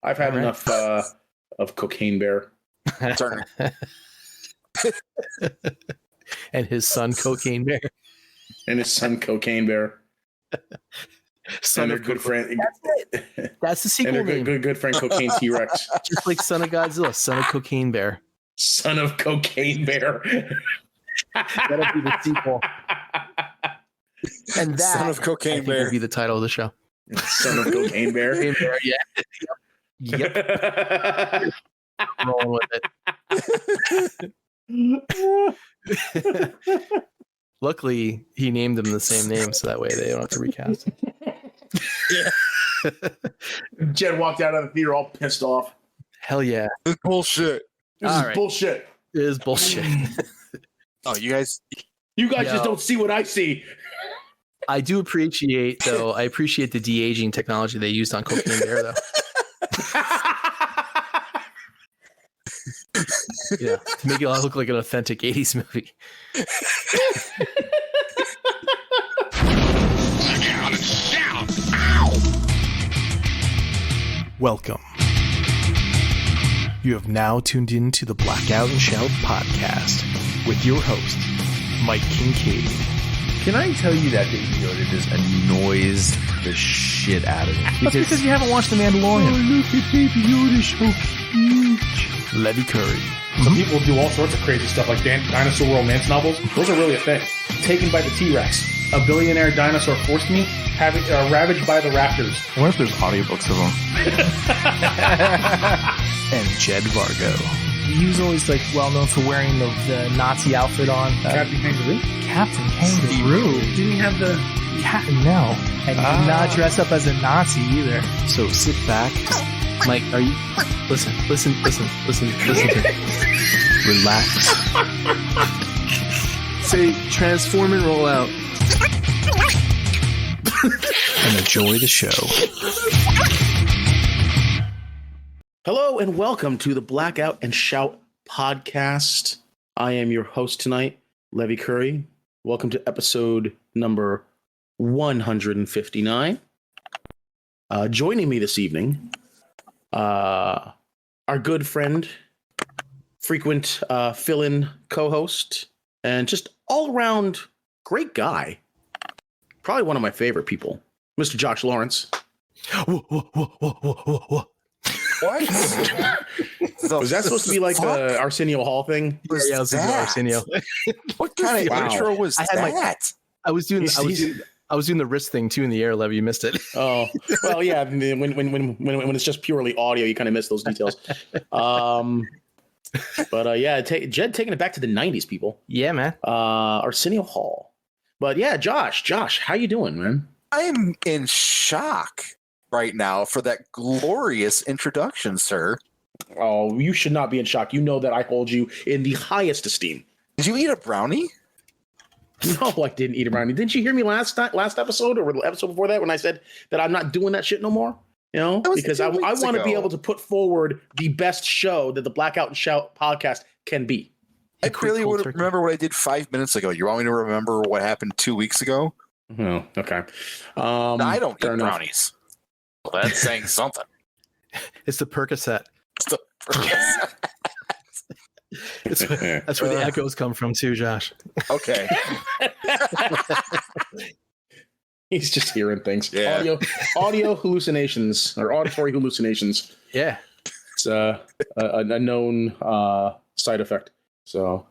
I've had enough of Cocaine Bear. Turner. And his son, Cocaine Bear. And his son, Cocaine Bear. Son and their good friend. That's the sequel and their name. good friend, Cocaine T-Rex. Just like Son of Godzilla, Son of Cocaine Bear. Son of Cocaine Bear. That'll be the sequel. And that, Son of Cocaine Bear, will be the title of the show. Son of Cocaine Bear. Cocaine Bear, yeah. Yep. Rolling with it. Luckily, he named them the same name, so that way they don't have to recast it. Yeah. Jed walked out of the theater all pissed off. Hell yeah. This is bullshit. This is bullshit. It is bullshit. Oh, you guys just don't see what I see. I do appreciate, though. I appreciate the de-aging technology they used on Cocaine Bear, though. Yeah, to make it look like an authentic 80s movie. Welcome. You have now tuned in to the Blackout and Shout podcast with your host, Mike Kincaid. Can I tell you that Baby Yoda just annoys the shit out of me? That's because you haven't watched The Mandalorian. Oh, look at Baby Yoda, so cute. Levy Curry. Some people do all sorts of crazy stuff, like dinosaur romance novels. Those are really a thing. Taken by the T-Rex. A billionaire dinosaur forced me. Ravaged by the raptors. I wonder if there's audiobooks of them. And Jed Vargo. He was always like well known for wearing the Nazi outfit on. Captain Kangaroo? Captain Kangaroo. Didn't he have the... No. And he did not dress up as a Nazi either. So sit back. Mike, are you... Listen to me. Relax. Say, transform and roll out. And enjoy the show. Hello and welcome to the Blackout and Shout podcast. I am your host tonight, Levy Curry. Welcome to episode number 159. Joining me this evening, our good friend, frequent fill-in co-host, and just all-around great guy. Probably one of my favorite people, Mr. Josh Lawrence. Whoa. What? Was that supposed to be like the Arsenio Hall thing? Yeah, I was thinking Arsenio. What kind of Wow. intro was that? I was doing the wrist thing too in the air, Levy. You missed it. Oh, well, yeah. When it's just purely audio, you kind of miss those details. But yeah, Jed taking it back to the 90s, people. Yeah, man. Arsenio Hall. But yeah, Josh, how you doing, man? I'm in shock right now for that glorious introduction, sir. Oh, you should not be in shock. You know that I hold you in the highest esteem. Did you eat a brownie? No, I didn't eat a brownie. Didn't you hear me last episode or the episode before that when I said that I'm not doing that shit no more? You know, because I want to be able to put forward the best show that the Blackout and Shout podcast can be. I clearly would remember what I did 5 minutes ago. You want me to remember what happened 2 weeks ago? Oh, okay. I don't eat enough. brownies. Well, that's saying something. It's the Percocet. It's the Percocet. That's where the echoes come from too, Josh. Okay. He's just hearing things. Yeah. Audio hallucinations or auditory hallucinations. Yeah. It's a known side effect. So,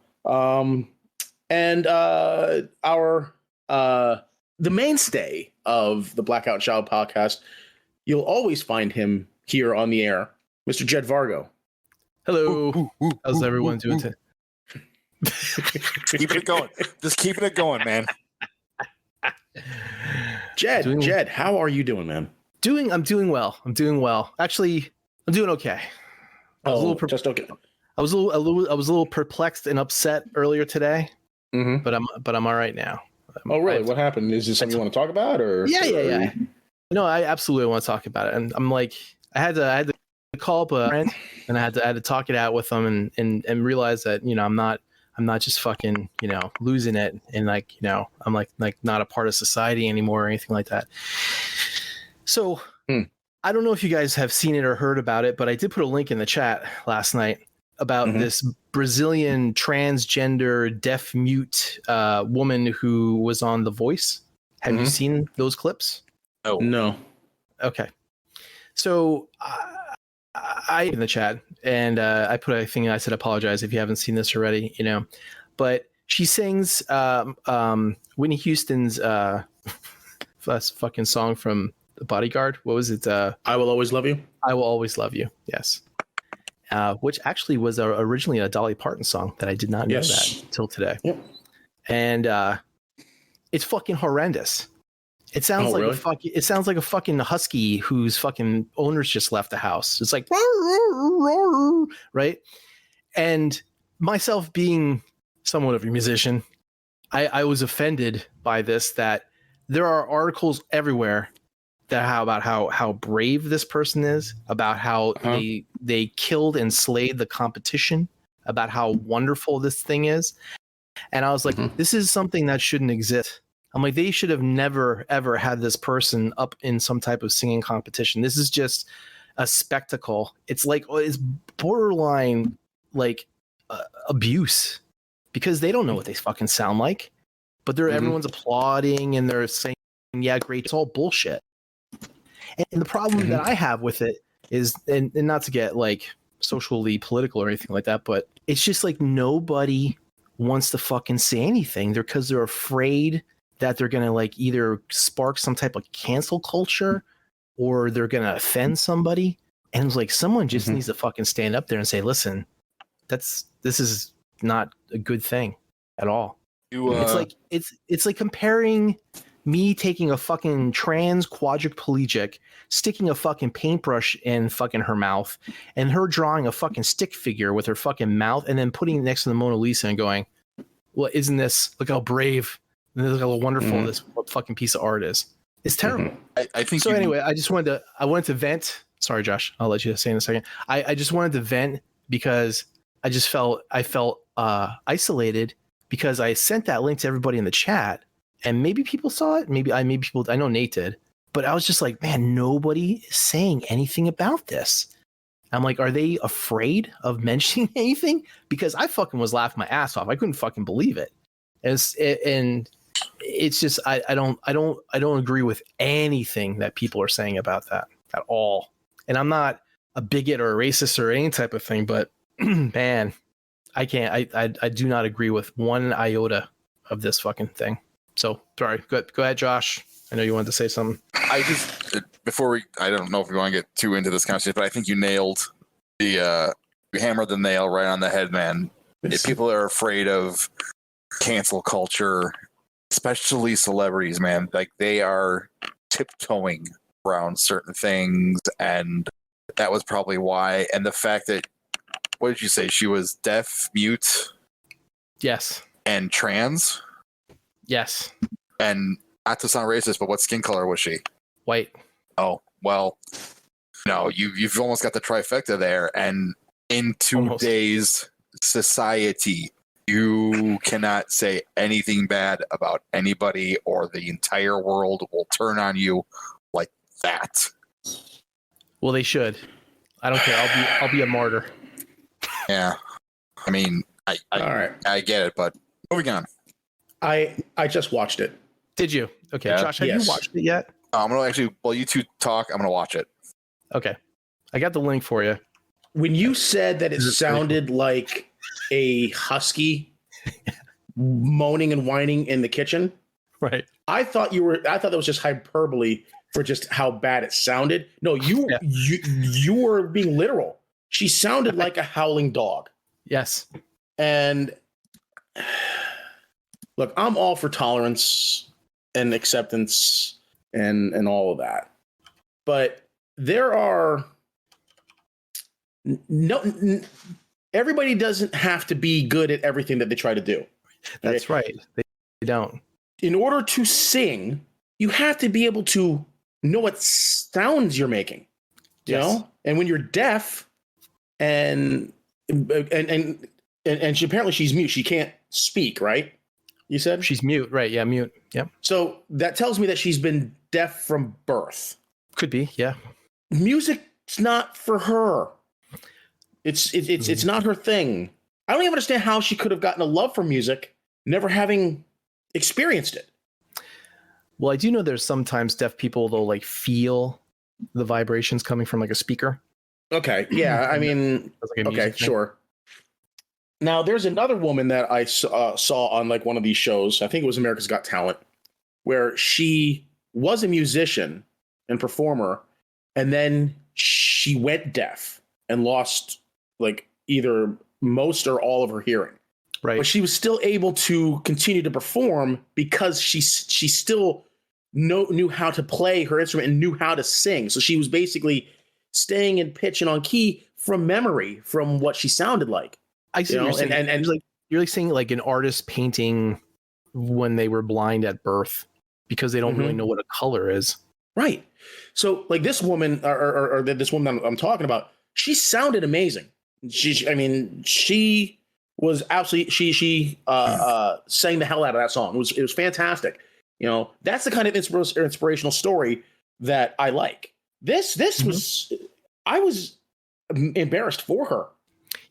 and our the mainstay of the Blackout and Shout podcast, you'll always find him here on the air, Mr. Jed Vargo. Hello. How's everyone doing today? Keeping it going. Just keeping it going, man. Jed, how are you doing, man? I'm doing well. Actually, I'm doing okay. Just okay. I was a little perplexed and upset earlier today, but I'm all right now. Oh, really? What happened? Is this something you want to talk about, or? Yeah. No, I absolutely want to talk about it, and I'm like, I had to call up a friend, and I had to talk it out with them, and realize that I'm not just fucking losing it, and I'm like not a part of society anymore or anything like that. So I don't know if you guys have seen it or heard about it, but I did put a link in the chat last night about this Brazilian transgender deaf mute woman who was on The Voice. Have you seen those clips? No. Okay. So I in the chat, and I put a thing and I said, apologize if you haven't seen this already, but she sings Whitney Houston's fucking song from The Bodyguard. What was it? I Will Always Love You. I Will Always Love You. Yes. Which actually was originally a Dolly Parton song that I did not know that until today. Yep. And it's fucking horrendous. It sounds it sounds like a fucking husky whose fucking owners just left the house. It's like right. And myself being somewhat of a musician, I was offended by this, that there are articles everywhere about how brave this person is, about how they killed and slayed the competition, about how wonderful this thing is. And I was like, this is something that shouldn't exist. I'm like, they should have never, ever had this person up in some type of singing competition. This is just a spectacle. It's like, it's borderline like abuse, because they don't know what they fucking sound like, but they're everyone's applauding and they're saying, yeah, great. It's all bullshit. And the problem that I have with it is, and not to get like socially political or anything like that, but it's just like nobody wants to fucking say anything. Because they're afraid that they're going to like either spark some type of cancel culture or they're going to offend somebody. And it's like, someone just needs to fucking stand up there and say, listen, this is not a good thing at all. It's like comparing me taking a fucking trans quadriplegic, sticking a fucking paintbrush in fucking her mouth, and her drawing a fucking stick figure with her fucking mouth, and then putting it next to the Mona Lisa and going, well, isn't this, look how brave, look how wonderful this fucking piece of art is. It's terrible. I think so. Anyway, I wanted to vent. Sorry, Josh, I'll let you say in a second. I just wanted to vent because I felt isolated, because I sent that link to everybody in the chat, and maybe people saw it. I know Nate did, but I was just like, man, nobody is saying anything about this. I'm like, are they afraid of mentioning anything? Because I fucking was laughing my ass off. I couldn't fucking believe it. And it's just, I don't agree with anything that people are saying about that at all. And I'm not a bigot or a racist or any type of thing, but man, I can't, I do not agree with one iota of this fucking thing. So sorry, go ahead, Josh. I know you wanted to say something. I don't know if we want to get too into this conversation, but I think you nailed you hammered the nail right on the head, man. If people are afraid of cancel culture, especially celebrities, man, like they are tiptoeing around certain things, and that was probably why. And the fact that, what did you say? She was deaf, mute? Yes. And trans? Yes. And not to sound racist, but what skin color was she? White. Oh, well, no, you've almost got the trifecta there. And in today's society, you cannot say anything bad about anybody, or the entire world will turn on you like that. Well, they should. I don't care. I'll be a martyr. Yeah. I mean, all right. I get it, but moving on. I just watched it. Did you? Okay, yeah. Josh, have you watched it yet? I'm going to actually, while you two talk, I'm going to watch it. Okay. I got the link for you. When you said that it sounded like a husky moaning and whining in the kitchen, right? I thought that was just hyperbole for just how bad it sounded. No, you were being literal. She sounded like a howling dog. Yes. And look, I'm all for tolerance and acceptance and all of that. But there are everybody doesn't have to be good at everything that they try to do. That's right. They don't. In order to sing, you have to be able to know what sounds you're making. You know? And when you're deaf and she's mute, she can't speak, right? You said she's mute, right? Yeah, mute. Yep. So that tells me that she's been deaf from birth. Could be, yeah. music's not for her. It's not her thing. I don't even understand how she could have gotten a love for music, never having experienced it. Well, I do know there's sometimes deaf people they'll like feel the vibrations coming from like a speaker. Okay, yeah, I mean, Like a okay, music thing. sure. Now, there's another woman that I saw on like one of these shows. I think it was America's Got Talent, where she was a musician and performer, and then she went deaf and lost like either most or all of her hearing. Right. But she was still able to continue to perform because she still knew how to play her instrument and knew how to sing. So she was basically staying in pitch and on key from memory from what she sounded like. I see what you're saying. And you're like saying like an artist painting when they were blind at birth because they don't really know what a color is. Right. So like this woman or this woman I'm talking about, she sounded amazing. She was absolutely she sang the hell out of that song. It was fantastic. You know, that's the kind of inspirational story that I like. This was I was embarrassed for her.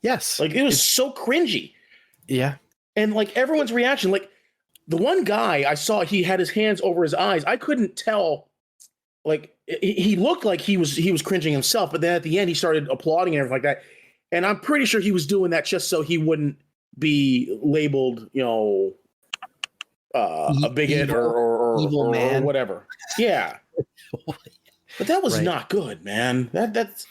Yes. Like it was so cringy. Yeah. And like everyone's reaction, like the one guy I saw, he had his hands over his eyes. I couldn't tell. Like he looked like he was cringing himself, but then at the end he started applauding and everything like that. And I'm pretty sure he was doing that just so he wouldn't be labeled, you know, a bigot or evil man or whatever. Yeah. But that was not good, man. That's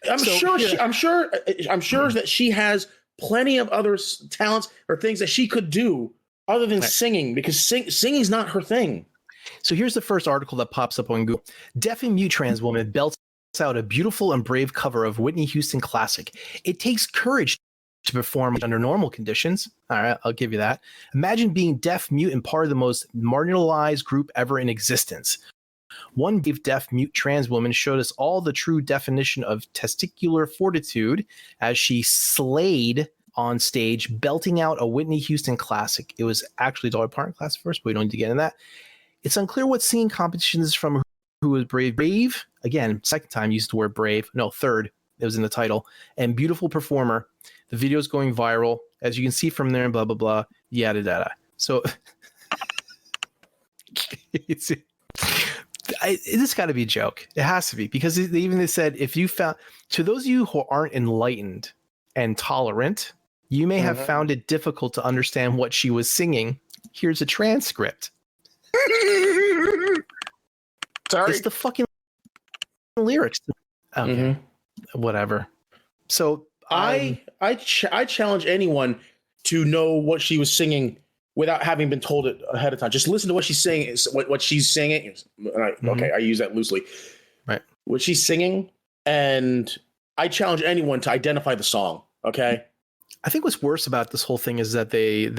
I'm sure that she has plenty of other talents or things that she could do other than singing, because singing's not her thing. So here's the first article that pops up on Google. Deaf and mute trans woman belts out a beautiful and brave cover of Whitney Houston classic. It takes courage to perform under normal conditions. All right, I'll give you that. Imagine being deaf, mute, and part of the most marginalized group ever in existence. One deaf, mute trans woman showed us all the true definition of testicular fortitude as she slayed on stage, belting out a Whitney Houston classic. It was actually Dolly Parton classic first, but we don't need to get into that. It's unclear what singing competition is from who was brave. Brave, again, second time used the word brave. No, third. It was in the title. And beautiful performer. The video is going viral. As you can see from there, blah, blah, blah, yada, yada. So it's... This got to be a joke. It has to be, because they said if you found, to those of you who aren't enlightened and tolerant, you may have found it difficult to understand what she was singing. Here's a transcript. Sorry. It's the fucking lyrics. Okay, whatever. So I challenge anyone to know what she was singing without having been told it ahead of time. Just listen to what she's saying. What she's singing. Okay, I use that loosely. Right. What she's singing, and I challenge anyone to identify the song. Okay. I think what's worse about this whole thing is that they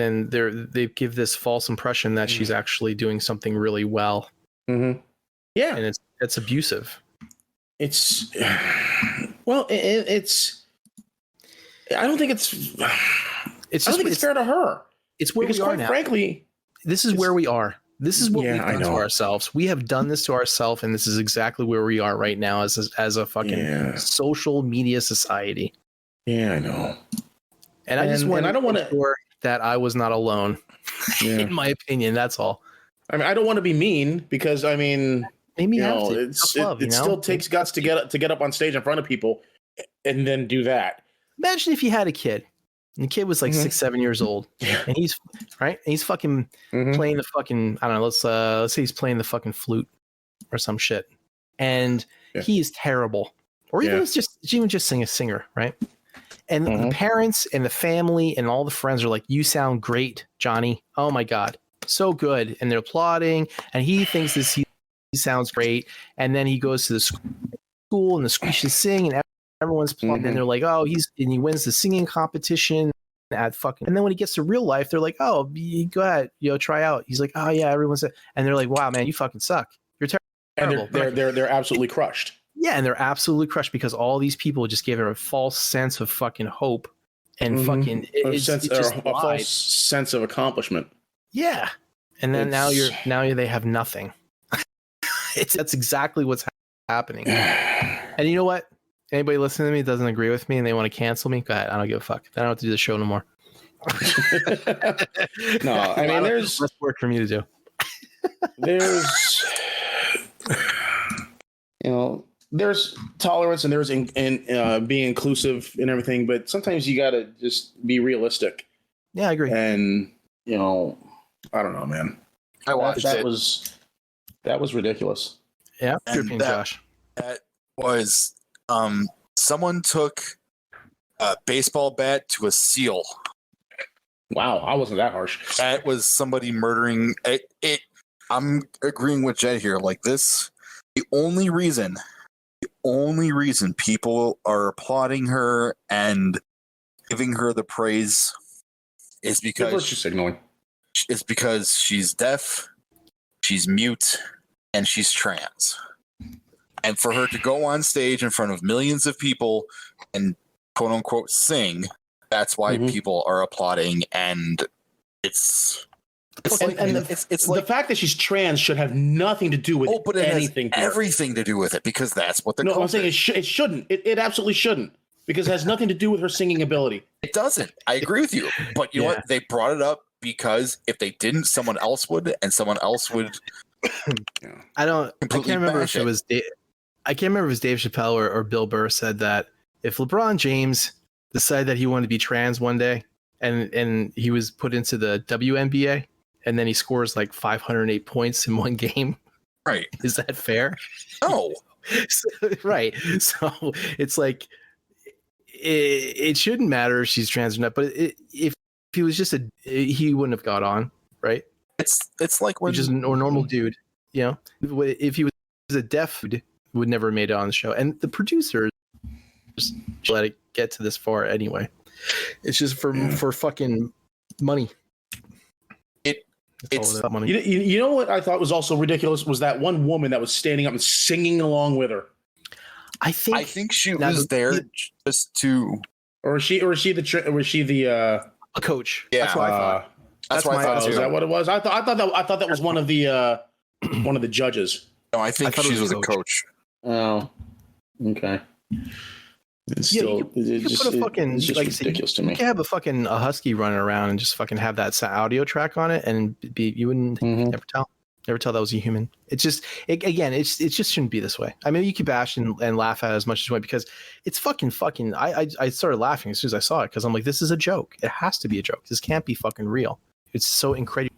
give this false impression that she's actually doing something really well. Mm-hmm. Yeah, and it's abusive. It's well, it's. I don't think it's. I don't think it's fair to her. It's where we are now. Frankly, this is where we are. This is what we've done to ourselves. We have done this to ourselves, and this is exactly where we are right now as a fucking social media society. Yeah, I know. And I just want to make sure that I was not alone, in my opinion. That's all. I mean, I don't want to be mean, because I mean, maybe it still takes guts to get up on stage in front of people and then do that. Imagine if you had a kid. And the kid was like 6-7 years old, and he's fucking playing the fucking, I don't know, let's say he's playing the fucking flute or some shit, and he is terrible, or even just sing a singer, right? And the parents and the family and all the friends are like, "You sound great, Johnny. Oh my god, so good!" And they're applauding, and he thinks he sounds great, and then he goes to the school, and the school should sing, and everyone's applauding, and they're like, "Oh, he wins the singing competition at fucking." And then when he gets to real life, they're like, "Oh, go ahead, try out." He's like, "Oh yeah, everyone's," and they're like, "Wow, man, you fucking suck. You're terrible." And they're absolutely crushed. Yeah, and they're absolutely crushed because all these people just gave her a false sense of fucking hope and fucking a false sense of accomplishment. Yeah, and then now they have nothing. That's exactly what's happening. And you know what? Anybody listening to me doesn't agree with me and they want to cancel me, go ahead. I don't give a fuck. I don't have to do the show no more. No, I mean, there's less work for me to do. There's, there's tolerance and there's being inclusive and everything, but sometimes you got to just be realistic. Yeah, I agree. And I don't know, man. I watched that it. That was ridiculous. Yeah, And your opinion, Josh. That was someone took a baseball bat to a seal. Wow, I wasn't that harsh. That was somebody murdering it. I'm agreeing with Jed here. Like this, the only reason people are applauding her and giving her the praise is because she's signaling. It's because she's deaf, she's mute, and she's trans. And for her to go on stage in front of millions of people and quote unquote sing, that's why people are applauding. And it's like the fact that she's trans should have nothing to do with anything. It has everything to do with it because that's what the I'm saying it shouldn't. It absolutely shouldn't, because it has nothing to do with her singing ability. It doesn't. I agree with you, but you know what? They brought it up because if they didn't, someone else would, and someone else would. I can't remember if it was Dave Chappelle or Bill Burr said that if LeBron James decided that he wanted to be trans one day and he was put into the WNBA and then he scores like 508 points in one game, right? Is that fair? No. Right. So it's like it shouldn't matter if she's trans or not, but if he was just he wouldn't have got on, right? It's like when just a normal dude, if he was a deaf dude, would never have made it on the show. And the producers just let it get to this far anyway. It's just for fucking money. It's about money. You know what I thought was also ridiculous was that one woman that was standing up and singing along with her. I think she was there just to, or was she the a coach? Yeah, that's what I thought. That's what I thought. Is that what it was? I thought that was one of the judges. No, I think she was a coach. Oh, okay. It's still, it's just ridiculous to me. You can have a husky running around and just fucking have that audio track on it, and you wouldn't never tell that was a human. It's just it just shouldn't be this way. I mean, you can bash and laugh at it as much as you want because it's fucking. I started laughing as soon as I saw it because I'm like, this is a joke. It has to be a joke. This can't be fucking real. It's so incredible.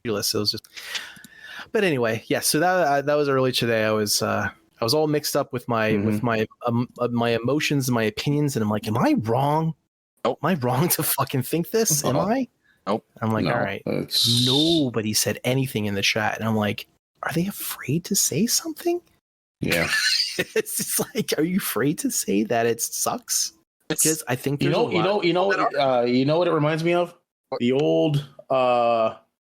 It was just. But anyway, yeah. So that was early today. I was all mixed up with my my emotions and my opinions, and I'm like, am I wrong? Nope. Am I wrong to fucking think this? Am I? Nope. I'm like, No, all right. Nobody said anything in the chat, and I'm like, are they afraid to say something? Yeah. It's just like, are you afraid to say that it sucks? Because I think you know what it reminds me of? The old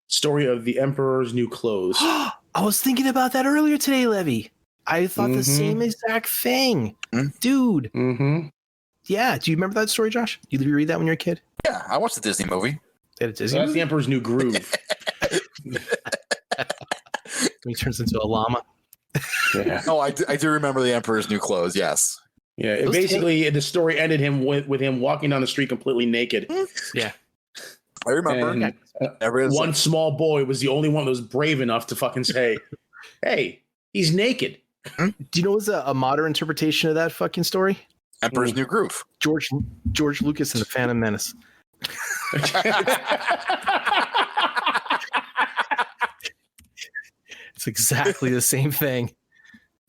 story of the Emperor's New Clothes. I was thinking about that earlier today, Levy. I thought the same exact thing, dude. Mm-hmm. Yeah. Do you remember that story, Josh? Did you read that when you were a kid? Yeah, I watched the Disney movie. That's the Emperor's New Groove. He turns into a llama. Yeah. Oh, I do remember the Emperor's New Clothes. Yes. Yeah. Basically, the story ended with him walking down the street completely naked. Yeah. I remember. One small boy was the only one that was brave enough to fucking say, "Hey, he's naked." Do you know what's a modern interpretation of that fucking story? Emperor's New Groove. George Lucas and the Phantom Menace. It's exactly the same thing.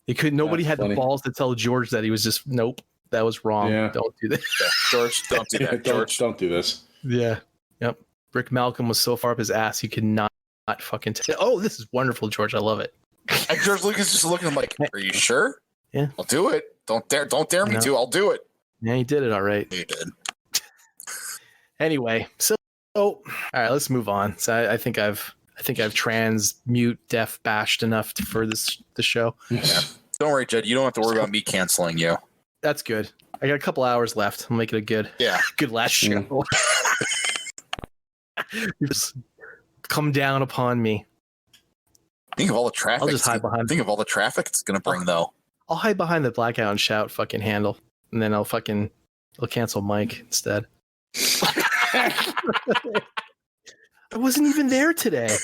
Nobody had the balls to tell George that he was just nope, that was wrong. Yeah. Don't do that. Yeah. George, don't do that. George, don't do this. Yeah. Yep. Rick Malcolm was so far up his ass he could not fucking oh, this is wonderful, George. I love it. And George Lucas just looking like, are you sure? Yeah. I'll do it. Don't dare me to. I'll do it. Yeah, he did it all right. He did. Anyway, so all right, let's move on. So I think I've trans, mute, deaf bashed enough for the show. Yeah. Don't worry, Jed. You don't have to worry about me canceling you. That's good. I got a couple hours left. I'll make it a good last show. You just come down upon me. Think of all the traffic. I'll just hide behind. Think of all the traffic it's gonna bring, though. I'll hide behind the blackout and shout "fucking handle," and then I'll cancel Mike instead. I wasn't even there today.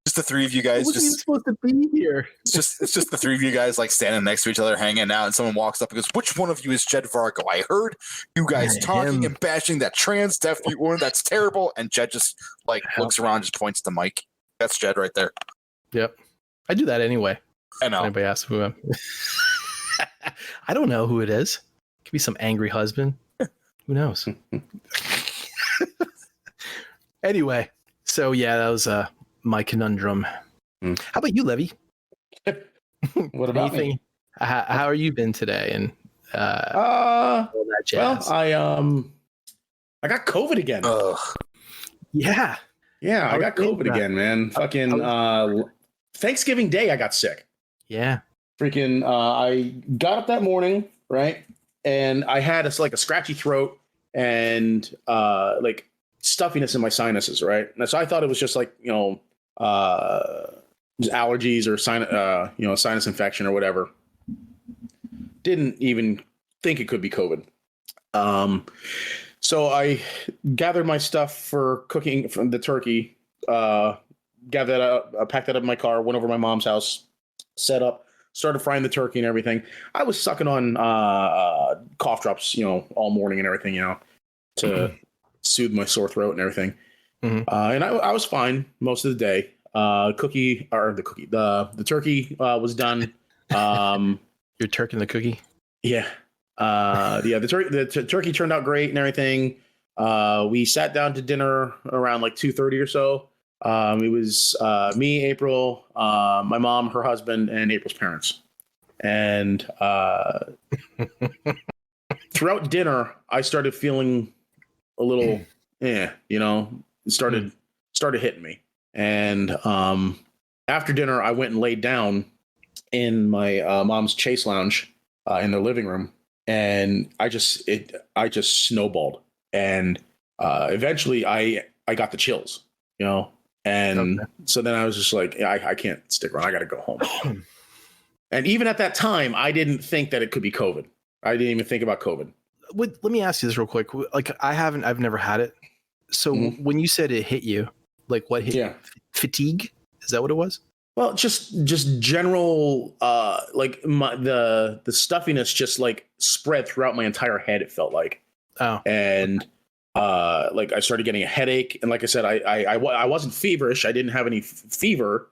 Just the three of you guys. I wasn't even supposed to be here. It's just the three of you guys like standing next to each other, hanging out, and someone walks up and goes, "Which one of you is Jed Vargo? I heard you guys talking and bashing that trans deaf woman. That's terrible." And Jed just looks around, just points to Mike. That's Jed right there. Yep, I do that anyway. I know. Anybody asks who I'm? I don't know who it is. Could be some angry husband. Who knows? Anyway, so yeah, that was my conundrum. How about you, Levy? What about anything? Me? How are you been today? And all that jazz. Well, I got COVID again. Yeah, I got COVID again, man. Fucking Thanksgiving Day, I got sick. Yeah. Freaking, I got up that morning, right, and I had a scratchy throat and like stuffiness in my sinuses, right. And so I thought it was just just allergies or sinus infection or whatever. Didn't even think it could be COVID. So I gathered my stuff for cooking from the turkey, gathered that up, packed that up in my car, went over to my mom's house, set up, started frying the turkey and everything. I was sucking on cough drops, all morning and everything, to soothe my sore throat and everything. And I was fine most of the day. The turkey was done. Your turkey and the cookie? Yeah. The turkey turned out great and everything. We sat down to dinner around 2:30 or so. It was me, April, my mom, her husband, and April's parents. And throughout dinner, I started feeling a little, it started hitting me. And after dinner, I went and laid down in my mom's chase lounge in the living room, and I just snowballed. And eventually, I got the chills, And so then I was just like, I can't stick around. I got to go home. And even at that time, I didn't think that it could be COVID. I didn't even think about COVID. Let me ask you this real quick. I've never had it. So when you said it hit you, what hit you? Fatigue? Is that what it was? Well, just general, the stuffiness just spread throughout my entire head. It felt like, and I started getting a headache, and like I said, I wasn't feverish. I didn't have any fever,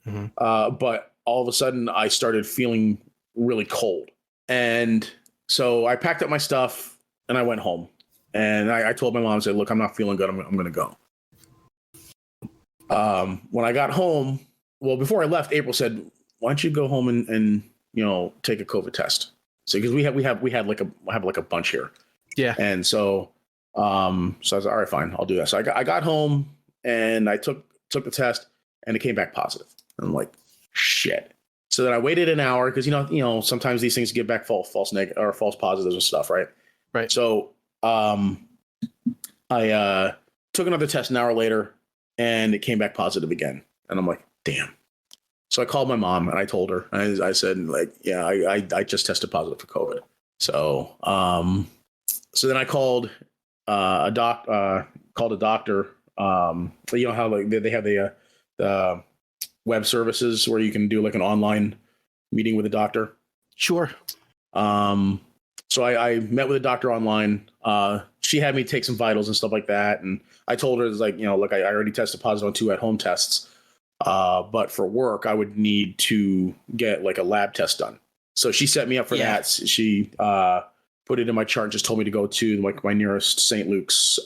but all of a sudden I started feeling really cold, and so I packed up my stuff and I went home, and I told my mom, I said, "Look, I'm not feeling good. I'm going to go." When I got home, well, before I left, April said, "Why don't you go home and take a COVID test?" So because we had a bunch here, yeah, and so. So I was like, all right, fine, I'll do that. So I got home and I took the test and it came back positive. And I'm like, shit. So then I waited an hour because sometimes these things get back false negative or false positives and stuff, right? Right. So I took another test an hour later and it came back positive again. And I'm like, damn. So I called my mom and I told her. I said, yeah, I just tested positive for COVID. So so then I called a doctor. You know how they have the web services where you can do an online meeting with a doctor. Sure. So I met with a doctor online. She had me take some vitals and stuff like that, and I told her look, I already tested positive on 2 at-home tests, but for work I would need to get a lab test done. So she set me up for that. She put it in my chart and just told me to go to my nearest St. Luke's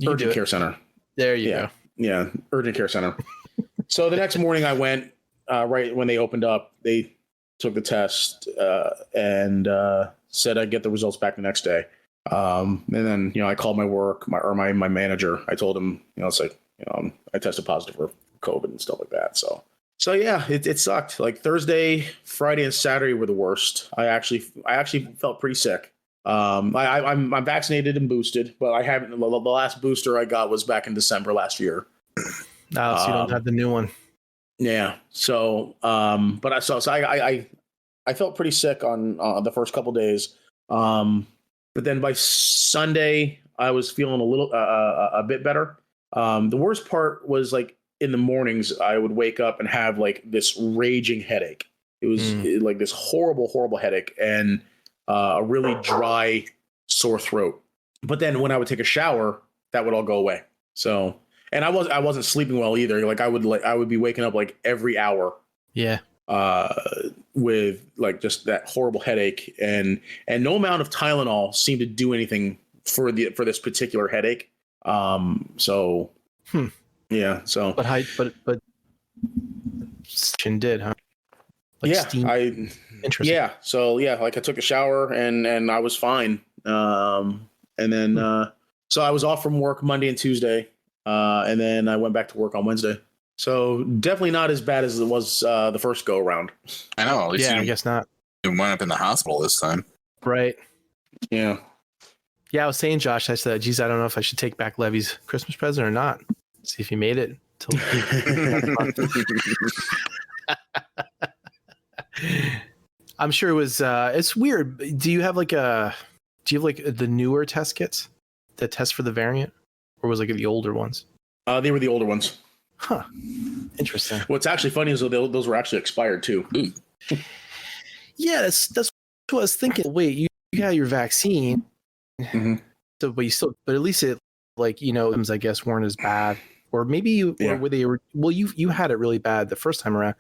urgent care center. There you go. Yeah, urgent care center. So the next morning I went, right when they opened up, they took the test and said I'd get the results back the next day. And then, I called my work, my manager. I told him, I tested positive for COVID and stuff like that. So yeah, it sucked. Thursday, Friday, and Saturday were the worst. I actually felt pretty sick. I'm vaccinated and boosted, but I haven't. The last booster I got was back in December last year. No, so you don't have the new one. Yeah. So, but I felt pretty sick on the first couple days. But then by Sunday, I was feeling a bit better. The worst part was like in the mornings, I would wake up and have like this raging headache. It was like this horrible headache and a really dry, sore throat. But then when I would take a shower, that would all go away. So, and I wasn't sleeping well either. Like I would be waking up like every hour. Yeah. With like just that horrible headache, and no amount of Tylenol seemed to do anything for this particular headache. So yeah. So but Chin did, huh? Like yeah. steam. Interesting. Yeah. So yeah, like I took a shower and I was fine. And then so I was off from work Monday and Tuesday, and then I went back to work on Wednesday. So definitely not as bad as it was the first go around. I know. At least I guess not. You went up in the hospital this time. Right. Yeah. Yeah, I was saying, Josh, I said, geez, I don't know if I should take back Levy's Christmas present or not. See if he made it. I'm sure it was, it's weird. Do you have like the newer test kits that test for the variant? Or was it like the older ones? They were the older ones. Huh. Interesting. What's actually funny is those were actually expired too. Yeah, that's what I was thinking. Wait, you got your vaccine. Mm-hmm. So, but at least it, like, I guess weren't as bad, or maybe or were they were. Well, you had it really bad the first time around.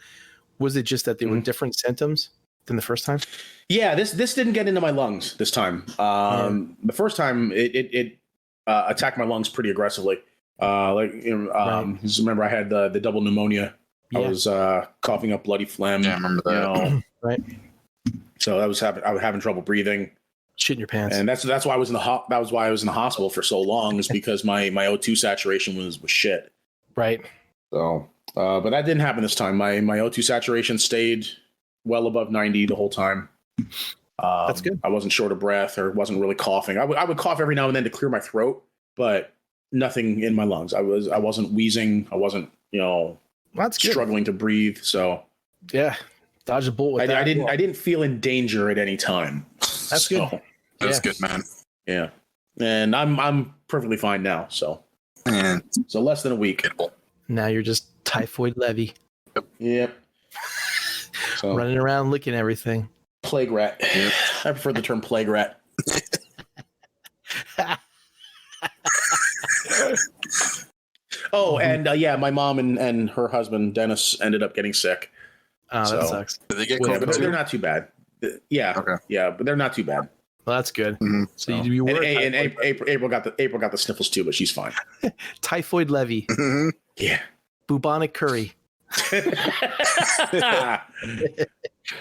Was it just that they were different symptoms than the first time? Yeah, this didn't get into my lungs this time. The first time it attacked my lungs pretty aggressively. Just remember I had the double pneumonia. I was coughing up bloody phlegm. Yeah, I remember that. Right. So I was having trouble breathing. Shitting your pants. And that's why I was in the hospital for so long, is because my O2 saturation was shit. Right. So, but that didn't happen this time. My O2 saturation stayed well above 90 the whole time. That's good. I wasn't short of breath or wasn't really coughing. I would cough every now and then to clear my throat, but nothing in my lungs. I wasn't wheezing. I wasn't, that's good. Struggling to breathe. So yeah, dodge a bullet with that. I didn't feel in danger at any time. That's good. That's good, man. Yeah, and I'm perfectly fine now. So so less than a week. Now you're just typhoid Levy. Yep. So, running around licking everything. Plague rat. Yep. I prefer the term plague rat. Oh, and my mom and her husband Dennis ended up getting sick. Oh, that sucks. Did they get COVID? COVID? They're not too bad. Yeah. Okay. Yeah, but they're not too bad. Well, that's good. Mm-hmm. So you were and April got the sniffles too, but she's fine. Typhoid Levy. Mm-hmm. Yeah. Bubonic curry.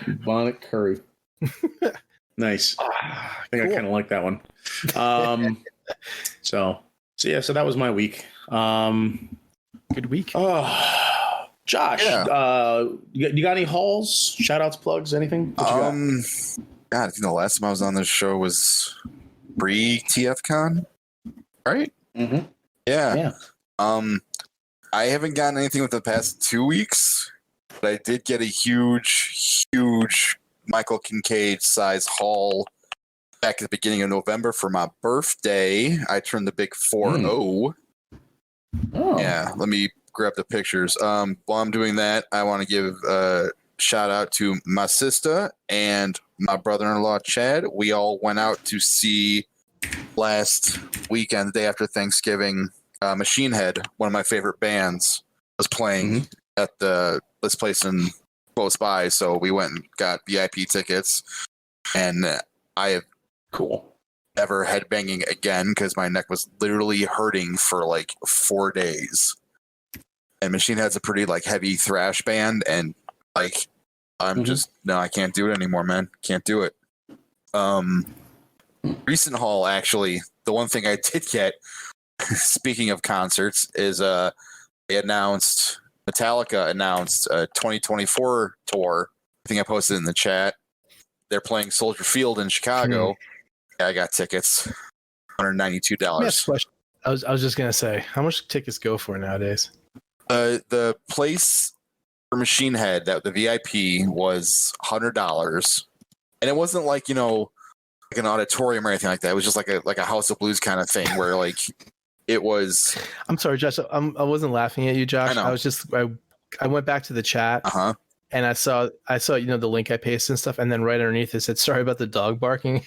Bubonic curry. Nice. I think I kind of like that one. So that was my week. Good week. Oh, Josh, you got any hauls, shout outs, plugs, anything? What you got? God, I think the last time I was on this show was pre-TFCon, right? Mm-hmm. Yeah. I haven't gotten anything within the past 2 weeks, but I did get a huge Michael Kincaid size haul back at the beginning of November for my birthday. I turned the big 4-0. Oh. Yeah, let me grab the pictures. While I'm doing that, I want to give a shout out to my sister and my brother-in-law, Chad. We all went out to see last weekend, the day after Thanksgiving, Machine Head, one of my favorite bands, was playing at this place in close by. So we went and got VIP tickets, and I have never headbanging again because my neck was literally hurting for like 4 days. And Machine Head's a pretty like heavy thrash band, and like I'm just I can't do it anymore, man. Can't do it. Recent haul, actually, the one thing I did get, speaking of concerts, is Metallica announced a 2024 tour. I think I posted in the chat. They're playing Soldier Field in Chicago. I got tickets. $192. Let me ask a question. I was just gonna say, how much tickets go for nowadays? The place for Machine Head, that the VIP was $100, and it wasn't like like an auditorium or anything like that. It was just like a House of Blues kind of thing where like it was. I'm sorry, Josh. I wasn't laughing at you, Josh. I know. I was just I went back to the chat and I saw the link I pasted and stuff, and then right underneath it said sorry about the dog barking.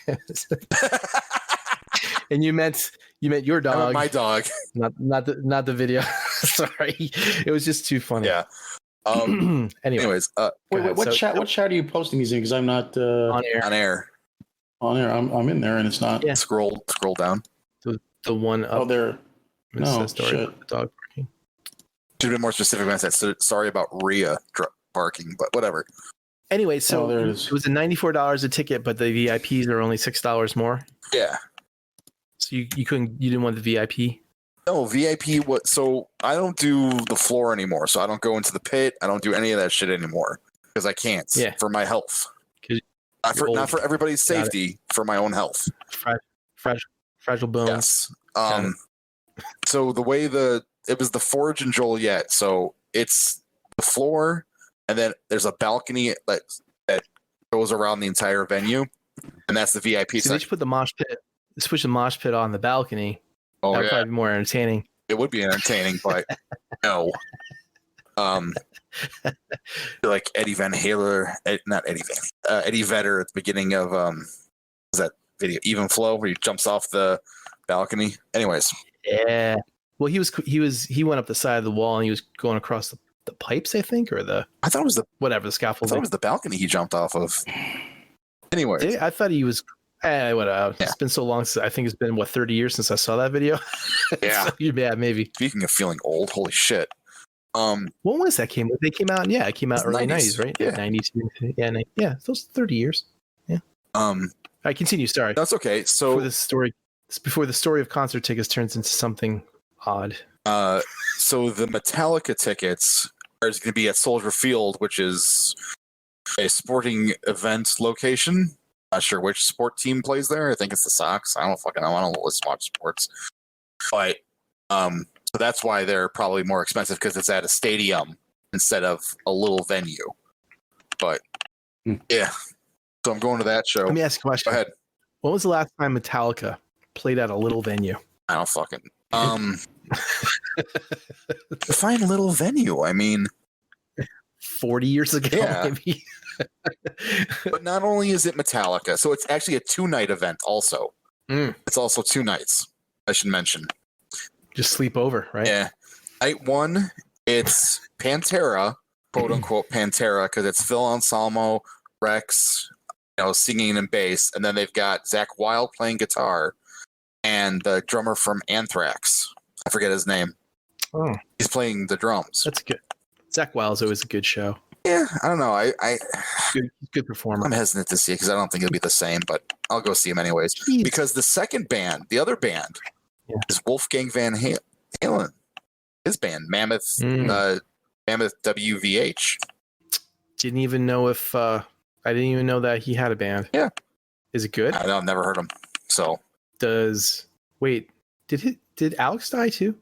And you meant your dog, my dog, not the video. Sorry, it was just too funny. Yeah. Anyways, wait, what chat are you posting these in? Because I'm not on air. On air, I'm in there and it's not. Yeah. Scroll down. The one up. Oh, there. No, story shit. about the dog barking. Should have been more specific when I said sorry about Rhea barking, but whatever. Anyway, so there it is. It was $94 a ticket, but the VIPs are only $6 more. Yeah. So you didn't want the VIP? No, VIP. So I don't do the floor anymore. So I don't go into the pit. I don't do any of that shit anymore because I can't. Yeah. For my health. Not for everybody's safety. For my own health. Fragile bones. Yes. So the way it was the Forge and Joliet. So it's the floor, and then there's a balcony that goes around the entire venue, and that's the VIP. So they should put the mosh pit. Let's push the mosh pit on the balcony. Oh, that would probably be more entertaining. It would be entertaining, but no. Like Eddie Van Halen, not Eddie Van, Eddie Vedder at the beginning of was that video Even Flow where he jumps off the balcony. Anyways, yeah. Well, he went up the side of the wall and he was going across the pipes, I think, or I thought it was the scaffolding. I thought it was the balcony he jumped off of. Anyway, I thought he was. Whatever. Yeah. It's been so long since I think it's been 30 years since I saw that video. Yeah. So, yeah, maybe. Speaking of feeling old, holy shit. When was that came? They came out. Yeah, it came out early 90s, right? Yeah. 90s. Yeah. Those 30 years. Yeah. I continue. Sorry. That's okay. So before the story of concert tickets turns into something odd. So the Metallica tickets are going to be at Soldier Field, which is a sporting event location. Not sure which sport team plays there. I think it's the Sox. I don't fucking know. I don't listen to watch sports. But so that's why they're probably more expensive because it's at a stadium instead of a little venue. But yeah, so I'm going to that show. Let me ask you a question. Go ahead. When was the last time Metallica played at a little venue? I don't fucking define little venue. I mean, 40 years ago, yeah. maybe. But not only is it Metallica, so it's actually a 2-night event also. It's also 2 nights, I should mention. Just sleep over, right? Yeah. Night 1, it's Pantera, quote unquote Pantera, because it's Phil Anselmo, Rex, singing and bass, and then they've got Zakk Wylde playing guitar, and the drummer from Anthrax. I forget his name. Oh, he's playing the drums. That's good. Zakk Wylde's always a good show. Yeah, I don't know. Good performer. I'm hesitant to see it because I don't think it'll be the same, but I'll go see him anyways. Jeez. Because the other band, is Wolfgang Van Halen. His band, Mammoth WVH. Didn't even know if I didn't even know that he had a band. Yeah. Is it good? I've never heard him. So did Alex die too?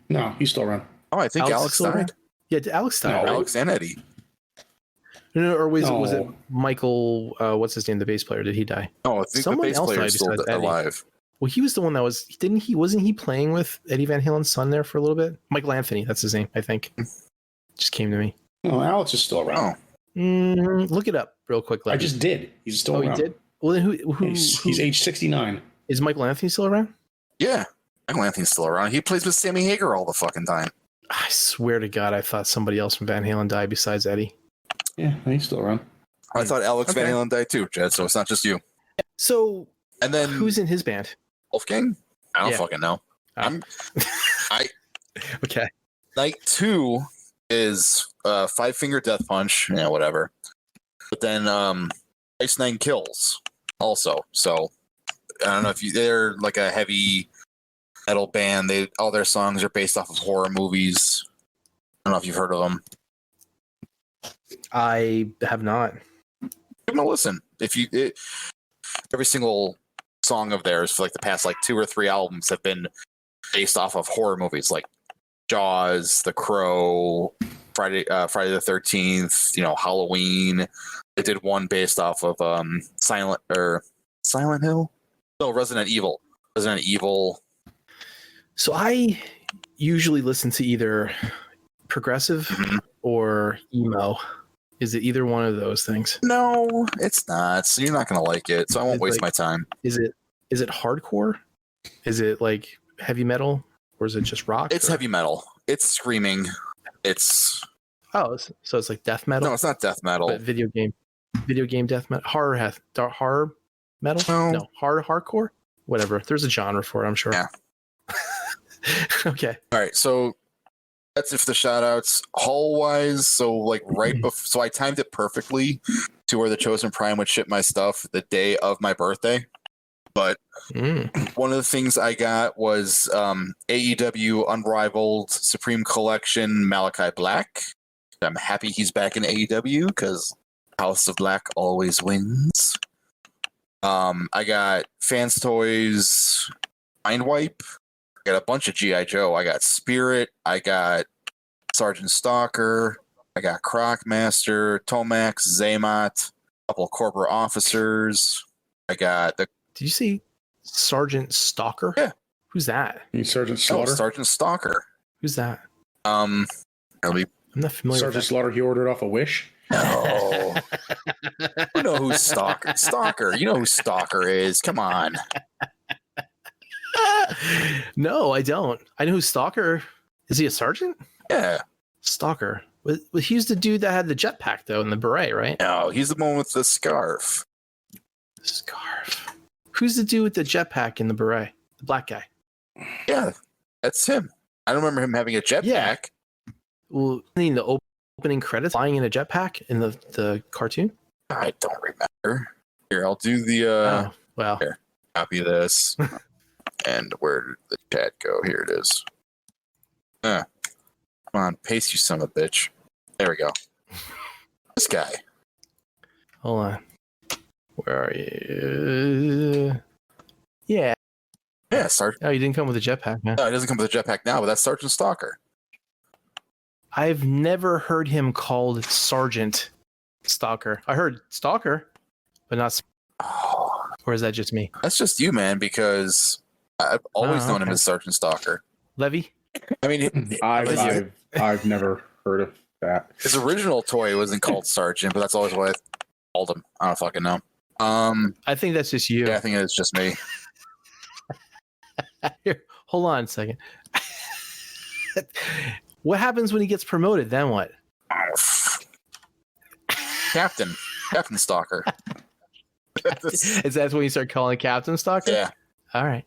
No, he's still around. Oh, I think Alex died. Around? Yeah, did Alex die? No, right? Alex and Eddie. No, or was it Michael? What's his name? The bass player? Did he die? Oh, I think Someone the bass else player died is still besides Eddie. alive. Well, he was the one that wasn't he playing with Eddie Van Halen's son there for a little bit? Michael Anthony, that's his name, I think. Just came to me. No, Alex is still around. Look it up real quick. I just did. He's still around. You did? Well, then who He's age 69. Is Michael Anthony still around? Yeah, Michael Anthony's still around. He plays with Sammy Hagar all the fucking time. I swear to God, I thought somebody else from Van Halen died besides Eddie. Yeah, he's still around. I thought Alex Van Halen died too, Jed, so it's not just you. So, and then who's in his band? Wolfgang? I don't fucking know. Okay. Night 2 is 5 Finger Death Punch, whatever. But then Ice Nine Kills also. So I don't know if they're like a heavy metal band. All their songs are based off of horror movies. I don't know if you've heard of them. I have not. Give them a listen. Every single song of theirs for like the past like 2 or 3 albums have been based off of horror movies like Jaws, The Crow, Friday the 13th, Halloween. They did one based off of Silent Hill? No, Resident Evil. So I usually listen to either progressive or emo. Is it either one of those things? No, it's not. So you're not going to like it. So I won't waste my time. Is it hardcore? Is it like heavy metal, or is it just rock? It's heavy metal. It's screaming. It's so it's like death metal. No, it's not death metal. But video game death metal. Horror metal. No, hardcore. Whatever. There's a genre for it, I'm sure. Yeah. Okay. All right. So that's if the shout outs haul wise. So like so I timed it perfectly to where the Chosen Prime would ship my stuff the day of my birthday. But one of the things I got was AEW Unrivaled Supreme Collection Malachi Black. I'm happy he's back in AEW because House of Black always wins. I got Fans Toys Mindwipe. I got a bunch of G.I. Joe. I got Spirit. I got Sergeant Stalker. I got Crocmaster, Tomax, Zaymot, a couple of corporate officers. I got the. Did you see Sergeant Stalker? Yeah. Who's that? Sergeant Slaughter? Sergeant Stalker. Who's that? I'm not familiar. Sergeant Slaughter, he ordered off a Wish? No. You know who Stalker. You know who Stalker is. Come on. No, I don't. I know who Stalker. Is he a sergeant? Yeah. Stalker. He's the dude that had the jetpack though and the beret, right? No, he's the one with the scarf. Who's the dude with the jetpack and the beret? The black guy. Yeah, that's him. I don't remember him having a jetpack. Yeah. Well, in the opening credits, flying in a jetpack in the cartoon. I don't remember. Here, I'll do the. Here, copy this. And where did the chat go? Here it is. Come on, paste, you son of a bitch. There we go. This guy. Hold on. Where are you? Yeah. Yeah, Sergeant. Oh, you didn't come with a jetpack, man. No, it doesn't come with a jetpack now, but that's Sergeant Stalker. I've never heard him called Sergeant Stalker. I heard Stalker, but not. Oh, or is that just me? that's just you, man, because I've always known him as Sergeant Stalker. Levy? I mean, I've never heard of that. his original toy wasn't called Sergeant, but that's always what I called him. I don't fucking know. I think that's just you. Yeah, I think it's just me. Here, hold on a second. What happens when he gets promoted? Then what? Captain Stalker. Is that when you start calling Captain Stalker? Yeah. All right.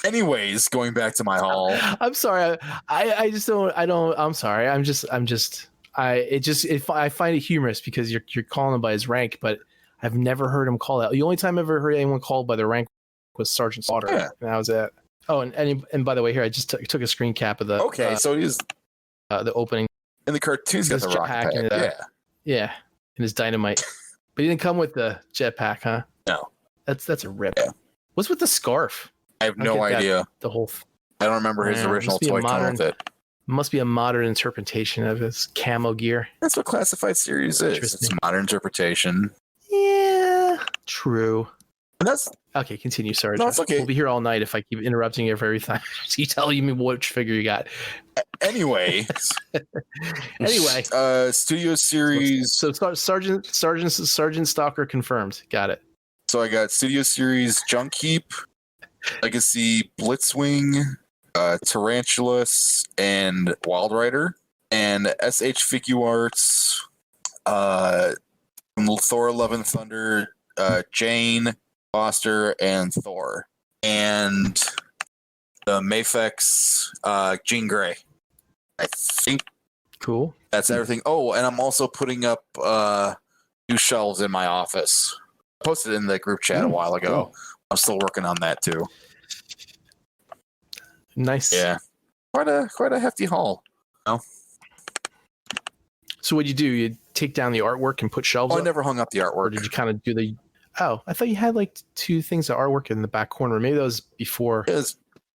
Anyways, going back to my haul. I'm sorry. I just don't. I'm sorry. I find it humorous because you're calling him by his rank, but I've never heard him called out. The only time I ever heard anyone called by their rank was Sergeant Slaughter. Yeah. And that was it. Oh, and by the way, here I just took a screen cap of the. Okay, so he's the opening. in the cartoons. Got the rocket pack. And, yeah, and his dynamite, but he didn't come with the jetpack, huh? No, that's a rip. Yeah. What's with the scarf? I have no idea. The whole. I don't remember his original toy coming with it. Must be a modern interpretation of his camo gear. That's what Classified Series is. It's modern interpretation. Yeah, true. And that's okay. Continue. Sorry, no, it's okay. We'll be here all night if I keep interrupting you for every time. You tell me which figure you got. Anyway. Studio Series. So Sergeant Stalker confirmed. Got it. So I got Studio Series Junk Heap, Legacy Blitzwing, Tarantulas, and Wild Rider, and SH Figure Arts, Thor: Love and Thunder, Jane, Foster, and Thor, and the Mafex Jean Grey. I think cool. That's everything. Oh, and I'm also putting up new shelves in my office. I posted it in the group chat a while ago. Cool. I'm still working on that too. Nice. Yeah. Quite a hefty haul. No? So what'd you do? You take down the artwork and put shelves up? I never hung up the artwork. Or did you kind of do Oh, I thought you had like 2 things of artwork in the back corner. Maybe that was before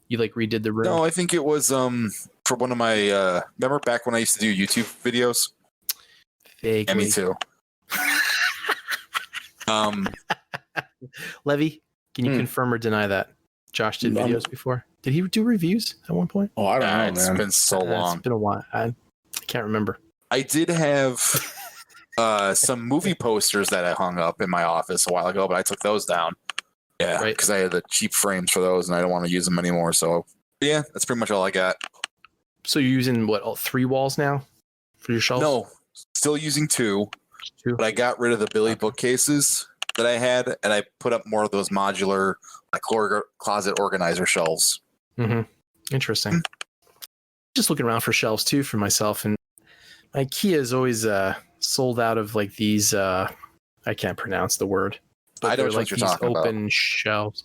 you like redid the room. No, I think it was for one of my. Remember back when I used to do YouTube videos? Vaguely. Yeah, me too. Levy, can you confirm or deny that Josh did videos before? Did he do reviews at one point? Oh, I don't know, It's man. been so long. It's been a while. I can't remember. I did have some movie posters that I hung up in my office a while ago, but I took those down. Yeah, Right. because I had the cheap frames for those, and I don't want to use them anymore. So, yeah, that's pretty much all I got. So you're using what, all 3 walls now for your shelves? No, still using 2, 2. but I got rid of the Billy bookcases that I had, and I put up more of those modular like closet organizer shelves. Mm-hmm. Interesting. Just looking around for shelves too for myself, and my IKEA is always sold out of like these. I can't pronounce the word. But I they're don't know like what you're these talking about. open shelves.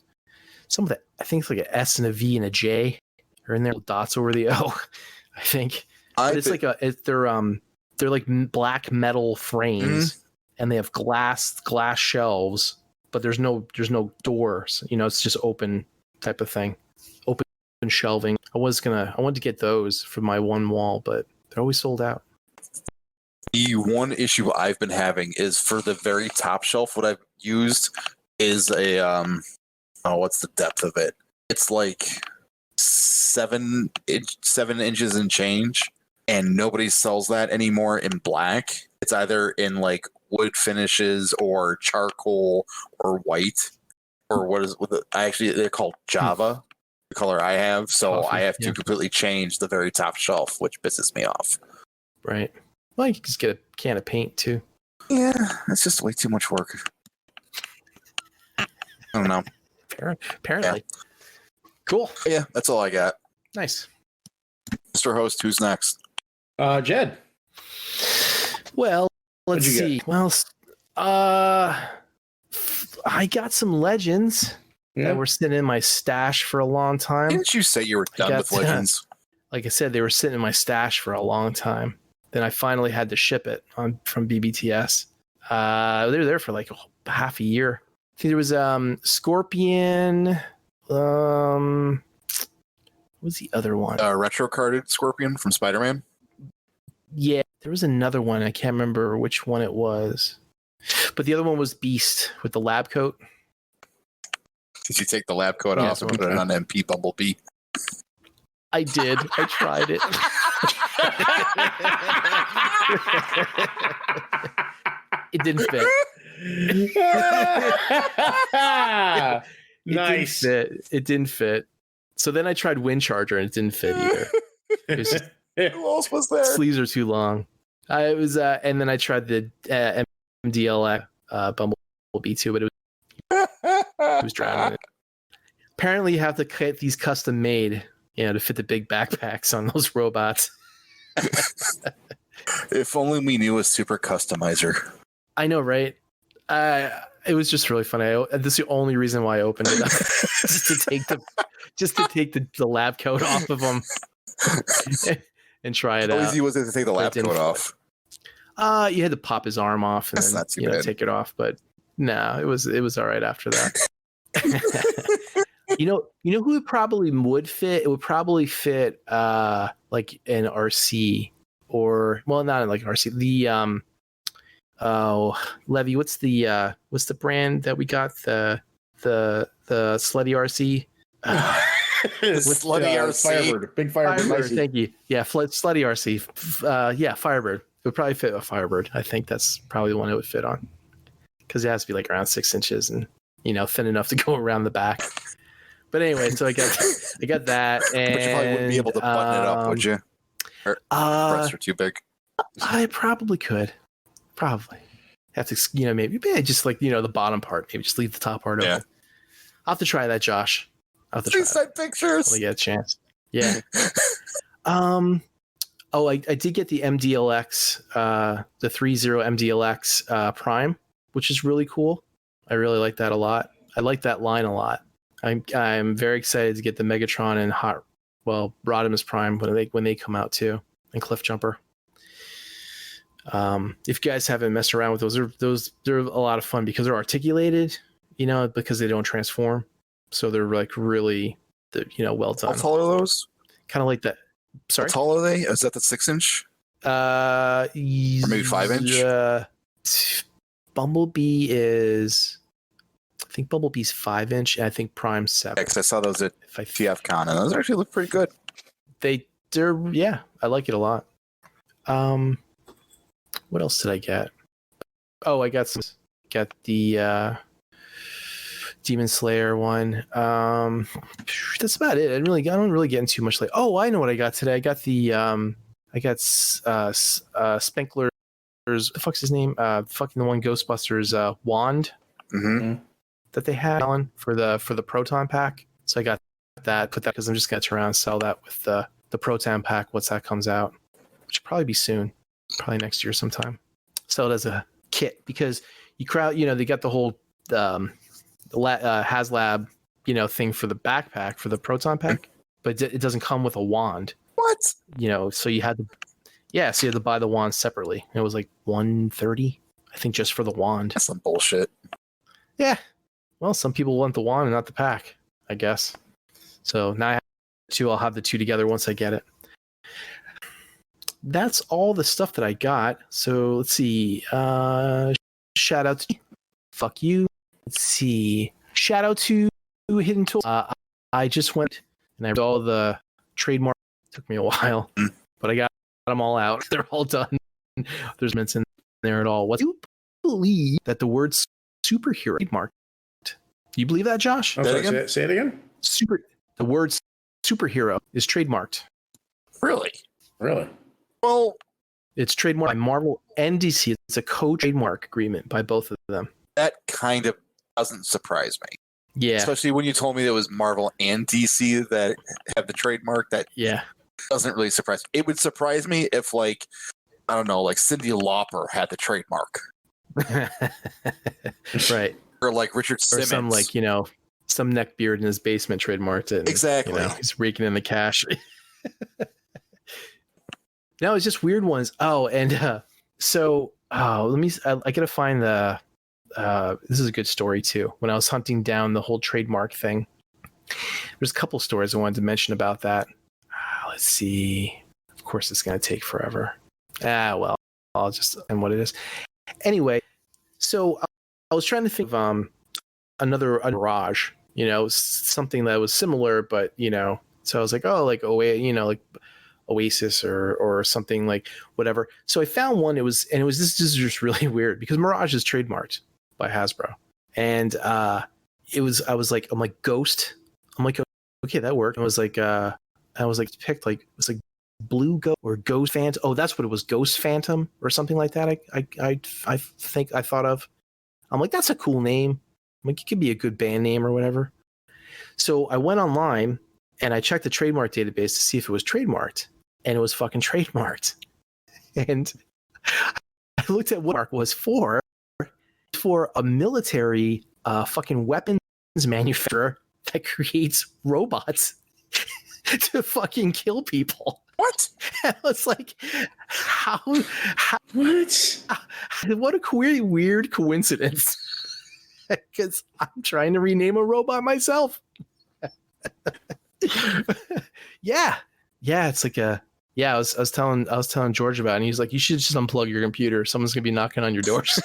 Some of the, I think it's like an S and a V and a J are in there with dots over the O. I think. But it's like they're like black metal frames, and they have glass shelves, but there's no doors. You know, it's just open type of thing, open shelving. I wanted to get those for my one wall, but they're always sold out. The one issue I've been having is for the very top shelf. What I've used is a what's the depth of it? It's like 7 inches and change, and nobody sells that anymore in black. It's either in like wood finishes or charcoal or white, or they're called Java, the color I have. So Coffee, I have to completely change the very top shelf, which pisses me off. Right. Well, you can just get a can of paint too. Yeah, it's just way too much work. I don't know. Apparently. Yeah. Cool. Yeah, that's all I got. Nice. Mr. Host, who's next? Jed. Well, let's see. Get? Well, I got some legends that were sitting in my stash for a long time. Didn't you say you were done with legends? Like I said, they were sitting in my stash for a long time. Then I finally had to ship it from BBTS. They were there for like half a year. I think there was Scorpion. What was the other one? Retro carded Scorpion from Spider-Man. Yeah, there was another one. I can't remember which one it was. But the other one was Beast with the lab coat. Did you take the lab coat off and put it on MP Bumblebee? I did. I tried it. It didn't fit. Nice. It didn't fit. So then I tried Wind Charger and it didn't fit either. It was just, who else was there? Sleeves are too long. And then I tried the MDLX Bumblebee too, but it was drowning it. Apparently, you have to get these custom made, to fit the big backpacks on those robots. If only we knew a super customizer. I know, right? It was just really funny. This is the only reason why I opened it up, just to take the lab coat off of them and try it out. How easy was it to take the lab coat off? You had to pop his arm off and then take it off, but no, it was all right after that. You know who it probably would fit? It would probably fit like an RC or not like RC. The Levy, what's the brand that we got? The Slutty RC. Slutty RC. Firebird. Big Firebird. Thank you. Yeah, Slutty RC. Firebird. It would probably fit a Firebird. I think that's probably the one it would fit on. Because it has to be like around 6 inches and thin enough to go around the back. But anyway, so I got that, and but you probably wouldn't be able to button it up, would you? Or breasts are too big. I probably could. Probably have to, maybe just like the bottom part. Maybe just leave the top part open. I'll have to try that, Josh. Please send pictures. When we get a chance. Yeah. I did get the MDLX, the 3.0 MDLX Prime, which is really cool. I really like that a lot. I like that line a lot. I'm very excited to get the Megatron and Rodimus Prime when they come out too, and Cliff Jumper. If you guys haven't messed around with they're a lot of fun because they're articulated, because they don't transform. So they're like really, well done. How tall are those? Kind of like that. Sorry. How tall are they? Is that the 6-inch? Or maybe 5-inch? Bumblebee is, I think Bumblebee's 5-inch, and I think Prime's 7. Because I saw those at TFCon, and those actually look pretty good. They're I like it a lot. What else did I get? Oh, I got the Demon Slayer one. That's about it. I don't really get into much. Like, oh, I know what I got today. I got the Spenkler's, the fuck's his name? Fucking the one Ghostbusters wand that they had on for the Proton pack. So I got that, put that, because I'm just gonna turn around and sell that with the Proton pack once that comes out, which will probably be soon, probably next year sometime. Sell it as a kit, because you they got the whole HasLab thing for the backpack for the Proton pack, but it doesn't come with a wand. What? So you had to buy the wand separately. It was like $130, I think, just for the wand. That's some bullshit. Yeah. Well, some people want the wand and not the pack, I guess. So now I have two. I'll have the two together once I get it. That's all the stuff that I got. So let's see. Shout out to fuck you. Let's see. Shout out to Hidden Tool. I just went and I read all the trademark. It took me a while, but I got them all out. They're all done. There's mints in there at all. What do you believe that the word superhero trademarked? Do you believe that, Josh? Oh, say it again. The word superhero is trademarked. Really? Well, it's trademarked by Marvel and DC. It's a co-trademark agreement by both of them. That kind of doesn't surprise me. Yeah. Especially when you told me there was Marvel and DC that have the trademark. That doesn't really surprise me. It would surprise me if, like, I don't know, like Cyndi Lauper had the trademark. Right. Or like Richard Simmons. Or some, like, some neckbeard in his basement trademarked it. And, exactly. He's raking in the cash. No, it's just weird ones. Oh, and I gotta find the. This is a good story too. When I was hunting down the whole trademark thing, there's a couple stories I wanted to mention about that. Let's see. Of course, it's gonna take forever. Well, I'll just and what it is. Anyway, so I was trying to think of another Mirage. Something that was similar, but So I was like, like Oasis or something, like whatever. So I found one. This is just really weird because Mirage is trademarked by Hasbro, and I was like Ghost. I'm like, okay, that worked. I was like picked like, it was like Blue Ghost or Ghost Phantom. Oh, that's what it was, Ghost Phantom or something like that. I think I thought of. I'm like, that's a cool name. I'm like, it could be a good band name or whatever. So I went online and I checked the trademark database to see if it was trademarked. And it was fucking trademarked. And I looked at what mark was for a military fucking weapons manufacturer that creates robots to fucking kill people. What? And I was like, how what a weird coincidence. Because I'm trying to rename a robot myself. Yeah, it's like I was telling George about it, and he's like, you should just unplug your computer. Someone's gonna be knocking on your doors.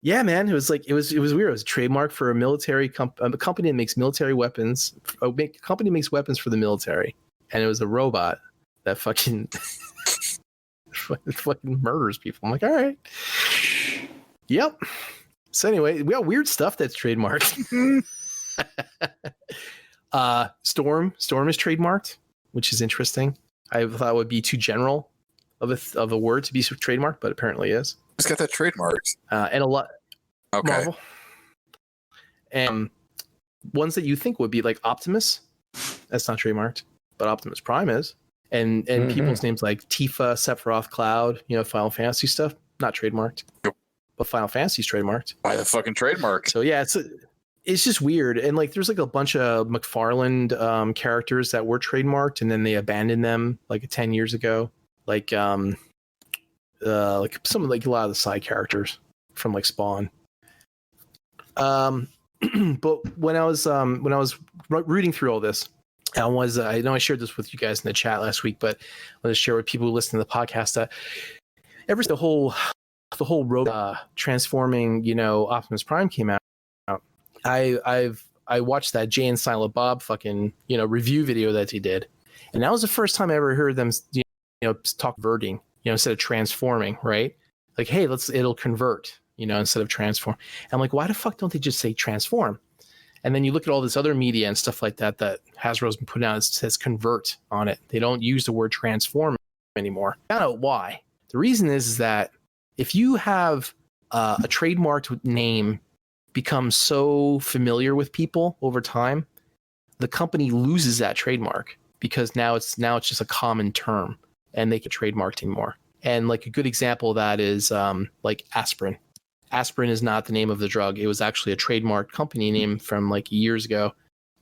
Yeah, man, it was weird. It was a trademark for a military a company that makes military weapons. A company makes weapons for the military, and it was a robot that fucking murders people. I'm like, all right, yep. So anyway, we got weird stuff that's trademarked. Storm is trademarked, which is interesting. I thought it would be too general of a word to be trademarked, but apparently is. Who's got that trademarked? And a lot. Okay. Marvel. And ones that you think would be like Optimus, that's not trademarked, but Optimus Prime is. And people's names like Tifa, Sephiroth, Cloud, Final Fantasy stuff, not trademarked. Yep. But Final Fantasy's trademarked. By the fucking trademark. So yeah, it's just weird. And like there's like a bunch of McFarlane characters that were trademarked and then they abandoned them like 10 years ago. like some like a lot of the side characters from like Spawn. But when I was reading through all this, I know I shared this with you guys in the chat last week, but I want to share with people who listen to the podcast that the whole transforming, Optimus Prime came out. I watched that Jay and Silent Bob fucking review video that he did, and that was the first time I ever heard them talk converting, instead of transforming, right? Like, hey, it'll convert, instead of transform. And I'm like, why the fuck don't they just say transform? And then you look at all this other media and stuff like that Hasbro's been putting out, it says convert on it. They don't use the word transform anymore. I don't know why. The reason is that if you have a trademarked name become so familiar with people over time, the company loses that trademark because now it's just a common term and they get trademarked anymore. And like a good example of that is like aspirin. Aspirin is not the name of the drug. It was actually a trademark company name from like years ago.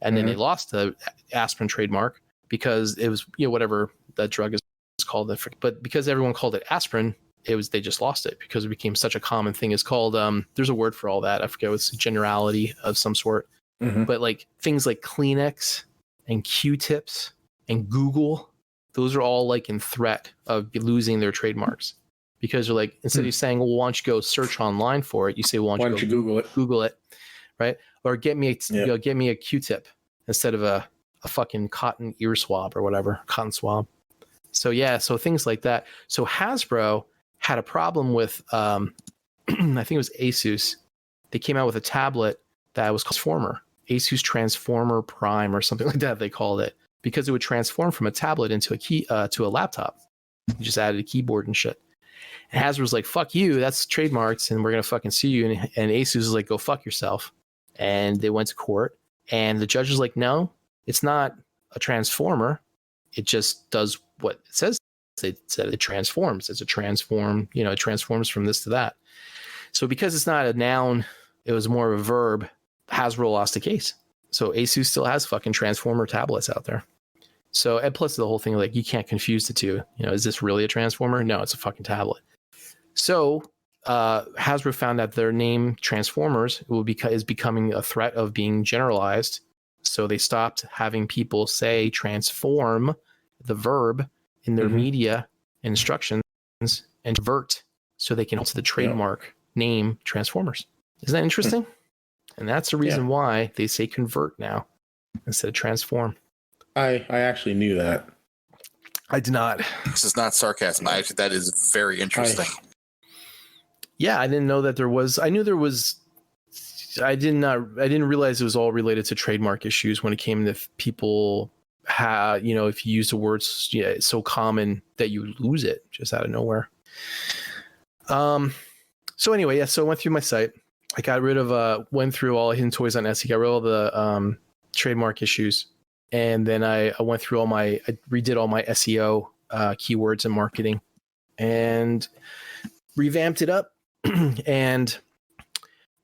And then they lost the aspirin trademark because it was, whatever that drug is called. But because everyone called it aspirin, they just lost it because it became such a common thing. It's called, there's a word for all that. I forget, it's a generality of some sort. But like things like Kleenex and Q-tips and Google, those are all like in threat of losing their trademarks. Because you're like, instead of saying, well, why don't you go search online for it? You say, well, why don't you Google it? Google it, right? Or get me a Q-tip instead of a fucking cotton ear swab or whatever, cotton swab. So yeah, so things like that. So Hasbro had a problem with, I think it was Asus. They came out with a tablet that was called Transformer, Asus Transformer Prime or something like that. They called it because it would transform from a tablet into to a laptop. You just added a keyboard and shit. And Hasbro's like, fuck you, that's trademarks, and we're going to fucking sue you. And Asus is like, go fuck yourself. And they went to court, and the judge was like, no, it's not a transformer. It just does what it says. It said it transforms. It's a transform, it transforms from this to that. So because it's not a noun, it was more of a verb, Hasbro lost the case. So Asus still has fucking transformer tablets out there. So, and plus the whole thing, like, you can't confuse the two. Is this really a transformer? No, it's a fucking tablet. So Hasbro found that their name Transformers is becoming a threat of being generalized. So they stopped having people say transform, the verb, in their media instructions, and convert so they can alter the trademark name Transformers. Isn't that interesting? And that's the reason why they say convert now instead of transform. I actually knew that. I did not. This is not sarcasm. That is very interesting. I didn't know that there was. I knew there was. I didn't realize it was all related to trademark issues when it came to people. If you use the words, it's so common that you lose it just out of nowhere. So anyway, so I went through my site. I got rid of went through all Hidden Toys on Etsy. Got rid of all the trademark issues. And then I went through I redid all my SEO keywords and marketing and revamped it up. And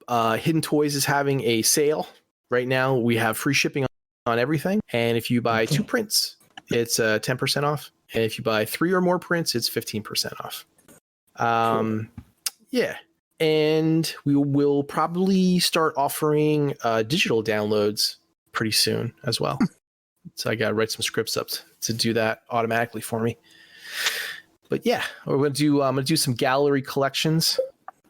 Hidden Toys is having a sale right now. We have free shipping on everything. And if you buy 2 prints, it's 10% off. And if you buy 3 or more prints, it's 15% off. Cool. Yeah. And we will probably start offering digital downloads pretty soon as well. So I got to write some scripts up to do that automatically for me. But yeah, I'm going to do some gallery collections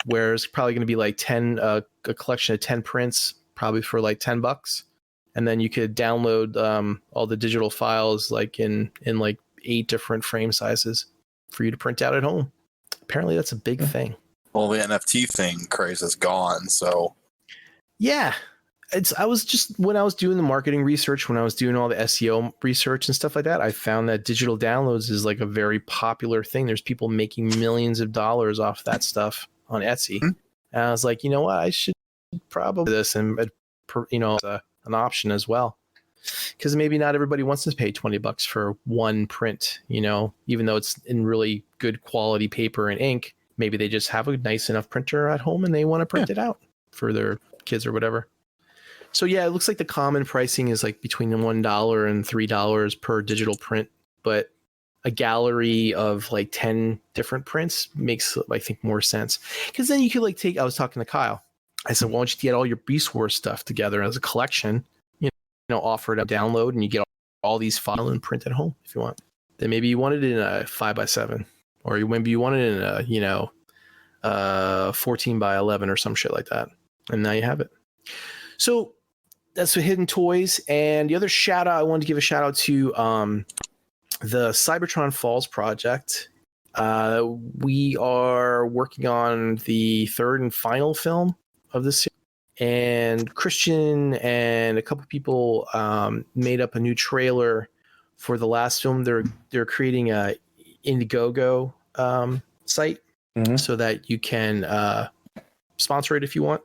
where it's probably going to be like 10, a collection of 10 prints, probably for like $10. And then you could download all the digital files like in like 8 different frame sizes for you to print out at home. Apparently that's a big thing. Well, the NFT thing craze is gone. So yeah. I was just, when I was doing the marketing research, when I was doing all the SEO research and stuff like that, I found that digital downloads is like a very popular thing. There's people making millions of dollars off that stuff on Etsy. And I was like, you know what? I should probably do this and, an option as well. Because maybe not everybody wants to pay $20 for one print, even though it's in really good quality paper and ink. Maybe they just have a nice enough printer at home and they want to print it out for their kids or whatever. So yeah, it looks like the common pricing is like between $1 and $3 per digital print. But a gallery of like 10 different prints makes, I think, more sense. Because then you could like I was talking to Kyle. I said, why don't you get all your Beast Wars stuff together as a collection, offer it a download, and you get all these files and print at home if you want. Then maybe you want it in a 5x7, or maybe you want it in a 14x11 or some shit like that. And now you have it. So that's the Hidden Toys. And the other shout out, I wanted to give a shout out to the Cybertron Falls project. We are working on the third and final film of this series. And Christian and a couple people made up a new trailer for the last film. They're creating a Indiegogo site so that you can sponsor it if you want.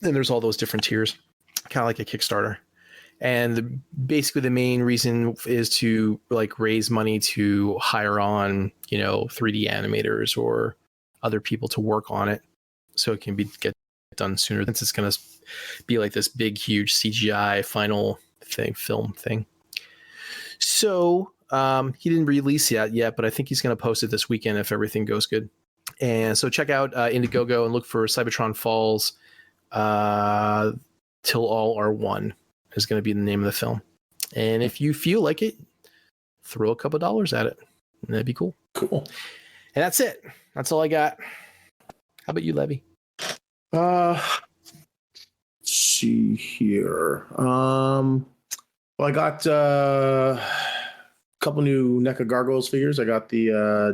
And there's all those different tiers, kind of like a Kickstarter. And basically the main reason is to like raise money to hire on, 3D animators or other people to work on it, so it can get done sooner, since it's going to be like this big, huge CGI final film thing. So he didn't release it yet, but I think he's going to post it this weekend if everything goes good. And so check out Indiegogo and look for Cybertron Falls. Till All Are One is going to be the name of the film. And if you feel like it, throw a couple dollars at it. And that'd be cool. Cool. And that's it. That's all I got. How about you, Levy? Let's see here. Well, I got a couple new NECA Gargoyles figures. I got the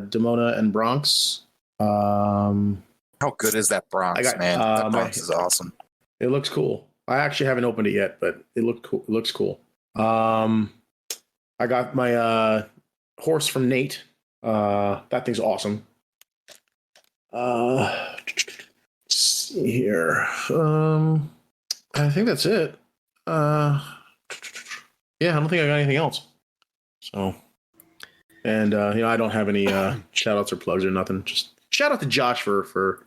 Demona and Bronx. How good is that Bronx, man? That Bronx is awesome. It looks cool. I actually haven't opened it yet, but it looks cool. I got my horse from Nate. That thing's awesome. Let's see here. I think that's it. Yeah, I don't think I got anything else. So, and I don't have any shout outs or plugs or nothing. Just shout out to Josh for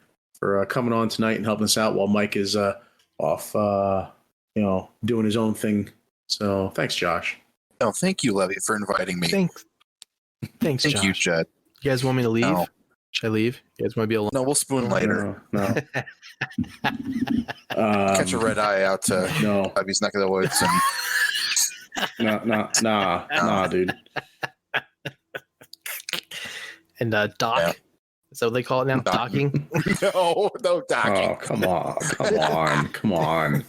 coming on tonight and helping us out while Mike is off doing his own thing. So thanks, Josh. No, thank you, Levy, for inviting me. Thanks, thank Josh. you, Jed. You guys want me to leave? No. Should I leave? You guys want to be alone? No, we'll spoon later. No. Catch a red eye out to Levy's neck of the woods. And Nah, dude. And dock. Yeah. Is that what they call it now? Docking? no docking. Oh, come on.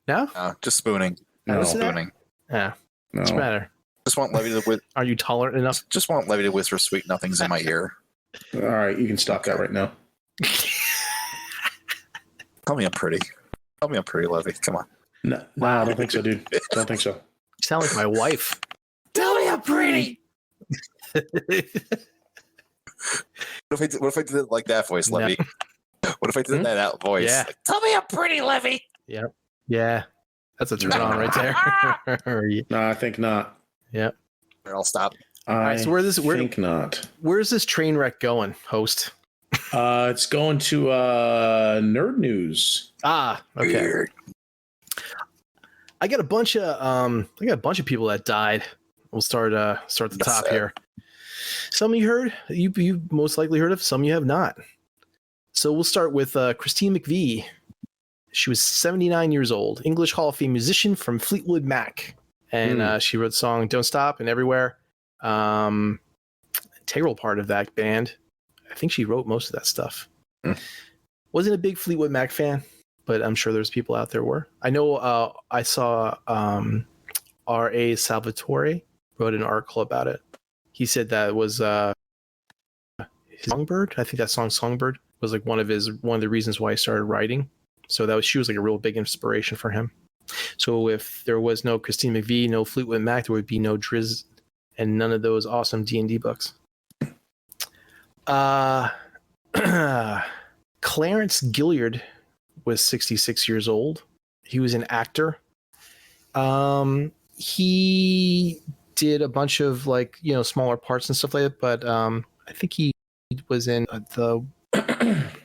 No? Just spooning. No. Spooning. Yeah. No. What's the matter? Just want Levy to Are you tolerant enough? Just want Levy to whisper sweet nothings in my ear. All right, you can stop that right now. Call me a pretty, Levy. Come on. No, I don't think so, dude. Don't think so. You sound like my wife. Tell me I'm pretty. What if I did it like that voice, Levy? No. What if I did that out voice? Yeah. Like, tell me I'm pretty, Levy. Yep. Yeah. That's a turn on right there. No, I think not. Yep. I'll stop. All right, so think not. Where's this train wreck going, host? It's going to Nerd News. Ah, okay. Weird. I got a bunch of people that died. We'll start at the top here. Some of you heard, you most likely heard of, some you have not. So we'll start with Christine McVie. She was 79 years old, English Hall of Fame musician from Fleetwood Mac. And she wrote the song Don't Stop and Everywhere. Integral part of that band. I think she wrote most of that stuff. Wasn't a big Fleetwood Mac fan, but I'm sure there's people out there were. I know I saw R.A. Salvatore wrote an article about it. He said that was his Songbird. I think that song Songbird was like one of the reasons why he started writing. So she was like a real big inspiration for him. So if there was no Christine McVie, no Fleetwood Mac, there would be no Driz and none of those awesome D&D books. Clarence Gilliard was 66 years old. He was an actor. He did a bunch of smaller parts and stuff like that, but I think he was in the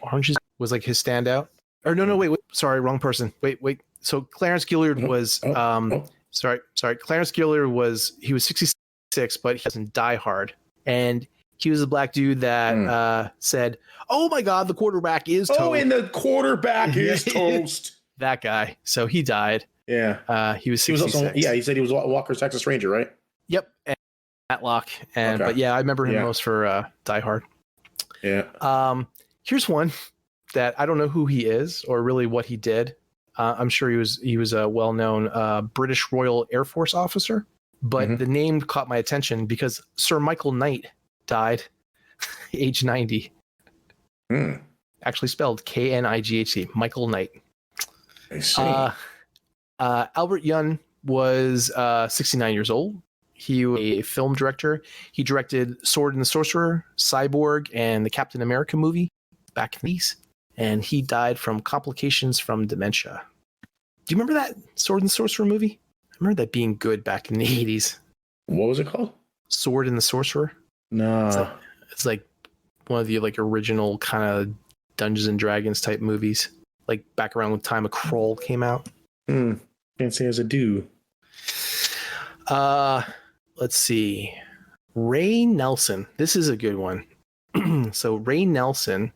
Oranges was like his standout. Or no, wait, sorry, wrong person. Wait. So Clarence Gilliard was Clarence Gilliard was 66 but he doesn't Die Hard. And he was a black dude that said, "Oh my God, the quarterback is toast." Oh, and the quarterback is toast. That guy. So he died. Yeah. He was 66. He was also, he said he was Walker's Texas Ranger, right? Yep. And Matlock. And Okay. But yeah, I remember him most for Die Hard. Yeah. Here's one that I don't know who he is or really what he did. I'm sure he was a well-known British Royal Air Force officer, but the name caught my attention because Sir Michael Knight died, age 90. Actually spelled Knight. Michael Knight. I see. Albert Yun was 69 years old. He was a film director. He directed Sword and the Sorcerer, Cyborg, and the Captain America movie back in the 80s. And he died from complications from dementia. Do you remember that Sword and the Sorcerer movie? I remember that being good back in the 80s. What was it called? Sword and the Sorcerer. No. It's like one of the original kind of Dungeons and Dragons type movies. Like back around the time of Kroll came out. Can't say as a do. Let's see. Ray Nelson. This is a good one. So Ray Nelson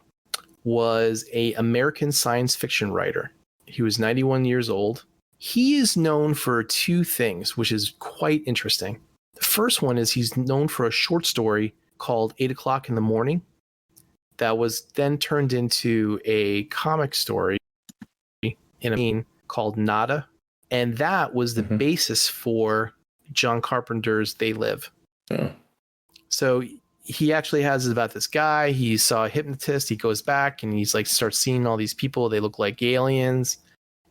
was an American science fiction writer. He was 91 years old. He is known for two things, which is quite interesting. The first one is he's known for a short story called 8 o'clock in the morning that was then turned into a comic story in a scene called Nada. And that was the basis for John Carpenter's They Live. Oh. So he actually has about this guy. He saw a hypnotist. He goes back and he's like starts seeing all these people. They look like aliens.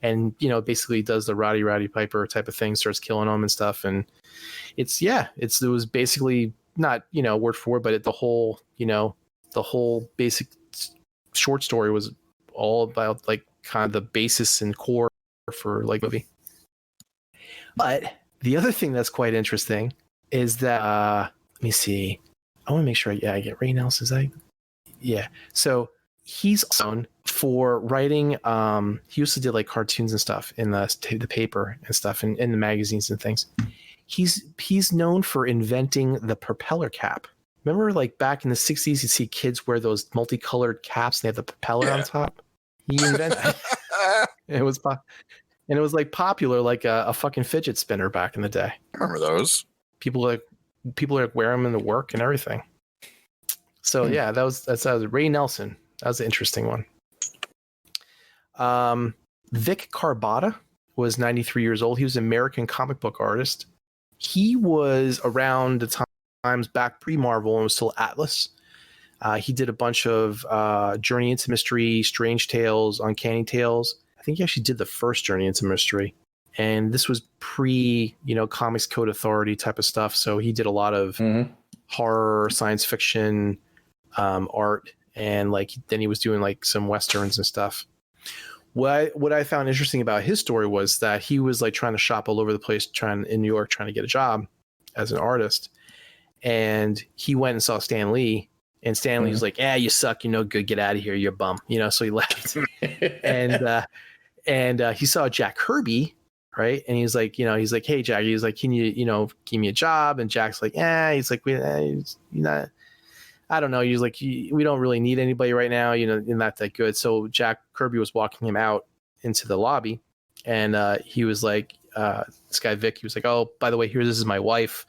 And, basically does the Roddy Piper type of thing, starts killing them and stuff. And it was basically not, word for word, but the whole basic short story was all about like kind of the basis and core for like movie. But the other thing that's quite interesting is that, let me see. I want to make sure I get Ray Nelson. So he's known for writing. He used to do like cartoons and stuff in the paper and stuff in the magazines and things. He's known for inventing the propeller cap. Remember, like back in the 60s, you'd see kids wear those multicolored caps and they have the propeller on top. He invented it. It was like popular, like a fucking fidget spinner back in the day. I remember those. People wear them into work and everything. So that was Ray Nelson. That was an interesting one. Vic Carbata was 93 years old. He was an American comic book artist. He was around the times back pre-Marvel and was still Atlas. He did a bunch of Journey into Mystery, Strange Tales, Uncanny Tales. I think he actually did the first Journey into Mystery. And this was Comics Code Authority type of stuff. So he did a lot of horror, science fiction, art, and then he was doing like some Westerns and stuff. What I found interesting about his story was that he was like trying to shop all over the place, in New York, trying to get a job as an artist. And he went and saw Stan Lee, and Stan Lee was like, you suck, you're no good, get out of here, you're a bum, so he left. and he saw Jack Kirby, right? And he's like, hey, Jack, he's like, can you, give me a job? And Jack's like, he's like, you're not, I don't know. He's like, we don't really need anybody right now. You're not that good. So Jack Kirby was walking him out into the lobby, and he was like, this guy Vic, he was like, oh, by the way, this is my wife.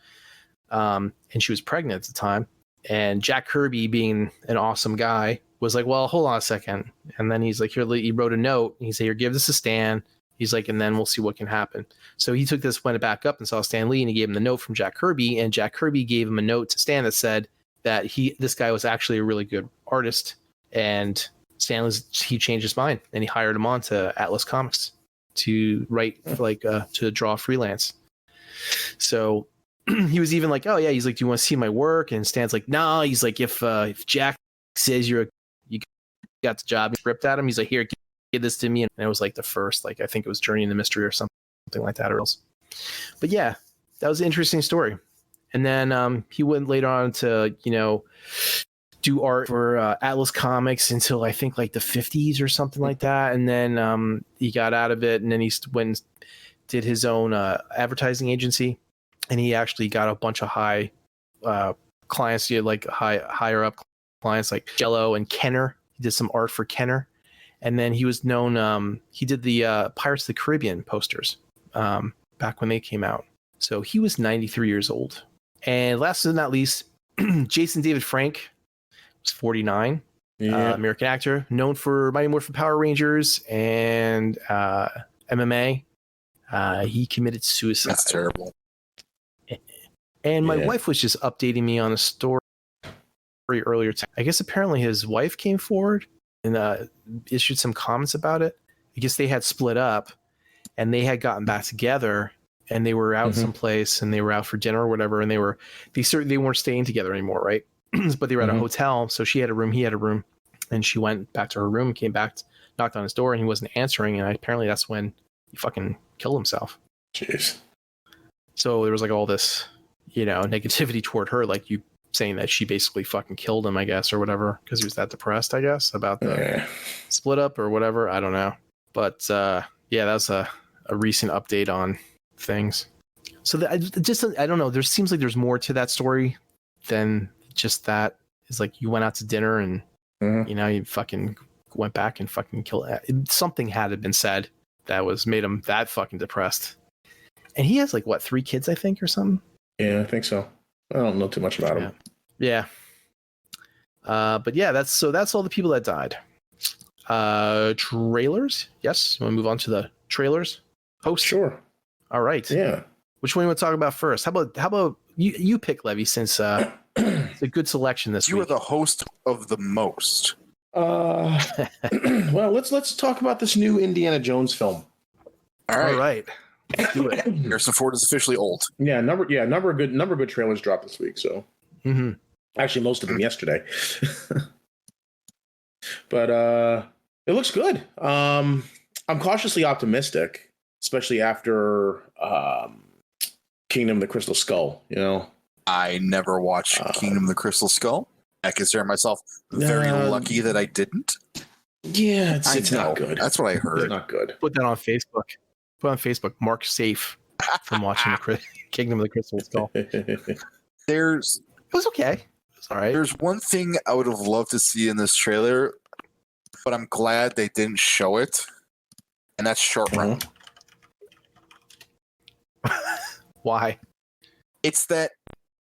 And she was pregnant at the time. And Jack Kirby, being an awesome guy, was like, well, hold on a second. And then he's like, he wrote a note. He said, here, give this to Stan. He's like, and then we'll see what can happen. So he took this, went back up and saw Stan Lee, and he gave him the note from Jack Kirby. And Jack Kirby gave him a note to Stan that said that this guy was actually a really good artist. And he changed his mind, and he hired him on to Atlas Comics to write, to draw freelance. So he was even like, oh yeah, he's like, do you want to see my work? And Stan's like, no. He's like, if Jack says you got the job, he ripped at him. He's like, here, give this to me. And it was like the first, I think it was Journey into Mystery or something like that, or else. But yeah, that was an interesting story. And then he went later on to do art for Atlas Comics until I think like the 50s or something like that. And then he got out of it, and then he went and did his own advertising agency. and he actually got a bunch of high clients. He had like higher up clients like Jello and Kenner. He did some art for Kenner, and then he was known. He did the Pirates of the Caribbean posters back when they came out. So he was 93 years old. And last but not least, Jason David Frank was 49. Yeah. American actor, known for Mighty Morphin Power Rangers and MMA. He committed suicide. That's terrible. And my wife was just updating me on a story earlier. I guess apparently his wife came forward and issued some comments about it. I guess they had split up and they had gotten back together and they were out someplace and they were out for dinner or whatever. And they weren't staying together anymore, right? But they were at a hotel. So she had a room, he had a room, and she went back to her room, came back, knocked on his door, and he wasn't answering. And apparently that's when he fucking killed himself. Jeez. So there was like all this, negativity toward her, like you saying that she basically fucking killed him, I guess, or whatever, because he was that depressed, I guess, about the split up or whatever. I don't know. But that's a recent update on things. So I don't know. There seems like there's more to that story than just that. It's like you went out to dinner and you fucking went back and fucking killed. Something had to have been said that made him that fucking depressed. And he has 3 kids, I think, or something. Yeah, I think so. I don't know too much about him. Yeah. But yeah, that's all the people that died. Trailers. Yes. You want to move on to the trailers? Host. Sure. All right. Yeah. Which one you want to talk about first? How about you pick, Levy, since it's a good selection this week. You are the host of the most. Well, let's talk about this new Indiana Jones film. All right. Let's do it. Harrison Ford is officially old. Yeah, number of good trailers dropped this week. So actually, most of them yesterday. But it looks good. I'm cautiously optimistic, especially after Kingdom of the Crystal Skull. I never watched Kingdom of the Crystal Skull. I consider myself very lucky that I didn't. Yeah, it's not good. That's what I heard. It's not good. Put that on Facebook. Put on Facebook. Mark safe from watching the Kingdom of the Crystal Skull. It was okay. It was all right. There's one thing I would have loved to see in this trailer, but I'm glad they didn't show it, and that's Short Round. Why? It's that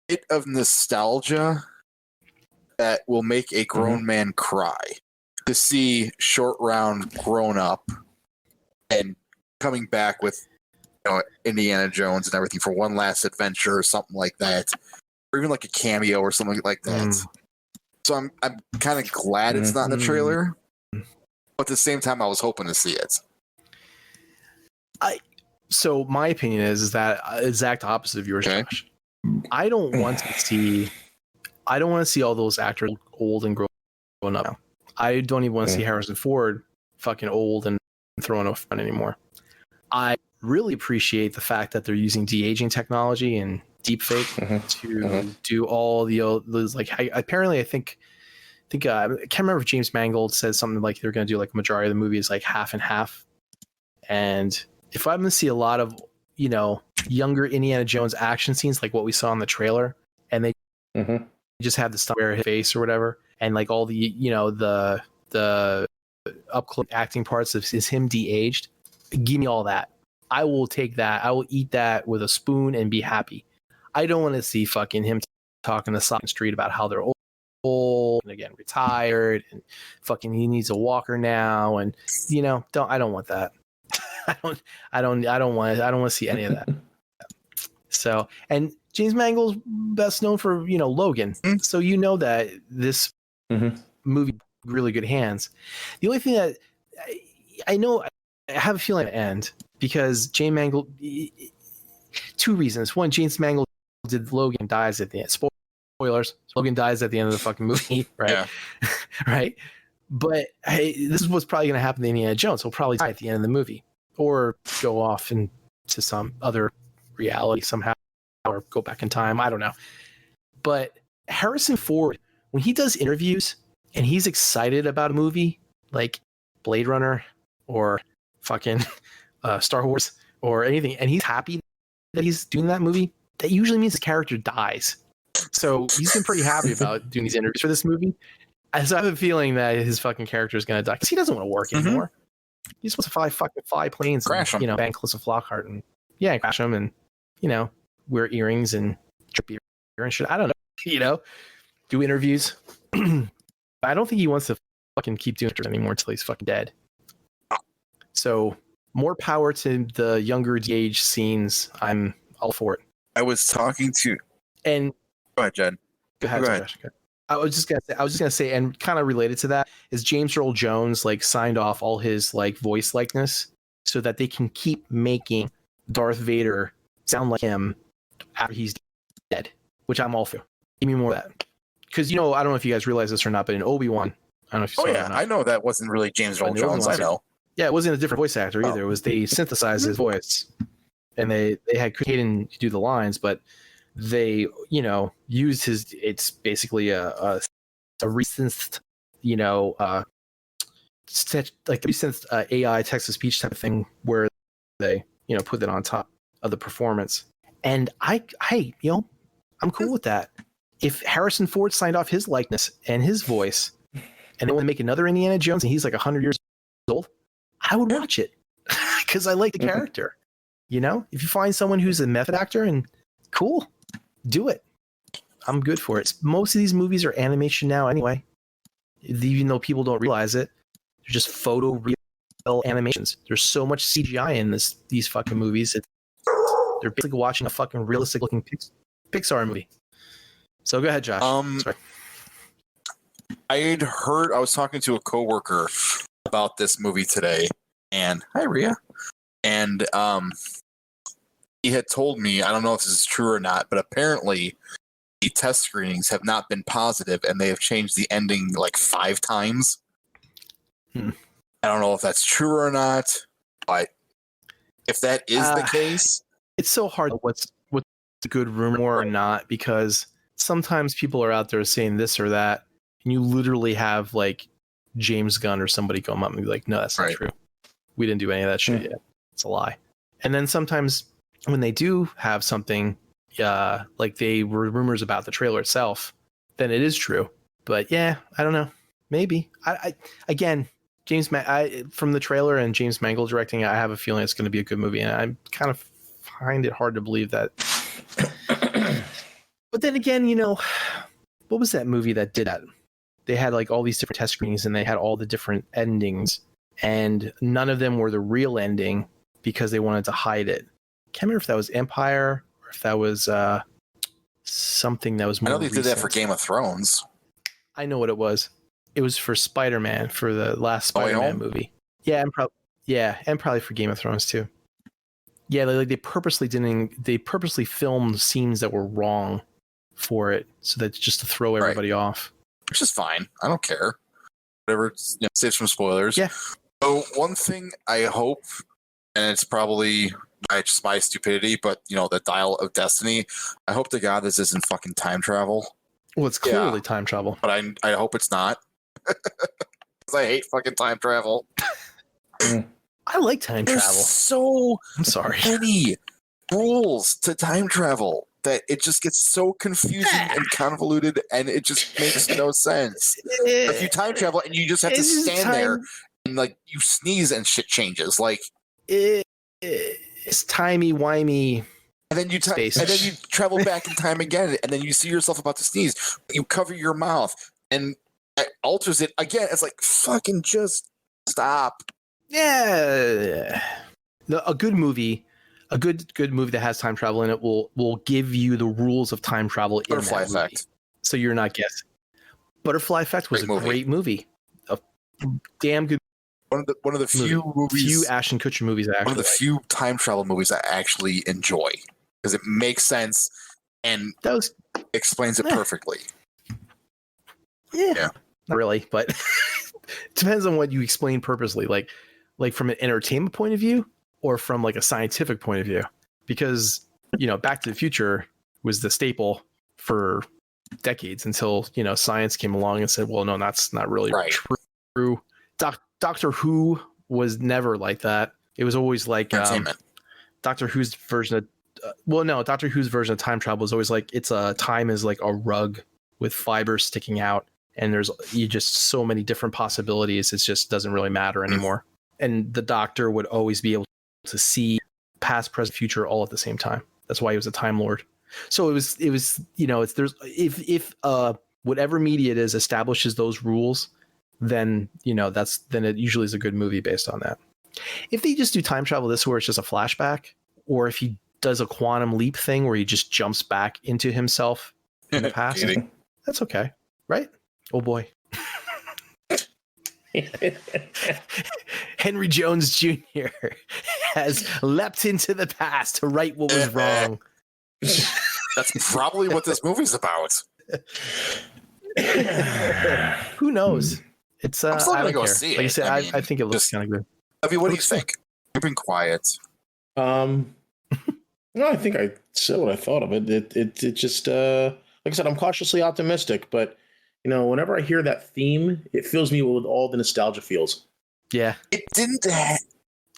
bit of nostalgia that will make a grown man cry to see Short Round grown up and coming back with Indiana Jones and everything for one last adventure or something like that, or even like a cameo or something like that. So I'm kind of glad it's not in the trailer, but at the same time I was hoping to see it. So my opinion is that exact opposite of yours, Josh. I don't want to see all those actors old and grown up. I don't even want to see Harrison Ford fucking old and throwing a fun anymore. I really appreciate the fact that they're using de-aging technology and deepfake to do all those apparently I think I can't remember if James Mangold said something like they're going to do like a majority of the movie is like half and half. And if I'm going to see a lot of younger Indiana Jones action scenes like what we saw in the trailer, and they just have the stuff where his face or whatever, and like all the the up close acting parts of is him de-aged, give me all that. I will take that. I will eat that with a spoon and be happy. I don't want to see fucking him talking to Side Street about how they're old and again retired and fucking he needs a walker now, and I don't want that. I don't want to see any of that. So, and James Mangold's best known for Logan, so that this movie really good hands. The only thing that I know, I have a feeling at the end because James Mangold. 2 reasons. One, James Mangold did Logan dies at the end. Spoilers. Logan dies at the end of the fucking movie, right? Yeah. Right. But hey, this is what's probably going to happen to Indiana Jones. He'll probably die at the end of the movie, or go off into some other reality somehow, or go back in time. I don't know. But Harrison Ford, when he does interviews and he's excited about a movie like Blade Runner or fucking Star Wars or anything, and he's happy that he's doing that movie, that usually means the character dies. So he's been pretty happy about doing these interviews for this movie. And so I have a feeling that his fucking character is going to die because he doesn't want to work anymore. He's supposed to fly planes, Crash and, them. Bank Cliffs of Flockhart, and crash them, and wear earrings and drip beer and shit. I don't know, do interviews. I don't think he wants to fucking keep doing it anymore until he's fucking dead. So more power to the younger age scenes. I'm all for it. I was talking to. And Go ahead, Jen. go ahead. Josh. I was just gonna say, and kind of related to that is James Earl Jones signed off all his voice likeness so that they can keep making Darth Vader sound like him after he's dead, which I'm all for. Give me more of that. Because, I don't know if you guys realize this or not, but in Obi-Wan, I don't know if you saw it or not. I know that wasn't really James Earl Jones. I know. Yeah, it wasn't a different voice actor either. It was they synthesized his voice, and they had Hayden do the lines, but they used his. It's basically a recent recent AI text to speech type of thing where they put it on top of the performance, and I'm cool with that. If Harrison Ford signed off his likeness and his voice, and they want to make another Indiana Jones, and he's 100 years old, I would watch it because I like the character. If you find someone who's a method actor and cool, do it. I'm good for it. Most of these movies are animation now anyway, even though people don't realize it. They're just photo real animations. There's so much CGI in these fucking movies. They're basically watching a fucking realistic looking Pixar movie. So go ahead, Josh. Sorry. I was talking to a coworker about this movie today, and hi, Rhea. And he had told me, I don't know if this is true or not, but apparently the test screenings have not been positive, and they have changed the ending 5 times. I don't know if that's true or not, but if that is the case, it's so hard what's a good rumor or not, because sometimes people are out there saying this or that, and you literally have James Gunn or somebody come up and be like, no, that's not true. We didn't do any of that shit yet. It's a lie. And then sometimes when they do have something, they were rumors about the trailer itself, then it is true. But I don't know. Maybe. I again, from the trailer and James Mangold directing, I have a feeling it's going to be a good movie, and I kind of find it hard to believe that. But then again, what was that movie that did that? They had all these different test screenings, and they had all the different endings, and none of them were the real ending because they wanted to hide it. Can't remember if that was Empire or if that was something that was more. I know they recent. did that for Game of Thrones. I know what it was. It was for Spider-Man, for the last Spider-Man movie. Yeah, and probably for Game of Thrones too. Yeah, they purposely filmed scenes that were wrong for it, so that's just to throw everybody off. Which is fine. I don't care. Whatever, saves from spoilers. Yeah. So one thing I hope, and it's probably just my stupidity, but the Dial of Destiny, I hope to God this isn't fucking time travel. Well, it's clearly time travel. But I hope it's not. Because I hate fucking time travel. I like time There's travel. So I'm sorry. many rules to time travel that it just gets so confusing and convoluted, and it just makes no sense. If you time travel and you just have to stand there and you sneeze and shit changes, it's timey-wimey. And then you travel back in time again, and then you see yourself about to sneeze. You cover your mouth, and it alters it again. It's fucking just stop. Yeah, a good movie that has time travel in it will give you the rules of time travel. Butterfly Effect. So you're not guessing. Butterfly Effect was great movie. A damn good. One of the few Ashton Kutcher movies. One of the few time travel movies I actually enjoy because it makes sense and explains it perfectly. Yeah, not really, but it depends on what you explain purposely. Like from an entertainment point of view, or from a scientific point of view, because Back to the Future was the staple for decades until science came along and said, well, no, that's not really true. Doctor Who was never like that. It was always Doctor Who's version well, no, Doctor Who's version of time travel is always like time is like a rug with fibers sticking out, and there's you just so many different possibilities. It just doesn't really matter anymore. And the Doctor would always be able to see past, present, future all at the same time. That's why he was a Time Lord. So it was if whatever media it is establishes those rules, then then it usually is a good movie based on that. If they just do time travel this where it's just a flashback, or if he does a quantum leap thing where he just jumps back into himself in the past, that's okay, right? Oh boy. Henry Jones Jr. has leapt into the past to right what was wrong. That's probably what this movie's about. Who knows? It's I'm still gonna go see it. Like I said, I think it looks kind of good. Avi, what do you think? You've been quiet. No, I think I said what I thought of it. It just like I said, I'm cautiously optimistic, but whenever I hear that theme, it fills me with all the nostalgia feels. Yeah, it didn't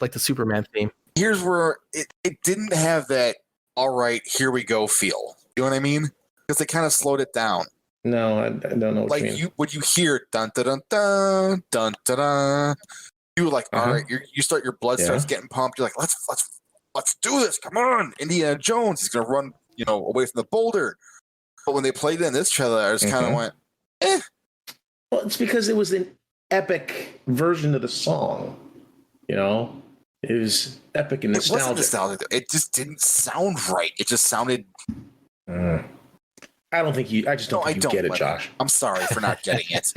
like the Superman theme. Here's where it didn't have that. All right, here we go. Feel. You know what I mean? Because they kind of slowed it down. No, I don't know what you mean. When you hear dun dun dun dun dun dun dun, you like, all right, you start, your blood starts getting pumped. You're like, let's do this. Come on, Indiana Jones. He's gonna run, away from the boulder. But when they played it in this trailer, I just kind of went, eh. Well, it's because it was an epic version of the song. It was epic and nostalgic. It wasn't nostalgic. It just didn't sound right. It just sounded. I don't think you. I just don't think you get it, Josh. I'm sorry for not getting it.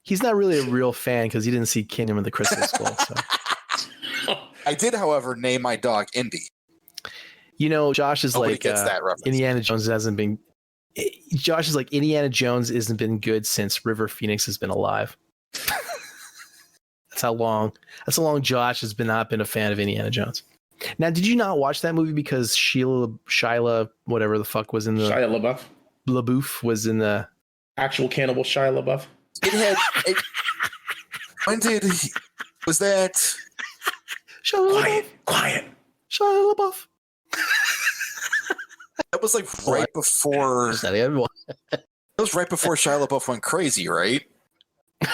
He's not really a real fan because he didn't see Kingdom of the Crystal Skull. So. I did, however, name my dog Indy. Josh is Nobody like gets that reference. Indiana Jones hasn't been. Josh is like Indiana Jones hasn't been good since River Phoenix has been alive. That's how long Josh has not been a fan of Indiana Jones. Now, did you not watch that movie because Shia, whatever the fuck was in the Shia LaBeouf was in the actual cannibal Shia LaBeouf? It had. When was that? Quiet. Shia LaBeouf. That was like right before. That was right before Shia LaBeouf went crazy, right?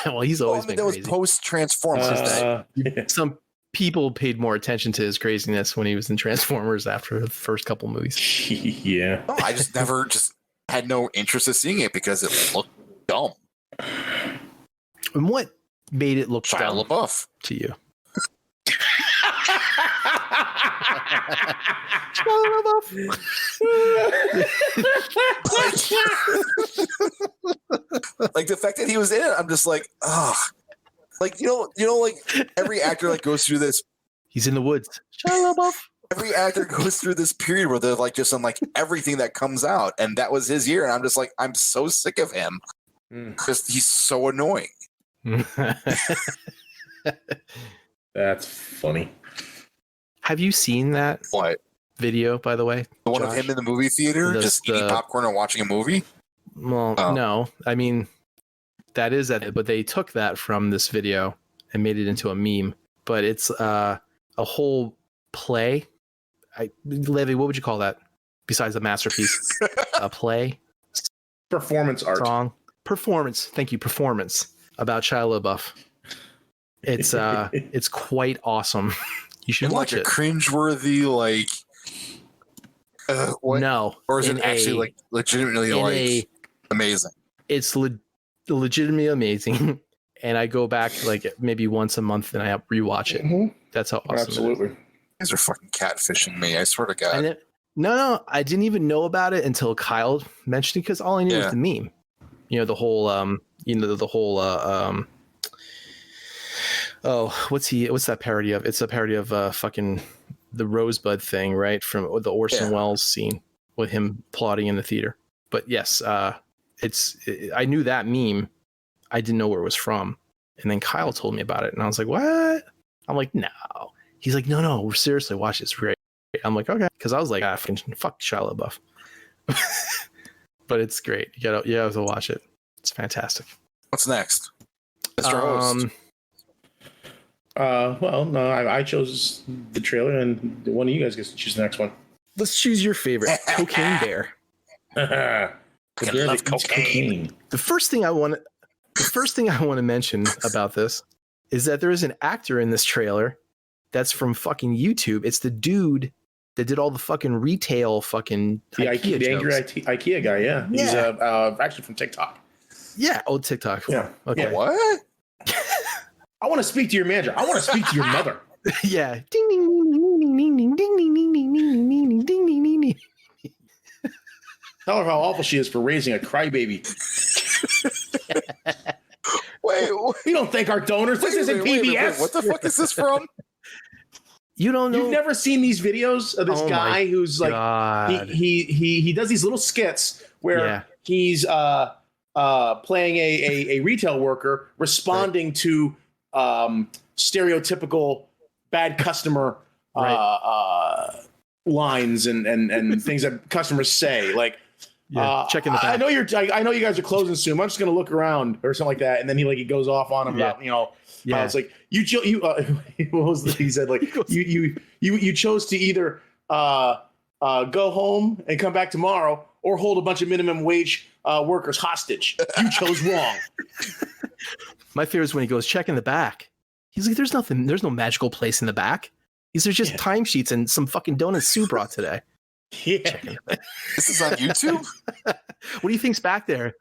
Well, he's always been crazy. That was post Transformers. Some people paid more attention to his craziness when he was in Transformers after the first couple movies. Yeah. No, I just never had no interest in seeing it because it looked dumb. And what made it look Shia dumb LaBeouf to you? Like the fact that he was in it, I'm just like, ugh. Like like every actor like goes through this. He's in the woods. Every actor goes through this period where they're like just on like everything that comes out, and that was his year, and I'm just like, I'm so sick of him because he's so annoying. That's funny. Have you seen that video, by the way? The one of him in the movie theater, just eating popcorn and watching a movie? Well, no. I mean, that is it, but they took that from this video and made it into a meme. But it's a whole play. Levy, what would you call that? Besides a masterpiece? A play? Performance art. Song? Performance. Thank you. Performance about Shia LaBeouf. It's quite awesome. You should watch it. Like a cringeworthy, like what? No, or is it actually like legitimately like amazing? It's legitimately amazing, and I go back like maybe once a month and I rewatch it. Mm-hmm. That's how awesome. Absolutely, you guys are fucking catfishing me. I swear to God. No, I didn't even know about it until Kyle mentioned it because all I knew was the meme. The whole what's that parody of? It's a parody of fucking the Rosebud thing, right? From the Orson Welles scene with him plotting in the theater. But yes, I knew that meme. I didn't know where it was from. And then Kyle told me about it and I was like, what? I'm like, no. He's like, no, seriously, watch it. It's great. I'm like, okay. Cause I was like, fuck Shia LaBeouf. But it's great. You have to watch it. It's fantastic. What's next? Mr. Host. Well, no, I chose the trailer, and one of you guys gets to choose the next one. let's choose your favorite. Cocaine bear. The bear that eats cocaine. The first thing I want to mention about this is that there is an actor in this trailer that's from fucking YouTube. It's the dude that did all the fucking retail fucking The angry IKEA guy, yeah. He's actually from TikTok. Yeah, old TikTok. Yeah. Okay. Yeah. What? I want to speak to your manager. I want to speak to your mother. Yeah. Ding ding ding ding ding ding ding ding ding ding ding ding ding ding ding ding. Tell her how awful she is for raising a crybaby. Wait, We don't thank our donors. This isn't PBS. What the fuck is this from? You don't know. You've never seen these videos of this guy who's like he does these little skits where he's playing a retail worker responding to stereotypical bad customer lines and things that customers say, like checking the back. I know you guys are closing soon. I'm just gonna look around or something like that, and then he goes off on him about it's like you what was he said, like you chose to either go home and come back tomorrow or hold a bunch of minimum wage workers hostage. You chose wrong. My fear is when he goes check in the back. He's like, there's no magical place in the back. These are just timesheets and some fucking donut soup brought today. Yeah. This is on YouTube? What do you think's back there?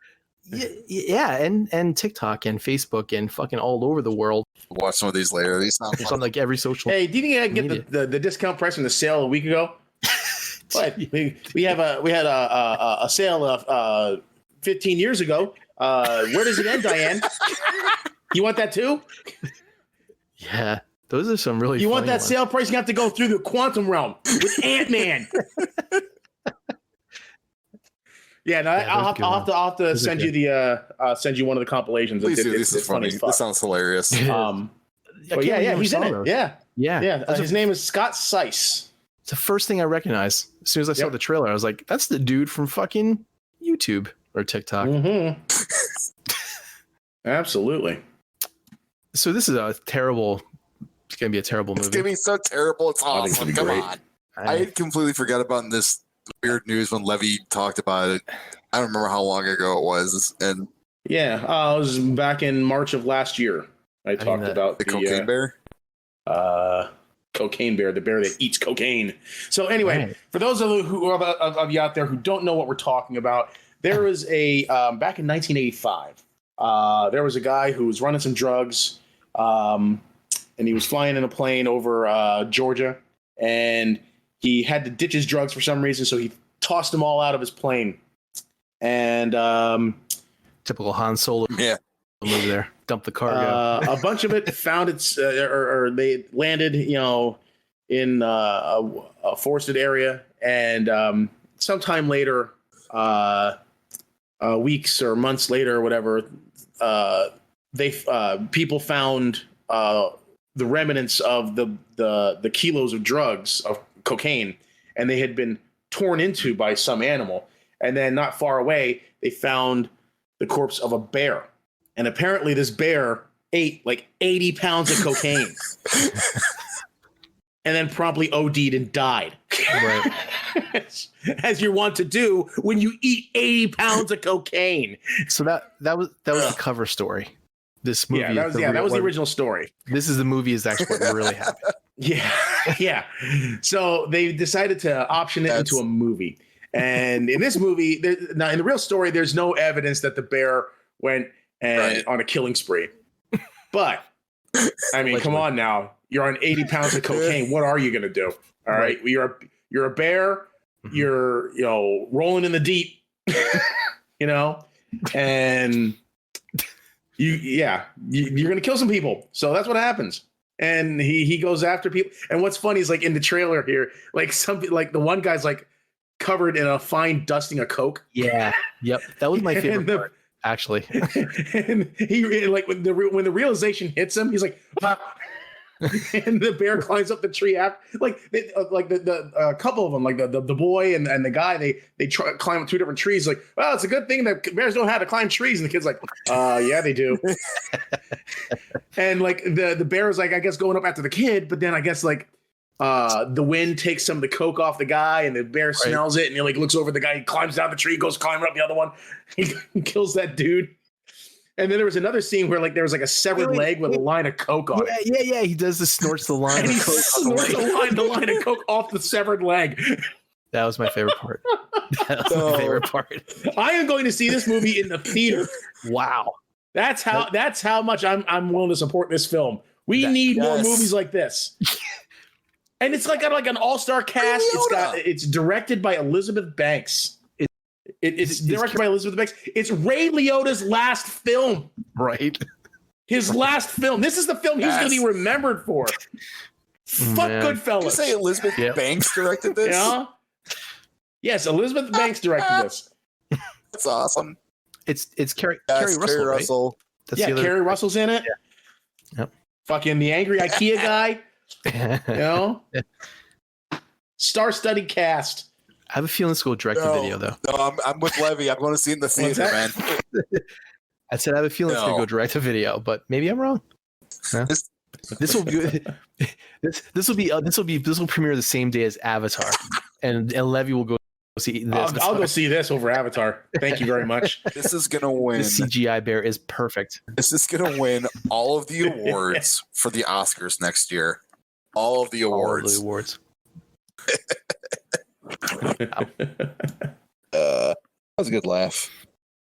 Yeah, and TikTok and Facebook and fucking all over the world. Watch some of these later. These sound It's fun. on like every social. Hey, did you get the discount price from the sale a week ago? What? we had a sale of 15 years ago. Where does it end, Diane? You want that too? Yeah, those are some really. You want that ones. sale price? You have to go through the quantum realm with Ant-Man. Yeah, no, I'll have to send you send you one of the compilations. Please do. This is funny. This sounds hilarious. But yeah, he's in it. Yeah. His name is Scott Seiss. It's the first thing I recognized as soon as I saw the trailer. I was like, "That's the dude from fucking YouTube or TikTok." Mm-hmm. Absolutely. So this is a terrible. It's gonna be a terrible movie. It's gonna be so terrible. It's awesome. Come on. I completely forgot about this weird news when Levy talked about it. I don't remember how long ago it was. And yeah, it was back in March of last year. I talked about the cocaine bear. Cocaine bear, the bear that eats cocaine. So anyway, for those of you out there who don't know what we're talking about, there was a back in 1985. There was a guy who was running some drugs, and he was flying in a plane over Georgia, and he had to ditch his drugs for some reason, so he tossed them all out of his plane. And typical Han Solo. Yeah. Move there, dump the cargo. A bunch of it found its, or they landed, in a forested area, and sometime later, weeks or months later, or whatever, people found the remnants of the kilos of drugs of cocaine, and they had been torn into by some animal. And then not far away, they found the corpse of a bear. And apparently this bear ate like 80 pounds of cocaine and then promptly OD'd and died. Right. As you want to do when you eat 80 pounds of cocaine. So that was the cover story. This movie. Yeah, that was the original story. This is the movie is actually what really happened. Yeah. So they decided to option it into a movie. And in this movie, now in the real story, there's no evidence that the bear went on a killing spree. But I mean, come on now. You're on 80 pounds of cocaine. What are you going to do? All right. You're a bear. Mm-hmm. You're, rolling in the deep, and you're going to kill some people. So that's what happens. And he goes after people. And what's funny is like in the trailer here, like the one guy's like covered in a fine dusting of coke. Yeah. Yep. That was my favorite part, actually. And he like when the realization hits him, he's like, and the bear climbs up the tree after, like the couple of them, like the boy and the guy, they climb up two different trees. Like, well, it's a good thing that bears know how to climb trees. And the kid's like, yeah, they do. And like the bear is like, I guess going up after the kid, but then I guess like the wind takes some of the coke off the guy, and the bear smells it, and he like looks over the guy. He climbs down the tree, goes climbing up the other one. He kills that dude. And then there was another scene where like there was like a severed leg with a line of coke on it. Yeah. He does the snorts the line. And he snorts the line of coke off the severed leg. That was my favorite part. My favorite part. I am going to see this movie in the theater. Wow. That's how much I'm willing to support this film. We need more movies like this. And it's like got like an all-star cast. It's directed by Elizabeth Banks. It's directed by Elizabeth Banks. It's Ray Liotta's last film. Right. His last film. This is the film he's going to be remembered for. Fuck Goodfellas. Did you say Elizabeth Banks directed this? Yeah. Yes, Elizabeth Banks directed this. That's awesome. It's Carrie Russell. Carrie Russell. Right? Carrie Russell's in it. Yeah. Yep. Fucking the angry IKEA guy. You know? Star-studded cast. I have a feeling it's going to direct the video, though. No, I'm with Levy. I'm going to see it in the theater, man. I said I have a feeling it's going to go direct to video, but maybe I'm wrong. No? This will premiere the same day as Avatar, and Levy will go see this. I'll go see this over Avatar. Thank you very much. This is going to win. The CGI bear is perfect. This is going to win all of the awards for the Oscars next year. All of the awards. That was a good laugh.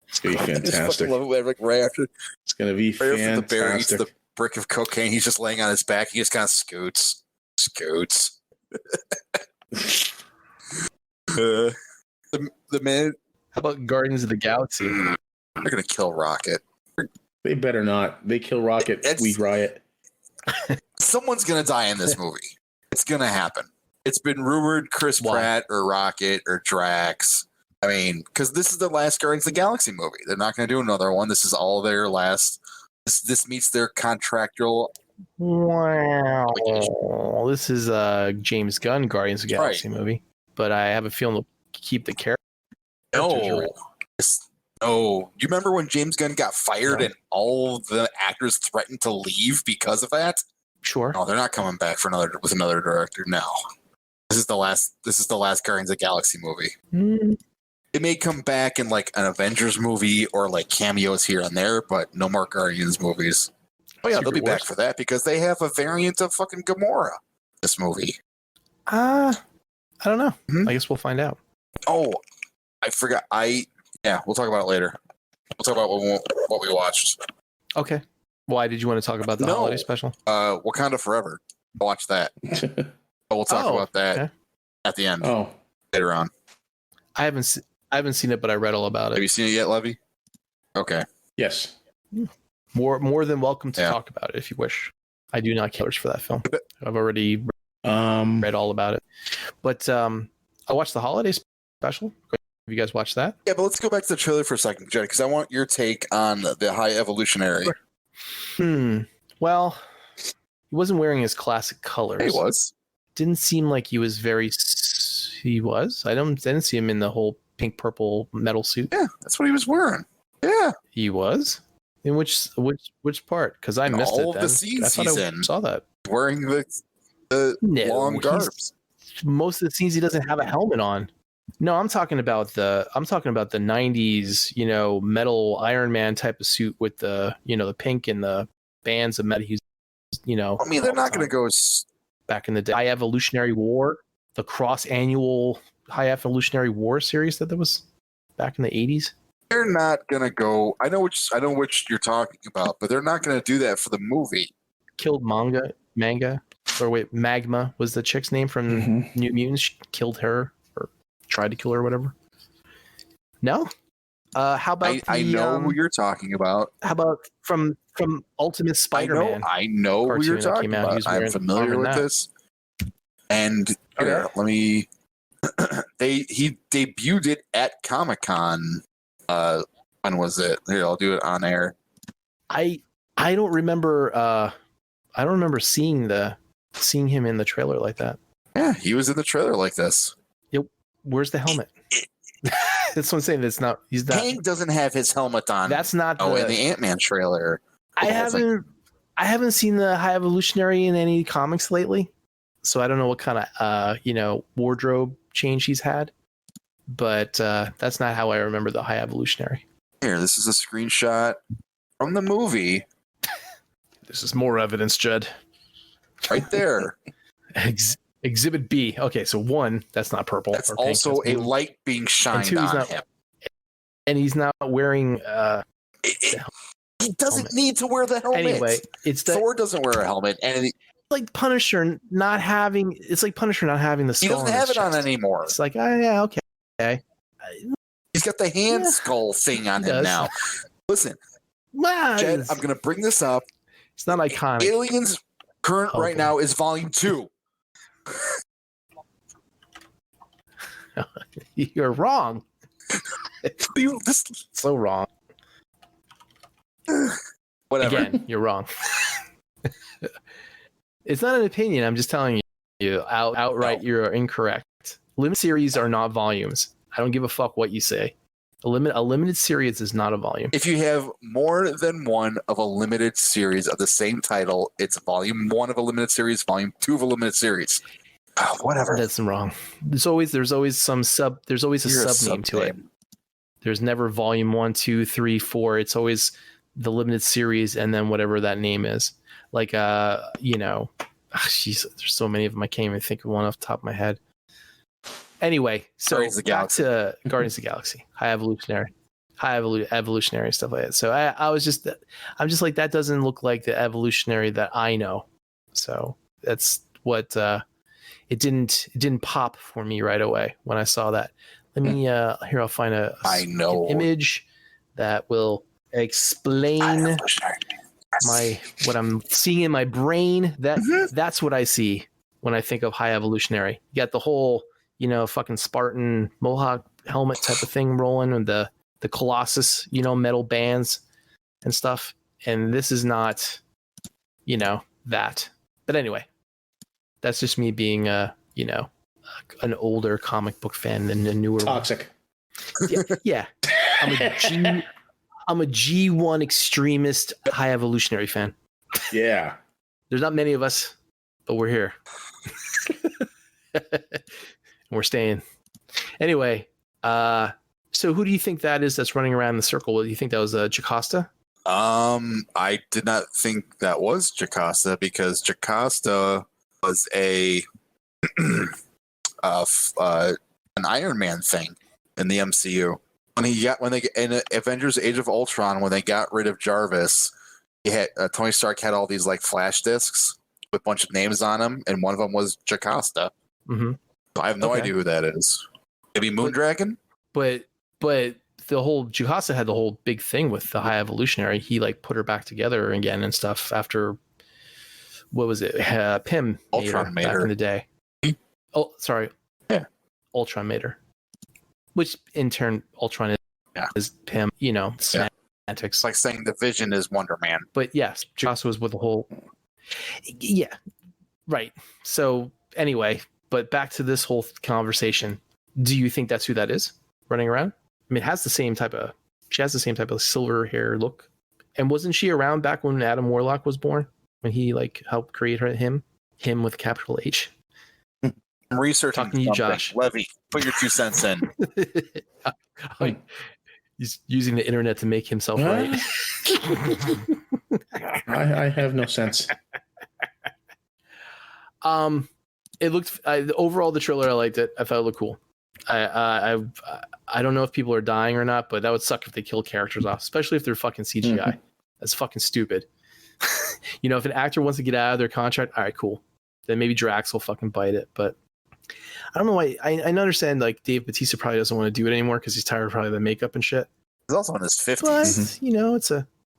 It's gonna be fantastic. Love it, like right after, it's gonna be fantastic. The bear eats the brick of cocaine. He's just laying on his back. He just kind of scoots. The man. How about Guardians of the Galaxy? They're gonna kill Rocket. They better not. They kill Rocket. We riot. Someone's gonna die in this movie. It's gonna happen. It's been rumored Chris Pratt or Rocket or Drax. I mean, because this is the last Guardians of the Galaxy movie. They're not going to do another one. This is all their last. This meets their contractual. Wow. This is James Gunn Guardians of the Galaxy movie, but I have a feeling they'll keep the character. No. Do you remember when James Gunn got fired and all the actors threatened to leave because of that? Sure. No, they're not coming back with another director. No. This is the last Guardians of the Galaxy movie. It may come back in like an Avengers movie or like cameos here and there, but no more Guardians movies. Oh yeah, they'll be back for that because they have a variant of fucking Gamora. This movie. I don't know. I guess we'll find out. Oh, I forgot. We'll talk about it later. We'll talk about what we watched. Okay. Why did you want to talk about the holiday special? Wakanda Forever. Watch that. We'll talk about that at the end. Oh, later on. I haven't seen it, but I read all about it. Have you seen it yet, Levy? Okay. Yes. More than welcome to talk about it if you wish. I do not care for that film. I've already read all about it. But I watched the holiday special. Have you guys watched that? Yeah, but let's go back to the trailer for a second, Jed, because I want your take on the High Evolutionary. Well, he wasn't wearing his classic colors. He was. Didn't seem like he was very. He was. I didn't see him in the whole pink purple metal suit. Yeah, that's what he was wearing. Yeah, he was. In which part? Because I missed all it. All the scenes he's in. Saw that wearing the long garbs. Most of the scenes he doesn't have a helmet on. No, I'm talking about the 90s, metal Iron Man type of suit with the, the pink and the bands of metal. He's, I mean, they're not going to go back in the day. High Evolutionary War, the cross-annual High Evolutionary War series that was back in the 80s. They're not going to go. I know which you're talking about, but they're not going to do that for the movie. Killed Magma was the chick's name from New Mutants. She killed her. Tried to kill her or whatever. No? How about I know who you're talking about. How about from Ultimate Spider-Man? I know who you're talking about. I'm familiar with this. And here, let me he debuted it at Comic-Con. When was it? Here, I'll do it on air. I don't remember seeing him in the trailer like that. Yeah, he was in the trailer like this. Where's the helmet? That's what I'm saying. He's not. Kang doesn't have his helmet on. That's not. In the Ant-Man trailer. I haven't seen the High Evolutionary in any comics lately, so I don't know what kind of wardrobe change he's had, but that's not how I remember the High Evolutionary. Here, this is a screenshot from the movie. This is more evidence, Judd. Right there. Exhibit B. Okay, so 1, that's not purple. That's or pink, also that's a blue. light being shined on him. And he's not wearing. He doesn't need to wear the helmet. Anyway, it's Thor doesn't wear a helmet, and like Punisher not having. It's like Punisher not having the skull. he doesn't have it on chest. anymore. It's like, oh yeah, okay. He's got the hand skull thing on him now. Listen, Well, Jed, I'm going to bring this up. it's not iconic. Aliens current right Okay. now is volume 2. You're wrong. So wrong. Whatever. Again, you're wrong. It's not an opinion. I'm just telling you outright. No. You're incorrect. Limited series are not volumes. I don't give a fuck what you say. A limited series is not a volume. If you have more than one of a limited series of the same title, it's volume 1 of a limited series, volume 2 of a limited series. Whatever. That's wrong. There's always some sub. There's always a You're sub name to it. sub-name. There's never volume 1, 2, 3, 4. It's always the limited series and then whatever that name is. Like jeez, there's so many of them. I can't even think of one off the top of my head. Anyway, so Guardians of the back Galaxy. to Guardians of the Galaxy, evolutionary stuff like that. So I'm just like, that doesn't look like the evolutionary that I know. So that's what it didn't pop for me right away when I saw that. Let me here, I'll find an image that will explain what I'm seeing in my brain. That's what I see when I think of High Evolutionary. You got the whole fucking Spartan Mohawk helmet type of thing rolling, and the Colossus metal bands and stuff. And this is not that. But anyway, that's just me being an older comic book fan than a newer Toxic. one. Yeah. I'm a G1 extremist High Evolutionary fan. Yeah. There's not many of us, but we're here. We're staying. Anyway, so who do you think that is that's running around in the circle? Do you think that was Jocasta? I did not think that was Jocasta, because Jocasta was an Iron Man thing in the MCU. When they in Avengers: Age of Ultron, when they got rid of Jarvis, he had Tony Stark had all these like flash discs with a bunch of names on them, and one of them was Jocasta. Mm-hmm. I have no idea who that is. Maybe Moondragon? But the whole Jocasta had the whole big thing with the High Evolutionary. He like put her back together again and stuff after, what was it? Pym Ultron made back her. in the day. Oh, sorry. Yeah. Ultron made her. Which in turn, Ultron is Pym. Semantics. It's like saying the Vision is Wonder Man. But yes, Jocasta was with the whole. Yeah, right. So anyway, but back to this whole conversation. Do you think that's who that is running around? I mean, she has the same type of silver hair look. And wasn't she around back when Adam Warlock was born? When he like helped create him with a capital H? I'm researching. Talking to you, something. Josh. Levy, put your 2 cents in. He's using the internet to make himself right. I have no sense. It looked overall, the trailer, I liked it. I thought it looked cool. I don't know if people are dying or not, but that would suck if they kill characters off, especially if they're fucking CGI. Mm-hmm. That's fucking stupid. If an actor wants to get out of their contract, all right, cool. Then maybe Drax will fucking bite it. But I don't know why. I understand like Dave Bautista probably doesn't want to do it anymore because he's tired of probably the makeup and shit. He's also in his 50s. But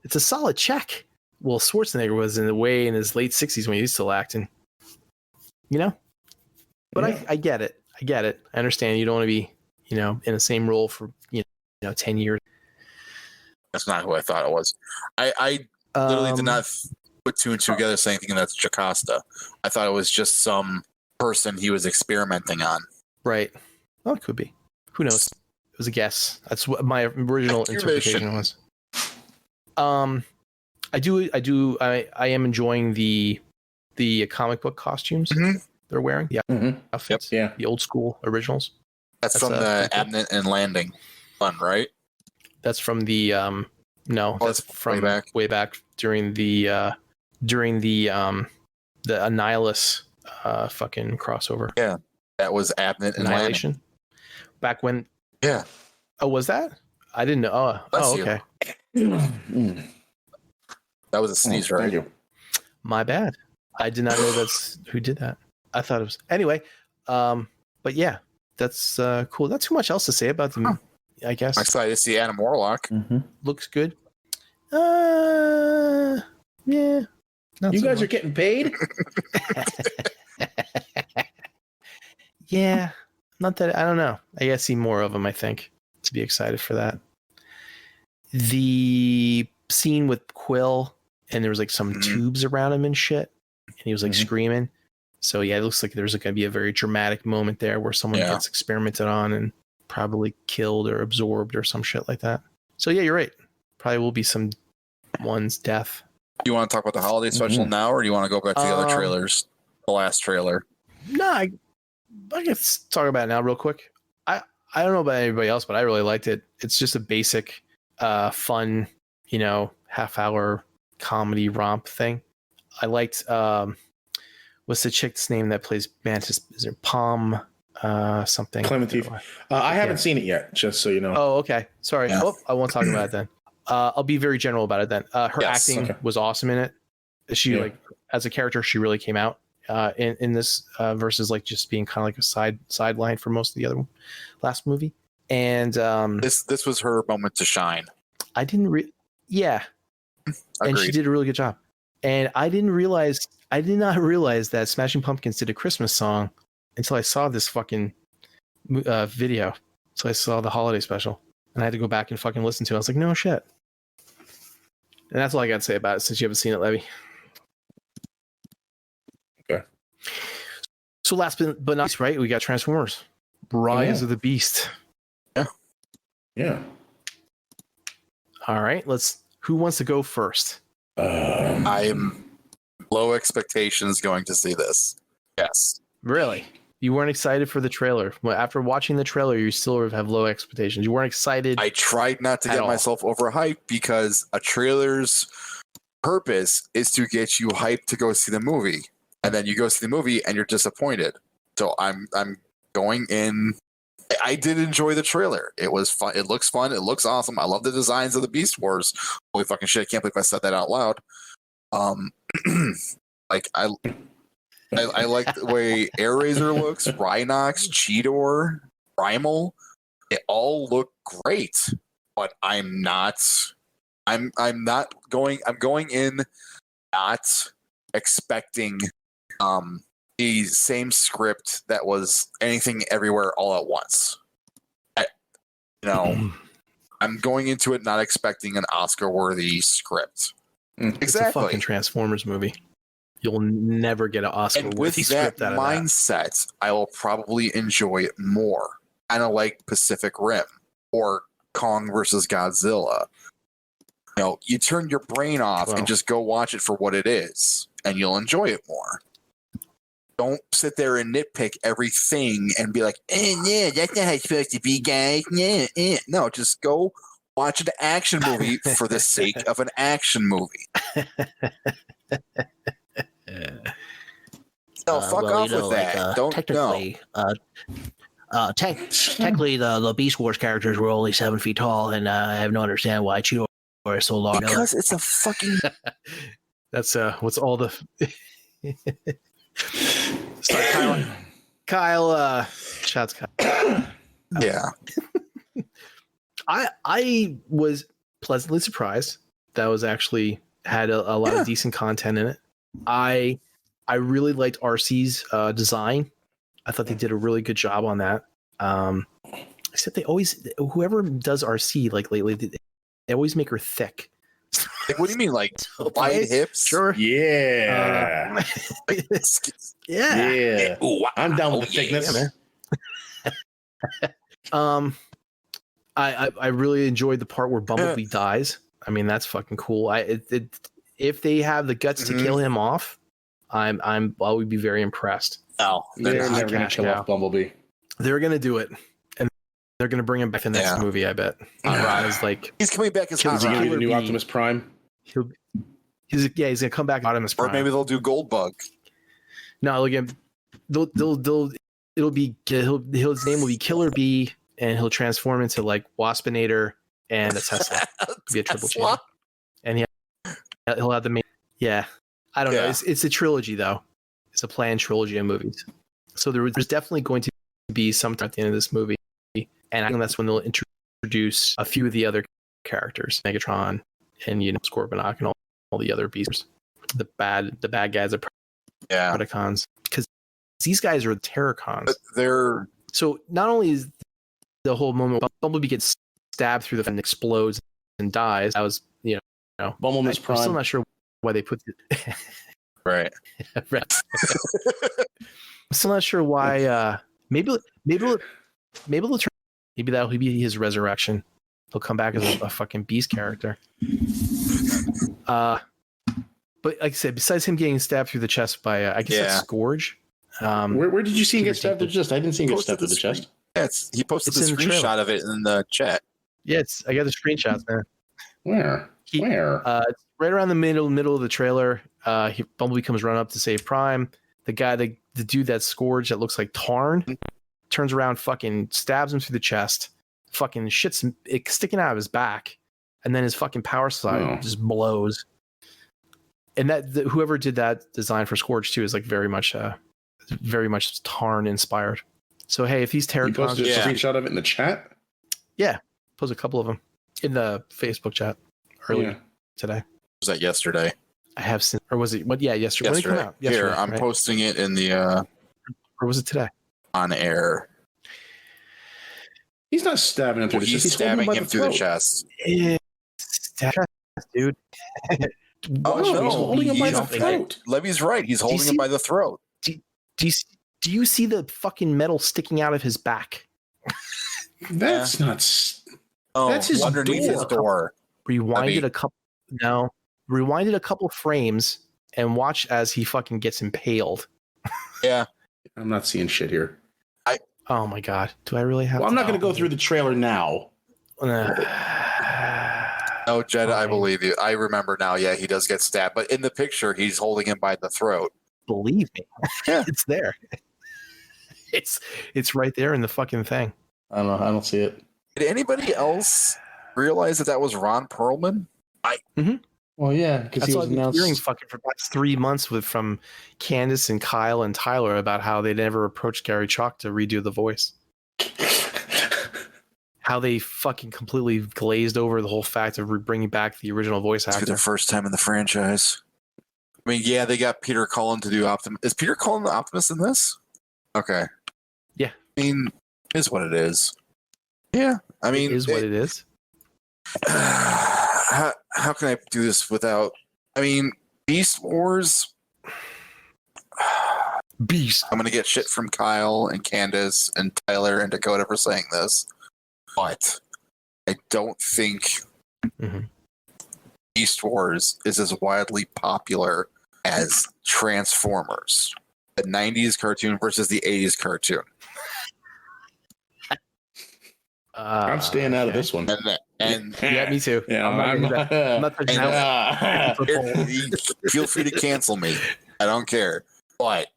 it's a solid check. Well, Schwarzenegger was in his late 60s when he was still acting. But Yeah. I get it. I understand you don't want to be, in the same role for 10 years. That's not who I thought it was. I literally did not put 2 and 2 together saying thinking that's Jocasta. I thought it was just some person he was experimenting on. Right. Well, it could be. Who knows? It was a guess. That's what my original interpretation was. I am enjoying the comic book costumes. Mm-hmm. they're wearing. Yeah, Mhm. outfits. Yeah. The old school originals. That's from the Abnett and Landing one, right? That's from the no, Oh, that's that's from way back. way back during the Annihilus fucking crossover. Yeah, that was Abnett and Landing. Annihilation. Back when. Yeah. Oh, was that? I didn't know. Bless Oh, you. okay. Mm. That was a sneeze, right? Thank you. My bad. I did not know that's who did that. I thought it was anyway. But yeah, that's cool. Not too much else to say about them. I guess I'm excited to see Adam Warlock. Mhm. looks good. Yeah. Not You so guys are much. getting paid? Yeah, not that I don't know. I gotta see more of them. I think to be excited for that. The scene with Quill and there was like some tubes around him and shit, and he was like screaming. So yeah, it looks like there's going to be a very dramatic moment there where someone gets experimented on and probably killed or absorbed or some shit like that. So yeah, you're right. Probably will be someone's death. You want to talk about the holiday special now, or do you want to go back to the other trailers? The last trailer. No, I guess talk about it now real quick. I don't know about anybody else, but I really liked it. It's just a basic, fun, half-hour comedy romp thing. I liked what's the chick's name that plays Mantis? Is it Palm something? Clementine. I haven't seen it yet, just so you know. Oh, okay. Sorry. Yeah. Oh, I won't talk about it then. I'll be very general about it then. Her acting was awesome in it. She like as a character, she really came out in this versus like just being kind of like a sideline for most of the other last movie. And this was her moment to shine. I didn't and she did a really good job. And I did not realize that Smashing Pumpkins did a Christmas song until I saw this fucking video. So I saw the holiday special and I had to go back and fucking listen to it. I was like, no shit. And that's all I got to say about it since you haven't seen it, Levy. Okay. So last but not least, right? We got Transformers. Rise of the Beast. Yeah. All right. Who wants to go first? I'm low expectations going to see this. Yes. Really? You weren't excited for the trailer? Well, after watching the trailer, you still have low expectations. You weren't excited? I tried not to get myself overhyped because a trailer's purpose is to get you hyped to go see the movie. And then you go see the movie and you're disappointed. So I'm going in. I did enjoy the trailer. It was fun. It looks fun. It looks awesome. I love the designs of the Beast Wars. Holy fucking shit. I can't believe I said that out loud. Like I like the way Airazor looks, Rhinox, Cheetor, Primal. They all look great, but I'm going in not expecting the same script that was Anything Everywhere All at Once. I'm going into it not expecting an Oscar-worthy script. It's Exactly. a fucking Transformers movie. You'll never get an Oscar-worthy script out of mindset, I will probably enjoy it more. Kind of like Pacific Rim or Kong versus Godzilla. You turn your brain off and just go watch it for what it is, and you'll enjoy it more. Don't sit there and nitpick everything and be like, yeah, that's not how it's supposed to be, guys. Yeah. No, just go watch an action movie for the sake of an action movie. No, fuck off with that. Don't technically, technically, the Beast Wars characters were only 7 feet tall, and I have no understand why Cheetor is so long. Because it's a fucking. That's what's all the. Sorry, Kyle. Shots, Kyle. Yeah. I was pleasantly surprised. That was actually had a lot of decent content in it. I really liked RC's design. I thought they did a really good job on that. Except whoever does RC like lately, they always make her thick. Like, what do you mean, like wide hips? Sure. Yeah. Yeah. Ooh, I'm down with the thickness. Yeah, I really enjoyed the part where Bumblebee dies. I mean, that's fucking cool. If they have the guts to kill him off, I would be very impressed. No, They're never going to kill off Bumblebee. They're gonna do it, and they're gonna bring him back in the next movie. I bet. As like he's coming back as Is he going to be the new Killer Bee. Optimus Prime? He's gonna come back Optimus or Prime. maybe they'll do Goldbug. No, again, it'll be his name will be Killer Bee, and he'll transform into like Waspinator and a Tesla. Be a triple change. And he'll have the main. Yeah, I don't know. It's a trilogy though. It's a planned trilogy of movies. So there's definitely going to be something at the end of this movie, and I think that's when they'll introduce a few of the other characters, Megatron and Scorponok and all the other beasts, the bad guys are Predacons, because these guys are Terracons. But they're so not only is the whole moment Bumblebee gets stabbed through the front and explodes and dies. That was Bumblebee's Prime. I'm still not sure why they put it. right. Right. I'm still not sure why. Maybe that'll be his resurrection. He'll come back as a fucking beast character. But like I said, besides him getting stabbed through the chest by, I guess that's Scourge. Where did you see him get stabbed through the chest? I didn't see him get stabbed through the chest. Yeah, he posted the screenshot of it in the chat. Yeah, I got the screenshots, man. Where? It's right around the middle of the trailer. Bumblebee comes run up to save Prime. The dude that Scourge that looks like Tarn turns around, fucking stabs him through the chest, fucking shits it sticking out of his back, and then his fucking power slide just blows. And whoever did that design for Scourge too is like very much Tarn inspired. So hey, if these Terracons, you posted a screenshot of it in the chat. Yeah, post a couple of them in the Facebook chat earlier today. Was that yesterday? I have seen, or was it? What? Yeah, yesterday. When did it come out? Here, I'm posting it in the. Or was it today? On air. He's not stabbing him through the chest. He's stabbing him through the chest. Dude. He's holding him by the throat. Levy's right. He's holding him by the throat. Do you see the fucking metal sticking out of his back? That's not. That's his underneath his door. Rewind it a couple frames and watch as he fucking gets impaled. Yeah. I'm not seeing shit here. Oh my god. Do I really have I'm not going to go through the trailer now. No, Jed, I believe you. I remember now. Yeah, he does get stabbed. But in the picture, he's holding him by the throat. Believe me. Yeah. It's there. It's right there in the fucking thing. I don't know. I don't see it. Did anybody else realize that was Ron Perlman? Well, yeah, because he was announced. Hearing fucking for about 3 months from Candace and Kyle and Tyler about how they never approached Gary Chalk to redo the voice. How they fucking completely glazed over the whole fact of bringing back the original voice actor. For their first time in the franchise. I mean, yeah, they got Peter Cullen to do Optimus. Is Peter Cullen the Optimus in this? Okay. Yeah. I mean, it is what it is. Yeah. I mean, it is what it is. How can I do this without? I mean, Beast Wars. Beast. I'm gonna get shit from Kyle and Candace and Tyler and Dakota for saying this, but I don't think Beast Wars is as widely popular as Transformers, the '90s cartoon versus the '80s cartoon. I'm staying out of this one. And yeah, me too. Yeah, I'm not touching that. Feel free to cancel me. I don't care. But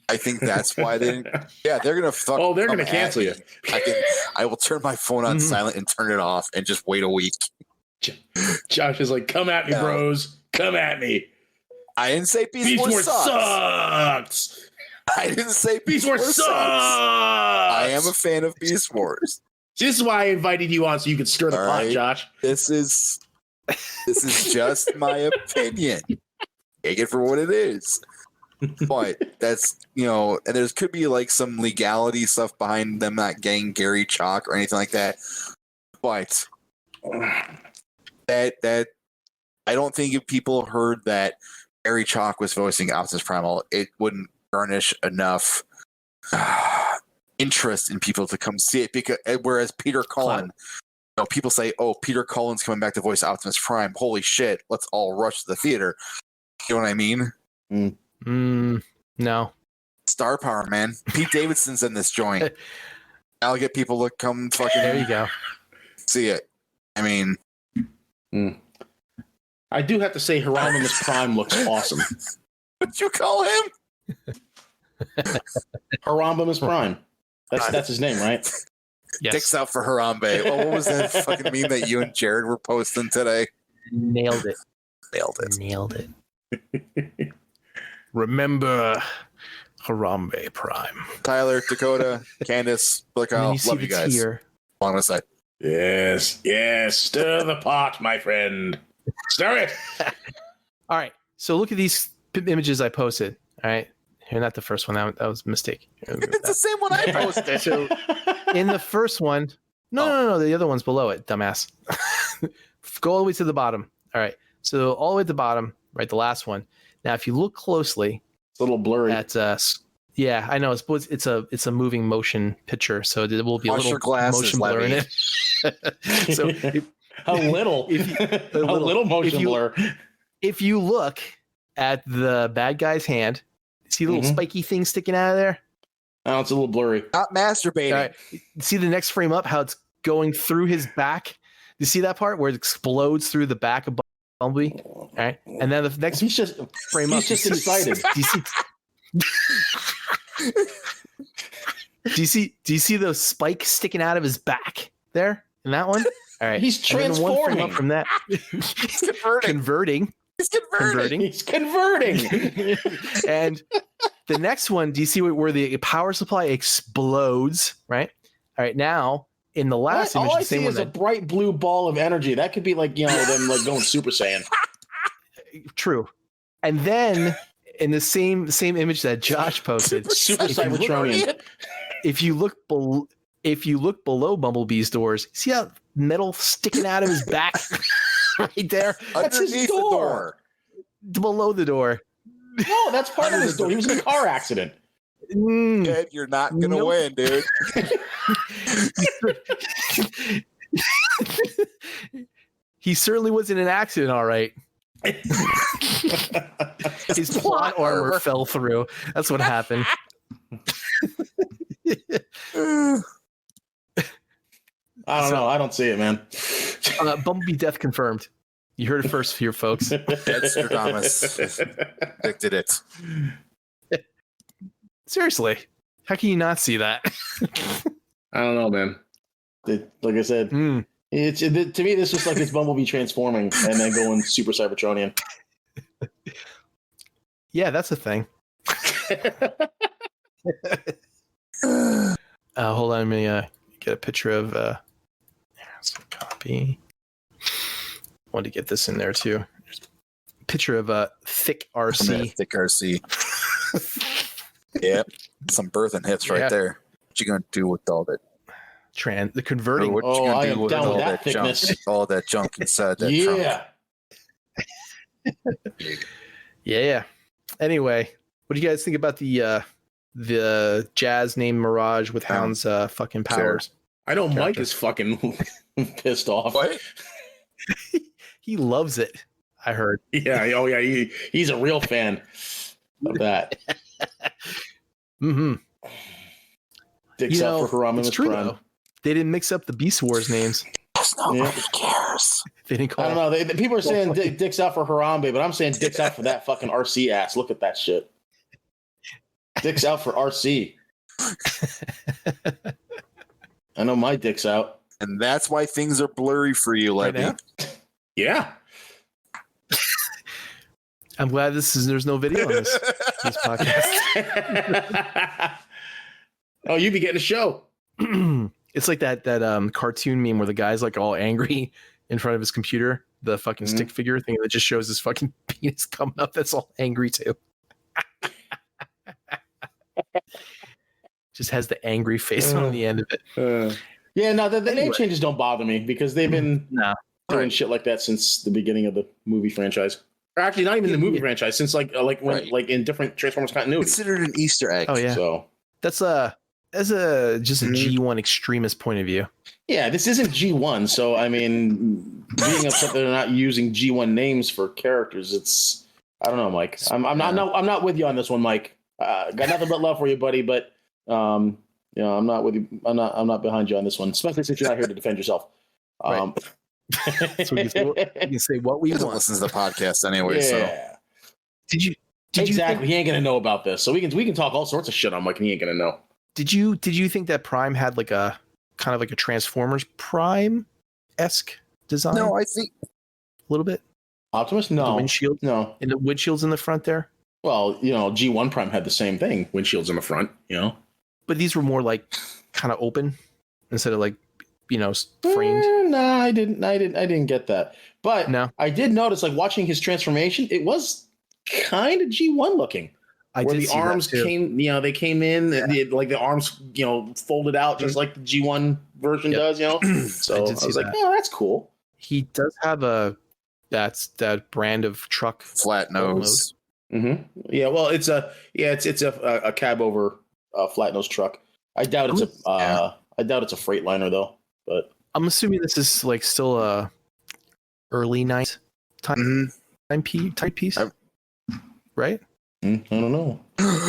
I think that's why they. Yeah, they're gonna fuck. Oh, they're gonna cancel you. I will turn my phone on silent and turn it off and just wait a week. Josh is like, "Come at me, bros. Come at me." I didn't say Beast Wars sucks. I didn't say Beast Wars sucks. I am a fan of Beast Wars. This is why I invited you on so you could stir the pot, Josh. This is just my opinion. Take it for what it is. But that's, and there could be like some legality stuff behind them not getting Gary Chalk or anything like that. But that I don't think if people heard that Gary Chalk was voicing Optimus Primal, it wouldn't garnish enough interest in people to come see it. Because whereas Peter Cullen, people say, "Oh, Peter Cullen's coming back to voice Optimus Prime. Holy shit! Let's all rush to the theater." You know what I mean? No. Star power, man. Pete Davidson's in this joint. I'll get people to come fucking There you go. see it. I mean, I do have to say, Hieronymus Prime looks awesome. what'd you call him? Hieronymus Prime. That's his name, right? Yes. Dicks out for Harambe. Oh, what was that fucking meme that you and Jared were posting today? Nailed it. Nailed it. Remember Harambe Prime. Tyler, Dakota, Candace, And then Blackout, you see love you the guys. tear. Long as I Yes. Stir the pot, my friend. Stir it. All right. So look at these images I posted. All right. Here, not the first one. That was a mistake. It's the same one I posted. So in the first one, no, the other one's below it, dumbass. Go all the way to the bottom. All right. So all the way at the bottom, right, the last one. Now, if you look closely, It's a little blurry. at yeah, I know it's a moving motion picture, so there will be a Wash little your glasses, motion blur in Levy. it. So a little motion blur. if you look at the bad guy's hand, see the little Mhm. spiky thing sticking out of there? Oh, it's a little blurry. Not masturbating. All right. See the next frame up, how it's going through his back? You see that part where it explodes through the back of Bumblebee? All right. And then the next He's just frame up. he's just excited. Do you see those spikes sticking out of his back there in that one? All right. He's And then one frame transforming. up from that. Converting. He's converting. He's converting. And the next one, do you see where the power supply explodes? Right. All right. Now in the last All image, I the same see one is a bright blue ball of energy. That could be like, them like going Super Saiyan. True. And then in the same image that Josh posted, Super if you look- Cybertronian. if you look below Bumblebee's doors, see that metal sticking out of his back right there? That's his Underneath the door. Below the door. No, that's part of his door. He was in a car accident. Ed, you're not gonna Nope. win, dude. He certainly was in an accident, all right. His plot armor fell through. That's what happened. I don't know. I don't see it, man. Bumblebee death confirmed. You heard it first here, folks. Edstradamus predicted it. Seriously, how can you not see that? I don't know, man. Like I said, to me, this looks like it's Bumblebee transforming and then going Super Cybertronian. Yeah, that's a thing. Hold on, let me get a picture of some copy. Want to get this in there too. Picture of a thick RC. Thick RC. Yep. Some birthing hits right Yeah. there. What you gonna do with all that? The converting. What you Oh, gonna I do am with down all with that that junk? thickness. All that junk inside that trunk. Yeah. Anyway, what do you guys think about the jazz named Mirage with Hound's fucking powers? I know Mike is fucking pissed off. What? He loves it. I heard. Yeah. Oh, yeah. He's a real fan of that. Mm-hmm. Dicks out for Hieronymus it's true Prime. though. They didn't mix up the Beast Wars names. Nobody cares. They didn't call. I don't know. People are saying dicks out for Harambe, but I'm saying dicks out for that fucking RC ass. Look at that shit. Dicks out for RC. I know my dick's out. And that's why things are blurry for you, Right Levy. now? Yeah. I'm glad there's no video on this podcast. Oh, you be getting a show. It's like that cartoon meme where the guy's like all angry in front of his computer, the fucking stick figure thing that just shows his fucking penis coming up. That's all angry too. Just has the angry face on the end of it. Yeah, no, the name changes don't bother me because they've been doing shit like that since the beginning of the movie franchise. Or actually, not even the movie franchise, since like in different Transformers continuity. Considered an Easter egg. Oh yeah. So That's a just a G1 extremist point of view. yeah, this isn't G1, so I mean, being upset that they're not using G1 names for characters, it's I don't know, Mike. I'm not with you on this one, Mike. Got nothing but love for you, buddy. But I'm not with you. I'm not behind you on this one, especially since you're not here to defend yourself. Right. So we can say what we He doesn't want. listen to the podcast anyway. So Did you exactly. He ain't gonna know about this, so we can talk all sorts of shit on Mike, and he ain't gonna know. Did you think that Prime had like a kind of like a Transformers Prime-esque design? no, I think A little bit. Optimus, The no, windshield no. and the windshield's in the front there. Well, G1 Prime had the same thing. Windshields in the front, But these were more like kind of open instead of like framed. No, I didn't get that. But No. I did notice, like watching his transformation, it was kind of G1 looking. I where did the see arms that too. came, they came in, like the arms, folded out just like the G1 version Yep. does, So I, did see was like, that. oh, that's cool. He does have that brand of truck. flat nose. Mm-hmm. Yeah, well, it's a cab over flat nose truck. I doubt it's a Freightliner though. But I'm assuming this is like still a early night time timepiece, right? I don't know.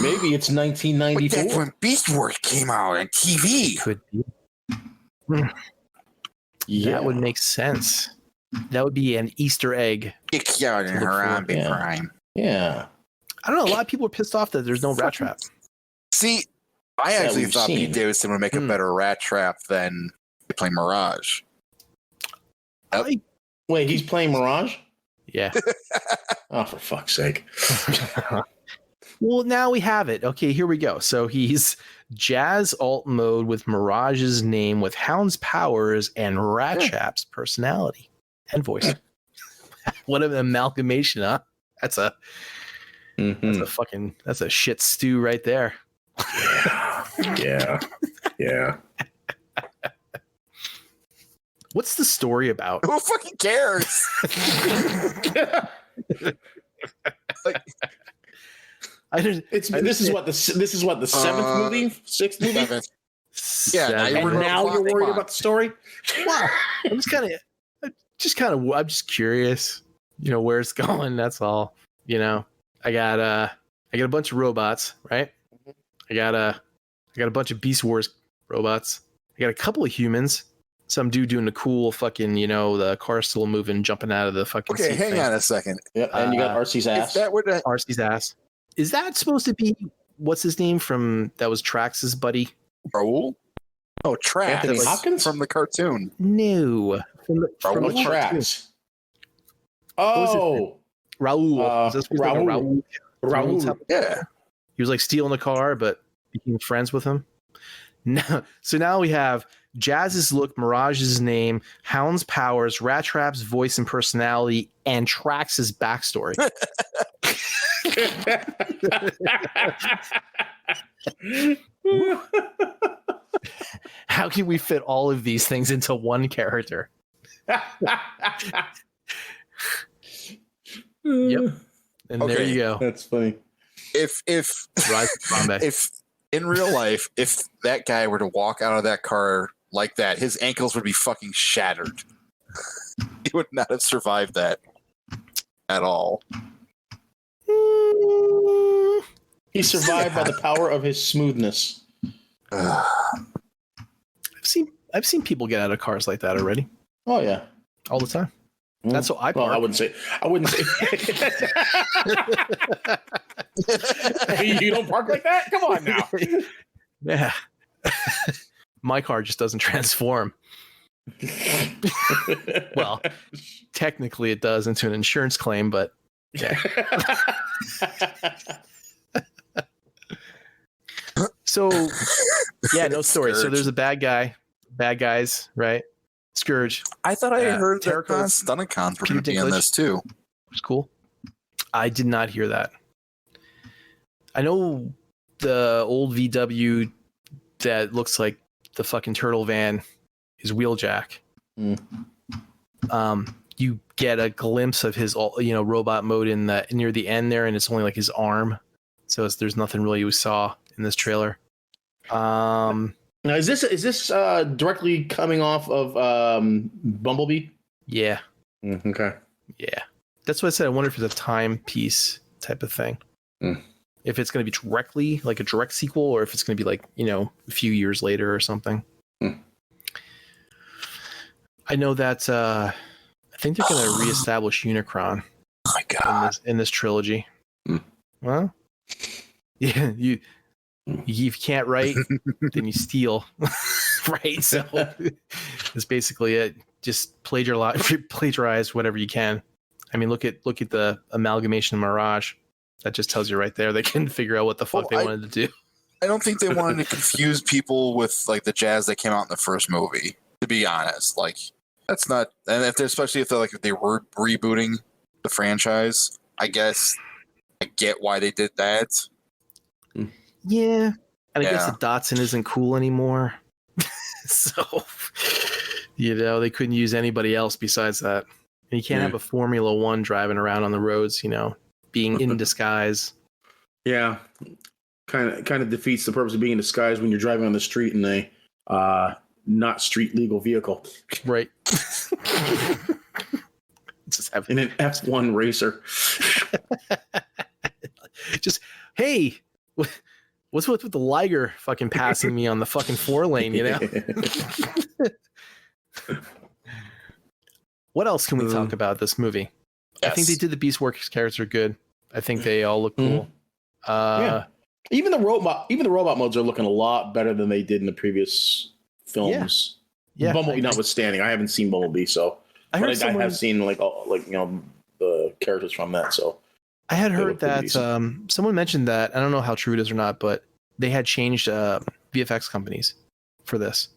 Maybe it's 1994. That's when Beast Wars came out on TV. Could be. Yeah, That would make sense. That would be an Easter egg. Kick out in To look for, Harambe yeah. Prime. Yeah. I don't know. A lot of people are pissed off that there's no rat trap. See, I That actually we've thought seen. Pete Davidson would make a better rat trap than playing Mirage. Wait, he's playing Mirage? Yeah. Oh, for fuck's sake. Well, now we have it. Okay, here we go. So he's Jazz alt mode with Mirage's name, with Hound's powers and Rat Trap's personality and voice. What an amalgamation, huh? That's a shit stew right there. Yeah. What's the story about? Who fucking cares? This is what the seventh movie, sixth movie. Seventh. Yeah, now And you're now you're worried about the story. Wow. I'm just curious, where it's going. That's all. I got a bunch of robots, right? I got a bunch of Beast Wars robots. I got a couple of humans. Some dude doing the cool fucking, the car still moving, jumping out of the fucking. Okay, seat hang thing. on a second. Yep, and you got RC's ass. If that were to, RC's ass. Is that supposed to be what's his name from that was Trax's buddy? Raul? Oh, Trax. Anthony Hopkins? From the cartoon. No, from the What cartoon. tracks? was his Oh, Raul. Is that supposed to be like a Raul. Raul? Yeah. He was like stealing the car, but became friends with him. So now we have Jazz's look, Mirage's name, Hound's powers, Rat Trap's voice and personality, and Trax's backstory. How can we fit all of these things into one character? Yep. And there you go. That's funny. If Rise of Bombay. if in real life, if that guy were to walk out of that car like that, his ankles would be fucking shattered. He would not have survived that at all. He survived by the power of his smoothness. I've seen people get out of cars like that already, Oh yeah, all the time. That's what I Well, park. I wouldn't say. You don't park like that. Come on now. Yeah. My car just doesn't transform. Well, technically it does into an insurance claim, but yeah. So yeah, no story. So Scourge. there's a bad guys, right? Scourge. I thought I Yeah, heard that Terracons, Stunticons were Peter going to be in Dinklage. this too. It's cool. I did not hear that. I know the old VW that looks like the fucking turtle van is Wheeljack. You get a glimpse of his, robot mode in the near the end there, and it's only like his arm. So there's nothing really we saw in this trailer. Now, is this directly coming off of Bumblebee? Yeah, Okay. yeah. That's what I said. I wonder if it's a time piece. type of thing. Mm. If it's going to be directly like a direct sequel, or if it's going to be like, you know, a few years later or something. Mm. I know that I think they're going to reestablish Unicron. Oh my God. In this trilogy. Mm. Well, yeah, you if you can't write, then you steal, right? So that's basically it. Just plagiarize whatever you can. I mean, look at the amalgamation of Mirage. That just tells you right there they couldn't figure out what the fuck they wanted to do. I don't think they wanted to confuse people with like the jazz that came out in the first movie. To be honest, like that's not, and especially if they were rebooting the franchise, I guess I get why they did that. Yeah, and I guess the Datsun isn't cool anymore, so you know they couldn't use anybody else besides that. And you can't have a Formula One driving around on the roads, you know, being in disguise. Yeah, kind of defeats the purpose of being in disguise when you're driving on the street in a not street legal vehicle. Right. Just have in an F1 racer. Just, hey, what's with the Liger fucking passing me on the fucking 4-lane, you know? What else can we talk about this movie? Yes. I think they did the Beast Wars characters are good. I think they all look cool. Yeah. Even the robot modes are looking a lot better than they did in the previous films. Yeah. Bumblebee notwithstanding. I haven't seen Bumblebee, so I have seen like you know the characters from that. So I had heard that someone mentioned that, I don't know how true it is or not, but they had changed VFX companies for this.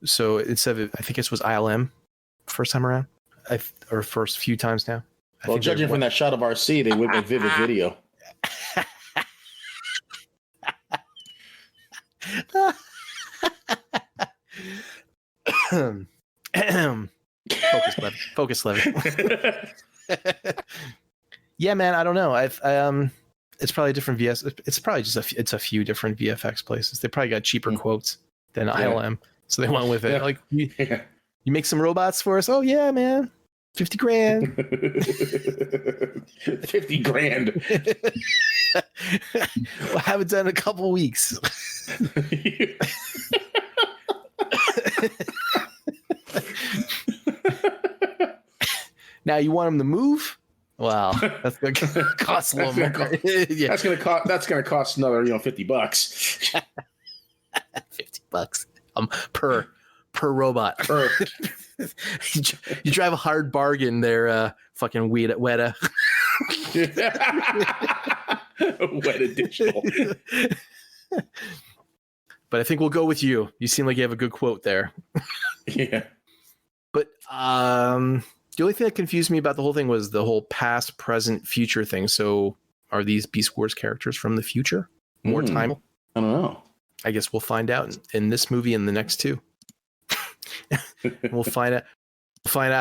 So instead of, I think this was ILM first time around, or first few times now. Well, judging from that shot of RC, they went with Vivid Video. Focus level. Yeah, man, I don't know. It's probably a different VS. It's probably just it's a few different VFX places. They probably got cheaper quotes than ILM, so they went with it. Like, you make some robots for us? Oh yeah, man, $50,000. 50,000. Well, I haven't done it in a couple weeks. Now you want them to move? Wow, that's going to cost a little more. That's going to cost another, $50. $50 per robot. You drive a hard bargain there, fucking Weta. Weta Digital. But I think we'll go with you. You seem like you have a good quote there. Yeah. But the only thing that confused me about the whole thing was the whole past, present, future thing. So are these Beast Wars characters from the future? More time? I don't know. I guess we'll find out in this movie and the next two. We'll find out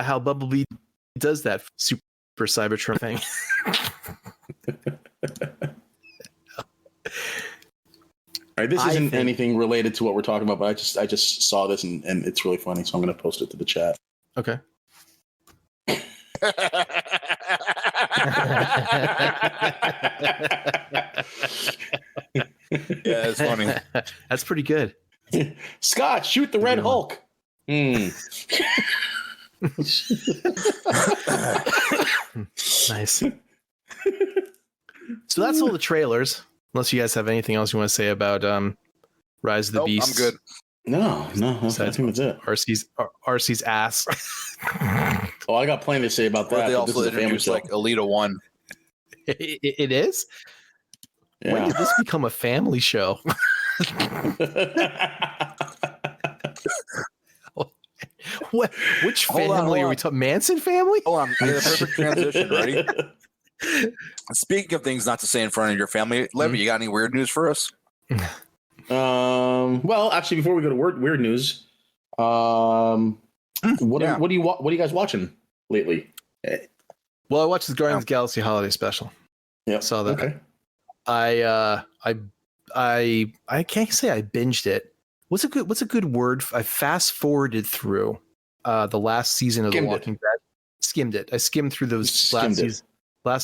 how Bumblebee does that super Cybertron thing. All right, this isn't anything related to what we're talking about, but I just saw this and it's really funny, so I'm going to post it to the chat. Okay. Yeah, it's funny. That's pretty good. Scott, shoot the Red Hulk. Nice. So that's all the trailers. Unless you guys have anything else you want to say about Rise of the Beasts. I'm good. No, I think that's it. RC's ass. Oh, I got plenty to say about that. They also introduced like Alita 1. It is? Yeah. When did this become a family show? Which family are we talking? Manson family? Hold on. I got a perfect transition. Ready? Speaking of things not to say in front of your family, Levy, you got any weird news for us? Well, actually, before we go to weird news, what are you guys watching lately? Well, I watched the Guardians of the Galaxy holiday special. Yeah, saw that. Okay. I can't say I binged it. What's a good word? I fast forwarded through the last season of The Walking Dead. Skimmed it. I skimmed through those last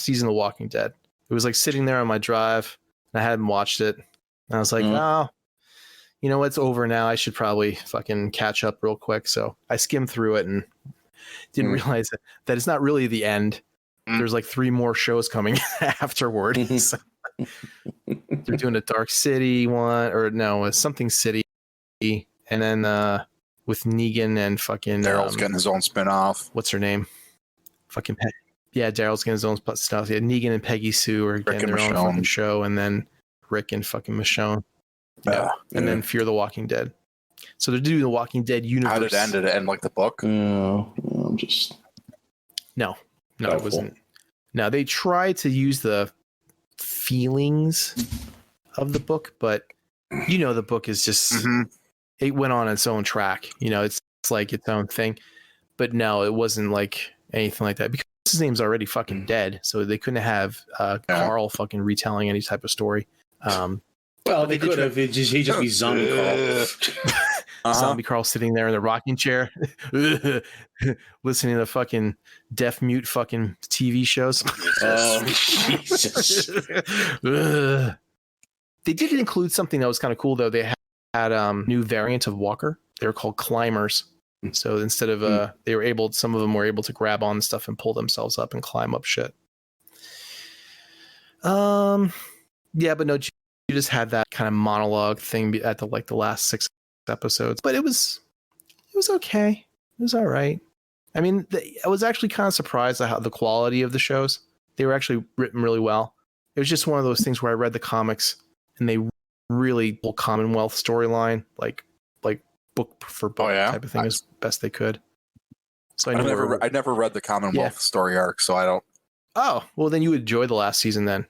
season of The Walking Dead. It was like sitting there on my drive, and I hadn't watched it. And I was like, oh, you know, it's over now. I should probably fucking catch up real quick. So I skimmed through it and didn't realize that it's not really the end. There's like 3 more shows coming afterward. So they're doing a Dark City one, or no, a something City, and then with Negan and fucking Daryl's getting his own spinoff. What's her name? Fucking yeah, Daryl's getting his own stuff. Yeah, Negan and Peggy Sue are getting their own fucking show, and then Rick and fucking Michonne. Yeah. And then Fear the Walking Dead. So they're doing the Walking Dead universe. How did it end? Did it end like the book? I'm just no, it wasn't. No, they tried to use the feelings of the book, but you know, the book is just it went on its own track. You know, it's like its own thing. But no, it wasn't like anything like that because his name's already fucking dead, so they couldn't have Carl fucking retelling any type of story. Well, they could have. He'd just be Zombie Carl. Zombie Carl sitting there in the rocking chair, listening to fucking deaf mute fucking TV shows. Oh, Jesus. They did include something that was kind of cool, though. They had new variant of Walker. They were called climbers. So instead of they were able, some of them were able to grab on stuff and pull themselves up and climb up shit. Yeah, but no, you just had that kind of monologue thing at the last 6 episodes, but it was okay. It was all right. I mean, I was actually kind of surprised at how the quality of the shows. They were actually written really well. It was just one of those things where I read the comics and they really pull Commonwealth storyline, like book for book type of thing as best they could. So I never read the Commonwealth story arc, so I don't. Oh, well, then you would enjoy the last season. Then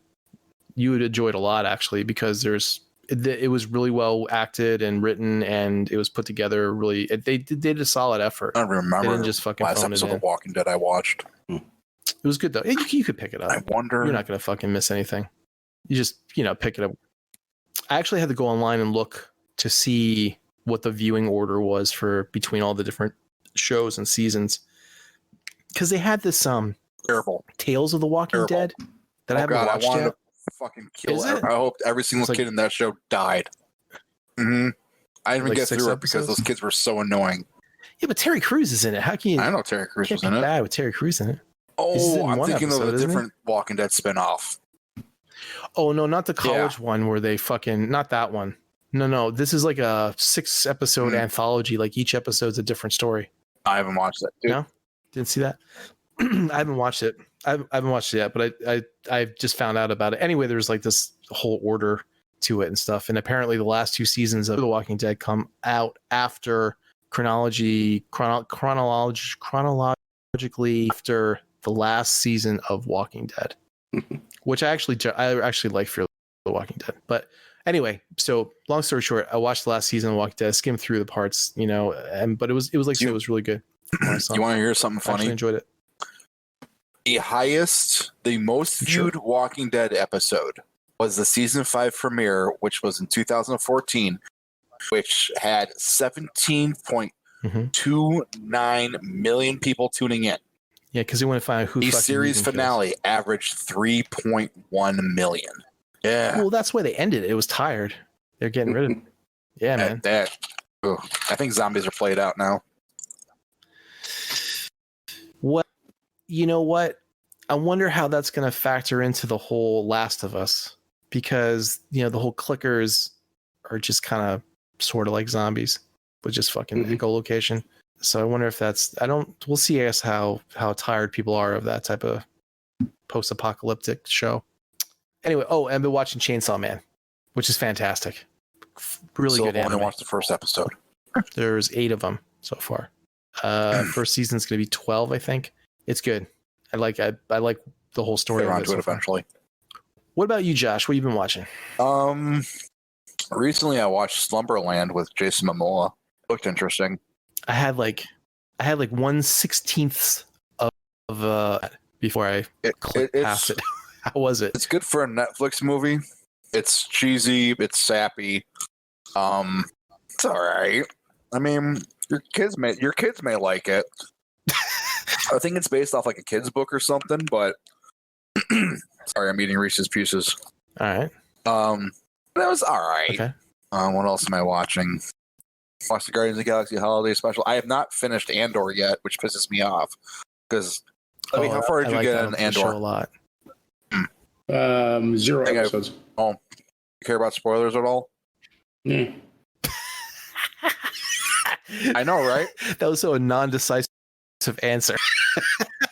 you would enjoy it a lot, actually, because it was really well acted and written, and it was put together really. They did a solid effort. I don't remember. They didn't just fucking last phone it episode in. of Walking Dead I watched. It was good though. You could pick it up. I wonder. You're not going to fucking miss anything. You just pick it up. I actually had to go online and look to see what the viewing order was for between all the different shows and seasons, because they had this terrible Tales of the Walking Dead that I haven't watched I wanted yet. To fucking kill it. I hope every single kid in that show died. I didn't even get through it because those kids were so annoying. Yeah, but Terry Crews is in it. How can you? I know Terry Crews was in it. Bad with Terry Crews in it. Oh, I'm thinking of a different Walking Dead spinoff. Oh no, not the college one where they fucking not that one. No, this is like a 6-episode anthology. Like each episode's a different story. I haven't watched that. Dude. No, didn't see that. I haven't watched it. I haven't watched it yet, but I just found out about it. Anyway, there's like this whole order to it and stuff, and apparently the last 2 seasons of The Walking Dead come out after chronologically after the last season of Walking Dead, which I actually like Fear the Walking Dead. But anyway, so long story short, I watched the last season of Walking Dead, skimmed through the parts, but it was like it was really good. You want to hear something funny? I enjoyed it. The most viewed Walking Dead episode was the season 5 premiere, which was in 2014, which had 17.29 million people tuning in. Yeah, because they want to find out who. The series finale averaged 3.1 million. Yeah. Well, that's why they ended it. It was tired. They're getting rid of it. Yeah, man. I think zombies are played out now. What? You know what? I wonder how that's going to factor into the whole Last of Us, because the whole clickers are just kind of sort of like zombies with just fucking echolocation. So I wonder if we'll see, I guess, how tired people are of that type of post-apocalyptic show. Anyway, I've been watching Chainsaw Man, which is fantastic. Really good anime. I only watched the first episode. There's 8 of them so far. First season's going to be 12, I think. It's good. I like the whole story. Get around to it eventually. What about you, Josh? What have you been watching? Recently I watched Slumberland with Jason Momoa. Looked interesting. I had like 1/16 of before I clicked past it. How was it? It's good for a Netflix movie. It's cheesy. It's sappy. It's all right. I mean, your kids may like it. I think it's based off like a kid's book or something, but Sorry, I'm eating Reese's Pieces. All right. That was all right. Okay. What else am I watching? Watched the Guardians of the Galaxy Holiday Special. I have not finished Andor yet, which pisses me off. Because, how far did you get in Andor? A lot. 0 episodes. You care about spoilers at all? Mm. I know, right? That was so a non-decisive answer.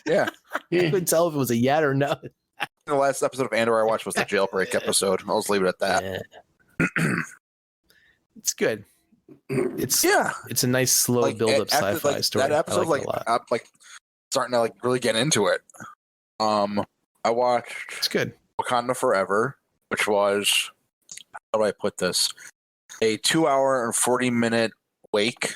Yeah. I couldn't tell if it was a yet or no. The last episode of Andor I watched was the jailbreak episode. I'll just leave it at that. Yeah. It's good. It's a nice slow build up after, sci-fi story. That episode, I'm starting to really get into it. I watched It's good. Wakanda Forever, which was, how do I put this? A 2 hour and 40-minute wake.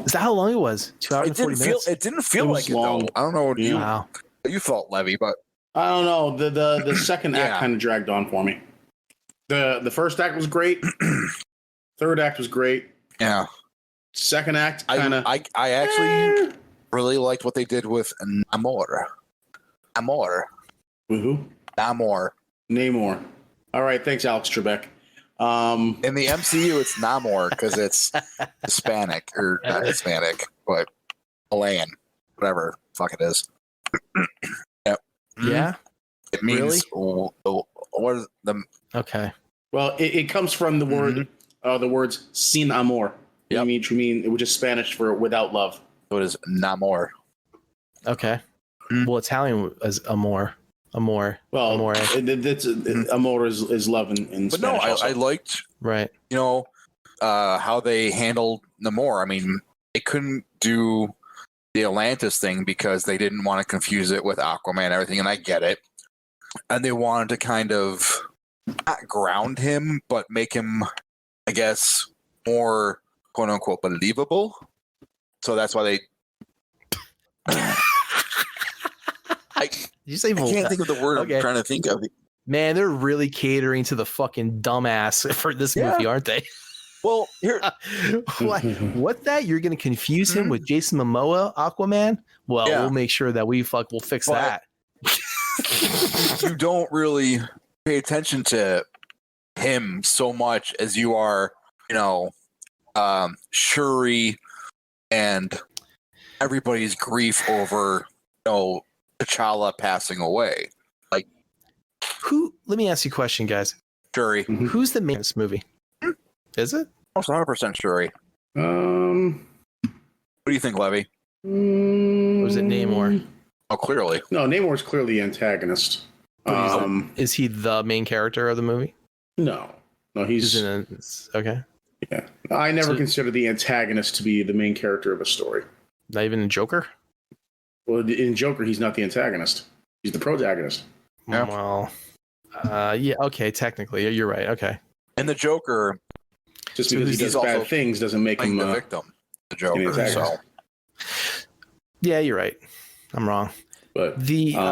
Is that how long it was? 2 hours and 40 minutes? It didn't feel like it long. though. I don't know what Wow. you felt, Levy, but I don't know. The second act kind of dragged on for me. The first act was great. Third act was great. yeah. Second act kind of. I actually really liked what they did with Namor. Woohoo. Namor. All right, thanks, Alex Trebek. In the MCU, it's Namor because it's Hispanic, or not Hispanic, but Malayan, whatever the fuck it is. Yep. Yeah. It means what is the Okay. Well, it comes from the word, the words "sin amor," which is Spanish for "without love." So it is Namor. Okay. Well, Italian is amor. Well, amore is love in but Spanish. No, I liked how they handled Namor. I mean, they couldn't do the Atlantis thing because they didn't want to confuse it with Aquaman and everything, and I get it. And they wanted to kind of not ground him, but make him, I guess, more quote unquote believable. So that's why they. Did you say I can't think of the word I'm trying to think of. Man, they're really catering to the fucking dumbass for this movie, aren't they? Well, here. What that? You're going to confuse him with Jason Momoa, Aquaman? Well, we'll make sure that we'll fix that. You don't really pay attention to him so much as you are, Shuri and everybody's grief over, T'Challa passing away. Let me ask you a question, guys. Shuri. Who's the main in this movie? Is it? Almost 100% Shuri. What do you think, Levy? Or is it Namor? Oh, clearly. No, Namor is clearly the antagonist. Is he the main character of the movie? No, he's okay. Yeah, I never considered the antagonist to be the main character of a story. Not even in Joker? Well, in Joker, he's not the antagonist. He's the protagonist. Yeah. Well, okay, technically, you're right. Okay. And the Joker, just because he does bad things doesn't make him the victim. The Joker. So. Yeah, you're right. I'm wrong. But who's moving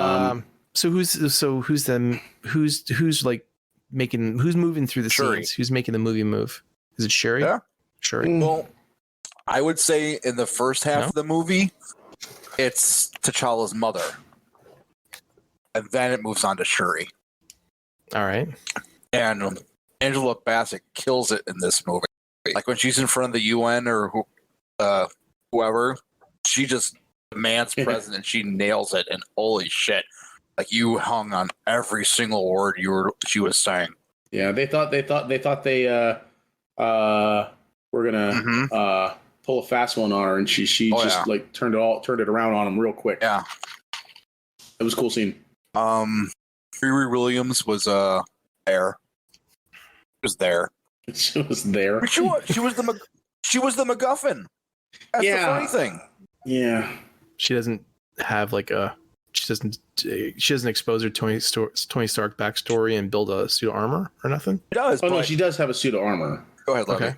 through the scenes? Who's making the movie move? Is it Shuri? Yeah. Shuri. Well, I would say in the first half of the movie, it's T'Challa's mother. And then it moves on to Shuri. All right. And Angela Bassett kills it in this movie. Like when she's in front of the UN or whoever, she just demands present and she nails it. And holy shit, like you hung on every single word she was saying. Yeah, they thought they were gonna pull a fast one on her, and she turned it around on him real quick. Yeah, it was a cool scene. Riri Williams was there. Was there. She was there. But she was the MacGuffin. That's the funny thing. Yeah. She doesn't have she doesn't expose her Tony Stark backstory and build a suit of armor or nothing. She does. No, she does have a suit of armor. Go ahead, Levy. Okay.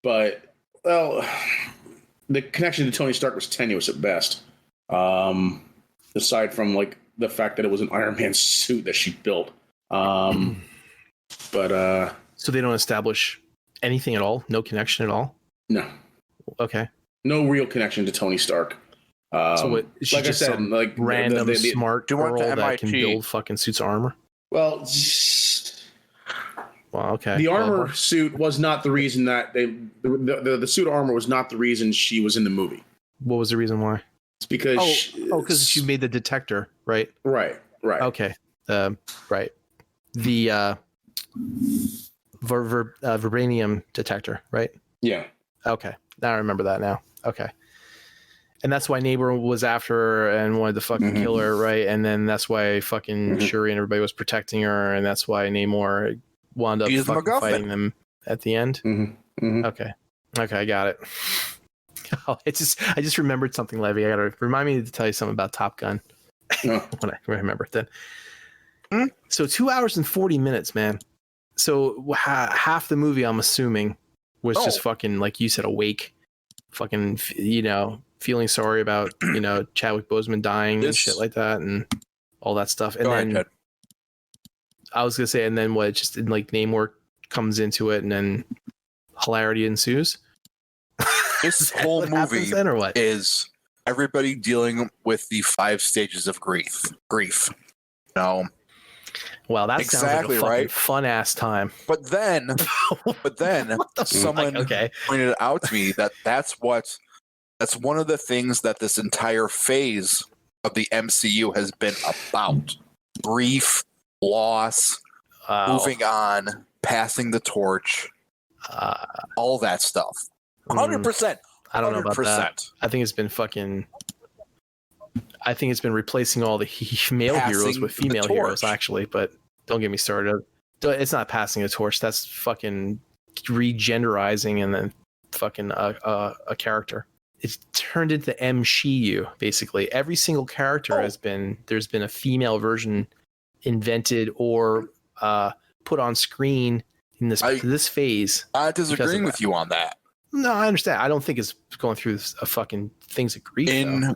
But the connection to Tony Stark was tenuous at best. Aside from the fact that it was an Iron Man suit that she built. So they don't establish anything at all? No connection at all? No. Okay. No real connection to Tony Stark. So what? She's like I just said, some like random smart Do you want girl the that can MIT? build fucking suits of armor. well, Well, okay. the armor Well, suit was not the reason that the suit of armor was not the reason she was in the movie. what was the reason why? It's because Because she made the detector, right? right. Okay. Right. The vibranium detector, right? Yeah. Okay. Now I remember that now. Okay. And that's why Neighbor was after her and wanted to fucking Mhm. kill her, right? And then that's why fucking Mhm. Shuri and everybody was protecting her, and that's why Namor wound up She's the fucking MacGuffin. fighting them at the end. Mm-hmm. Okay, I got it. Oh, I just remembered something, Levy. I gotta remind me to tell you something about Top Gun Oh. when I remember it then. So 2 hours and 40 minutes, man. So half the movie, I'm assuming, was just fucking, like you said, awake, fucking, feeling sorry about, Chadwick Boseman dying and shit like that and all that stuff. And Go then ahead, Ted. I was gonna say, and then what? Just like Namor comes into it, and then hilarity ensues. This whole What happens movie then, or what? is everybody dealing with the 5 stages of grief. Wow, that Exactly sounds like a fucking right. fun ass time. But then What the someone fuck? Okay. pointed out to me that's one of the things that this entire phase of the MCU has been about: grief, loss, moving on, passing the torch, all that stuff. 100%. I don't know about 100%. that. I think it's been replacing all the male heroes Passing with the female heroes, torch. actually. But don't get me started. It's not passing a torch. That's fucking regenderizing and then fucking a character. It's turned into MCU, basically. Every single character there's been a female version invented or put on screen in this phase. I'm disagreeing with you on that. No, I understand. I don't think it's going through a fucking things of grief. In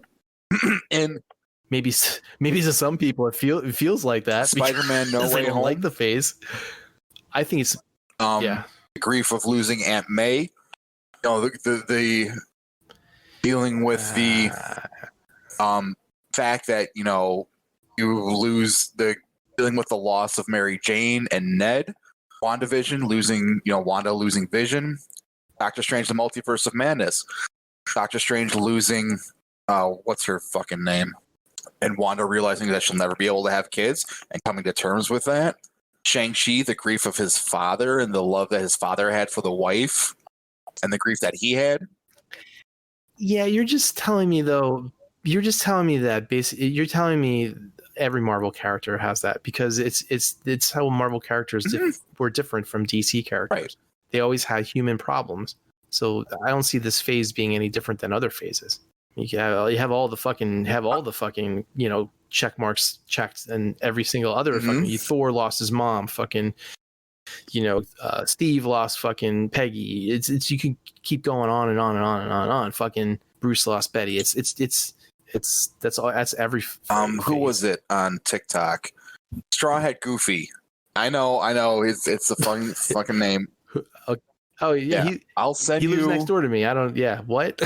maybe to some people it feels like that. Spider-Man No because Way they don't Home, like the phase. I think it's the grief of losing Aunt May. The dealing with the fact that you lose dealing with the loss of Mary Jane and Ned. WandaVision losing Wanda losing Vision. Doctor Strange: The Multiverse of Madness. Doctor Strange losing what's her fucking name, and Wanda realizing that she'll never be able to have kids and coming to terms with that. Shang-Chi, the grief of his father and the love that his father had for the wife, and the grief that he had. Yeah, you're just telling me that basically you're telling me every Marvel character has that, because it's how Marvel characters were different from DC characters. Right. They always had human problems. So I don't see this phase being any different than other phases. You have all the fucking check marks checked, and every single other fucking Thor lost his mom, fucking Steve lost fucking Peggy. It's you can keep going on and on and on and on and on. Fucking Bruce lost Betty. That's every who was it on TikTok? Strawhead Goofy. I know it's a fun fucking name. Oh yeah. I'll send he you. Lives next door to me. I don't. Yeah. What?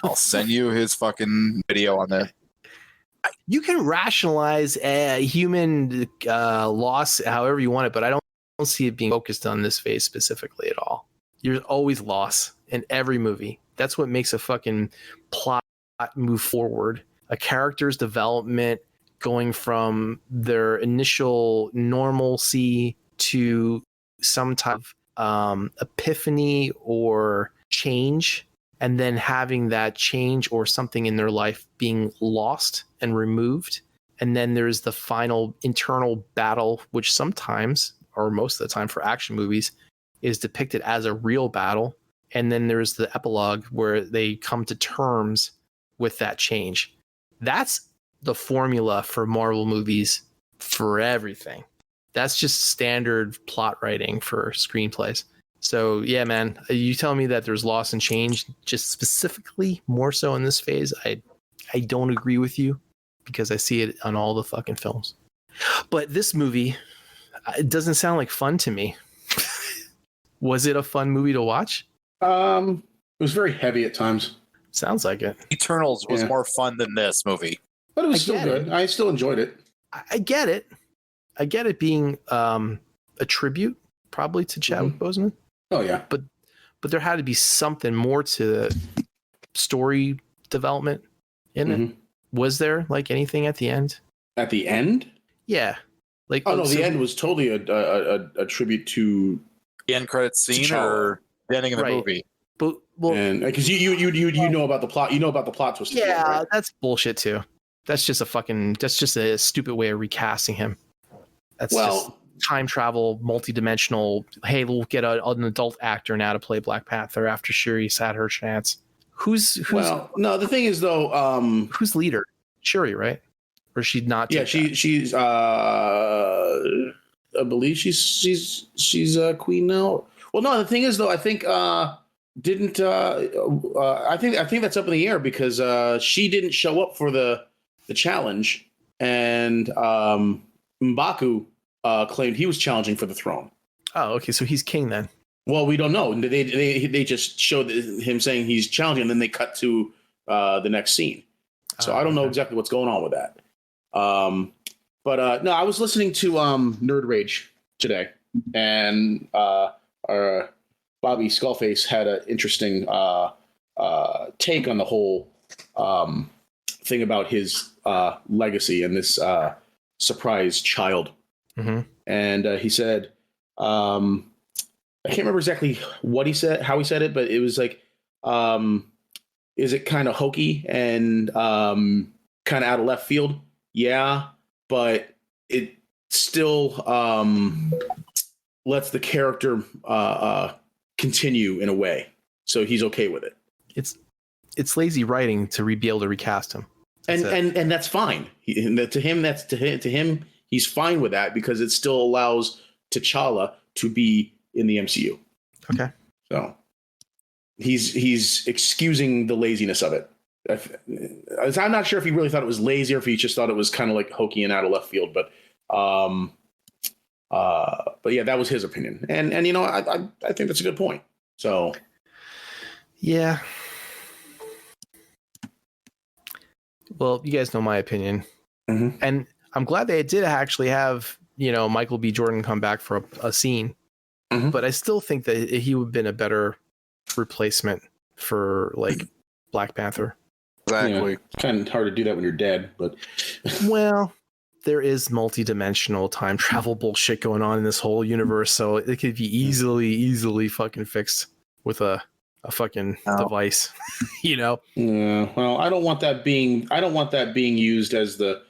I'll send you his fucking video on that. You can rationalize a human loss however you want it, but I don't see it being focused on this phase specifically at all. There's always loss in every movie. That's what makes a fucking plot move forward. A character's development going from their initial normalcy to some type of epiphany or change, and then having that change or something in their life being lost and removed. And then there's the final internal battle, which sometimes, or most of the time for action movies, is depicted as a real battle. And then there's the epilogue where they come to terms with that change. That's the formula for Marvel movies for everything. That's just standard plot writing for screenplays. So yeah, man, you tell me that there's loss and change just specifically more so in this phase. I don't agree with you, because I see it on all the fucking films. But this movie, it doesn't sound like fun to me. Was it a fun movie to watch? It was very heavy at times. Sounds like it. Eternals was Yeah. more fun than this movie. But it was I still get good. I still enjoyed it. I get it. I get it being a tribute probably to Chadwick Boseman, Oh yeah. but there had to be something more to the story development in it. Was there like anything at the end? At the end? Yeah. Like Oh no, so- the end was totally a tribute to The end credits scene T'Challa. or the ending of the Right. movie? But well, and because you know about the plot. You know about the plot twist. at the end, yeah, right? that's bullshit too. That's just a stupid way of recasting him. That's just time travel, multi-dimensional. Hey, we'll get an adult actor now to play Black Panther after Shuri's had her chance. Who's no. The thing is though, who's leader? Shuri, right? Or she not? yeah, take that? she's I believe she's queen now. Well, no, the thing is though, I think I think that's up in the air because she didn't show up for the challenge, and M'Baku claimed he was challenging for the throne. Oh, okay. So he's king then. Well, we don't know. They just showed him saying he's challenging, and then they cut to the next scene. So I don't know exactly what's going on with that. But no, I was listening to Nerd Rage today, and our Bobby Skullface had an interesting take on the whole thing about his legacy and this surprise child. And he said, I can't remember exactly what he said, how he said it, but it was like, is it kind of hokey and kind of out of left field? Yeah, but it still lets the character continue in a way, so he's okay with it. It's lazy writing to be able to recast him, and that's fine. To him, he's fine with that because it still allows T'Challa to be in the MCU. Okay, so he's excusing the laziness of it. I'm not sure if he really thought it was lazy or if he just thought it was kind of like hokey and out of left field, but yeah, that was his opinion, and you know, I think that's a good point. So yeah. Well, you guys know my opinion, and I'm glad they did actually have, you know, Michael B. Jordan come back for a scene, but I still think that he would have been a better replacement for like Black Panther. Exactly. Yeah, it's kind of hard to do that when you're dead, but well, there is multi-dimensional time travel bullshit going on in this whole universe, so it could be easily fucking fixed with a fucking device, you know? Yeah. Well, I don't want that being used as the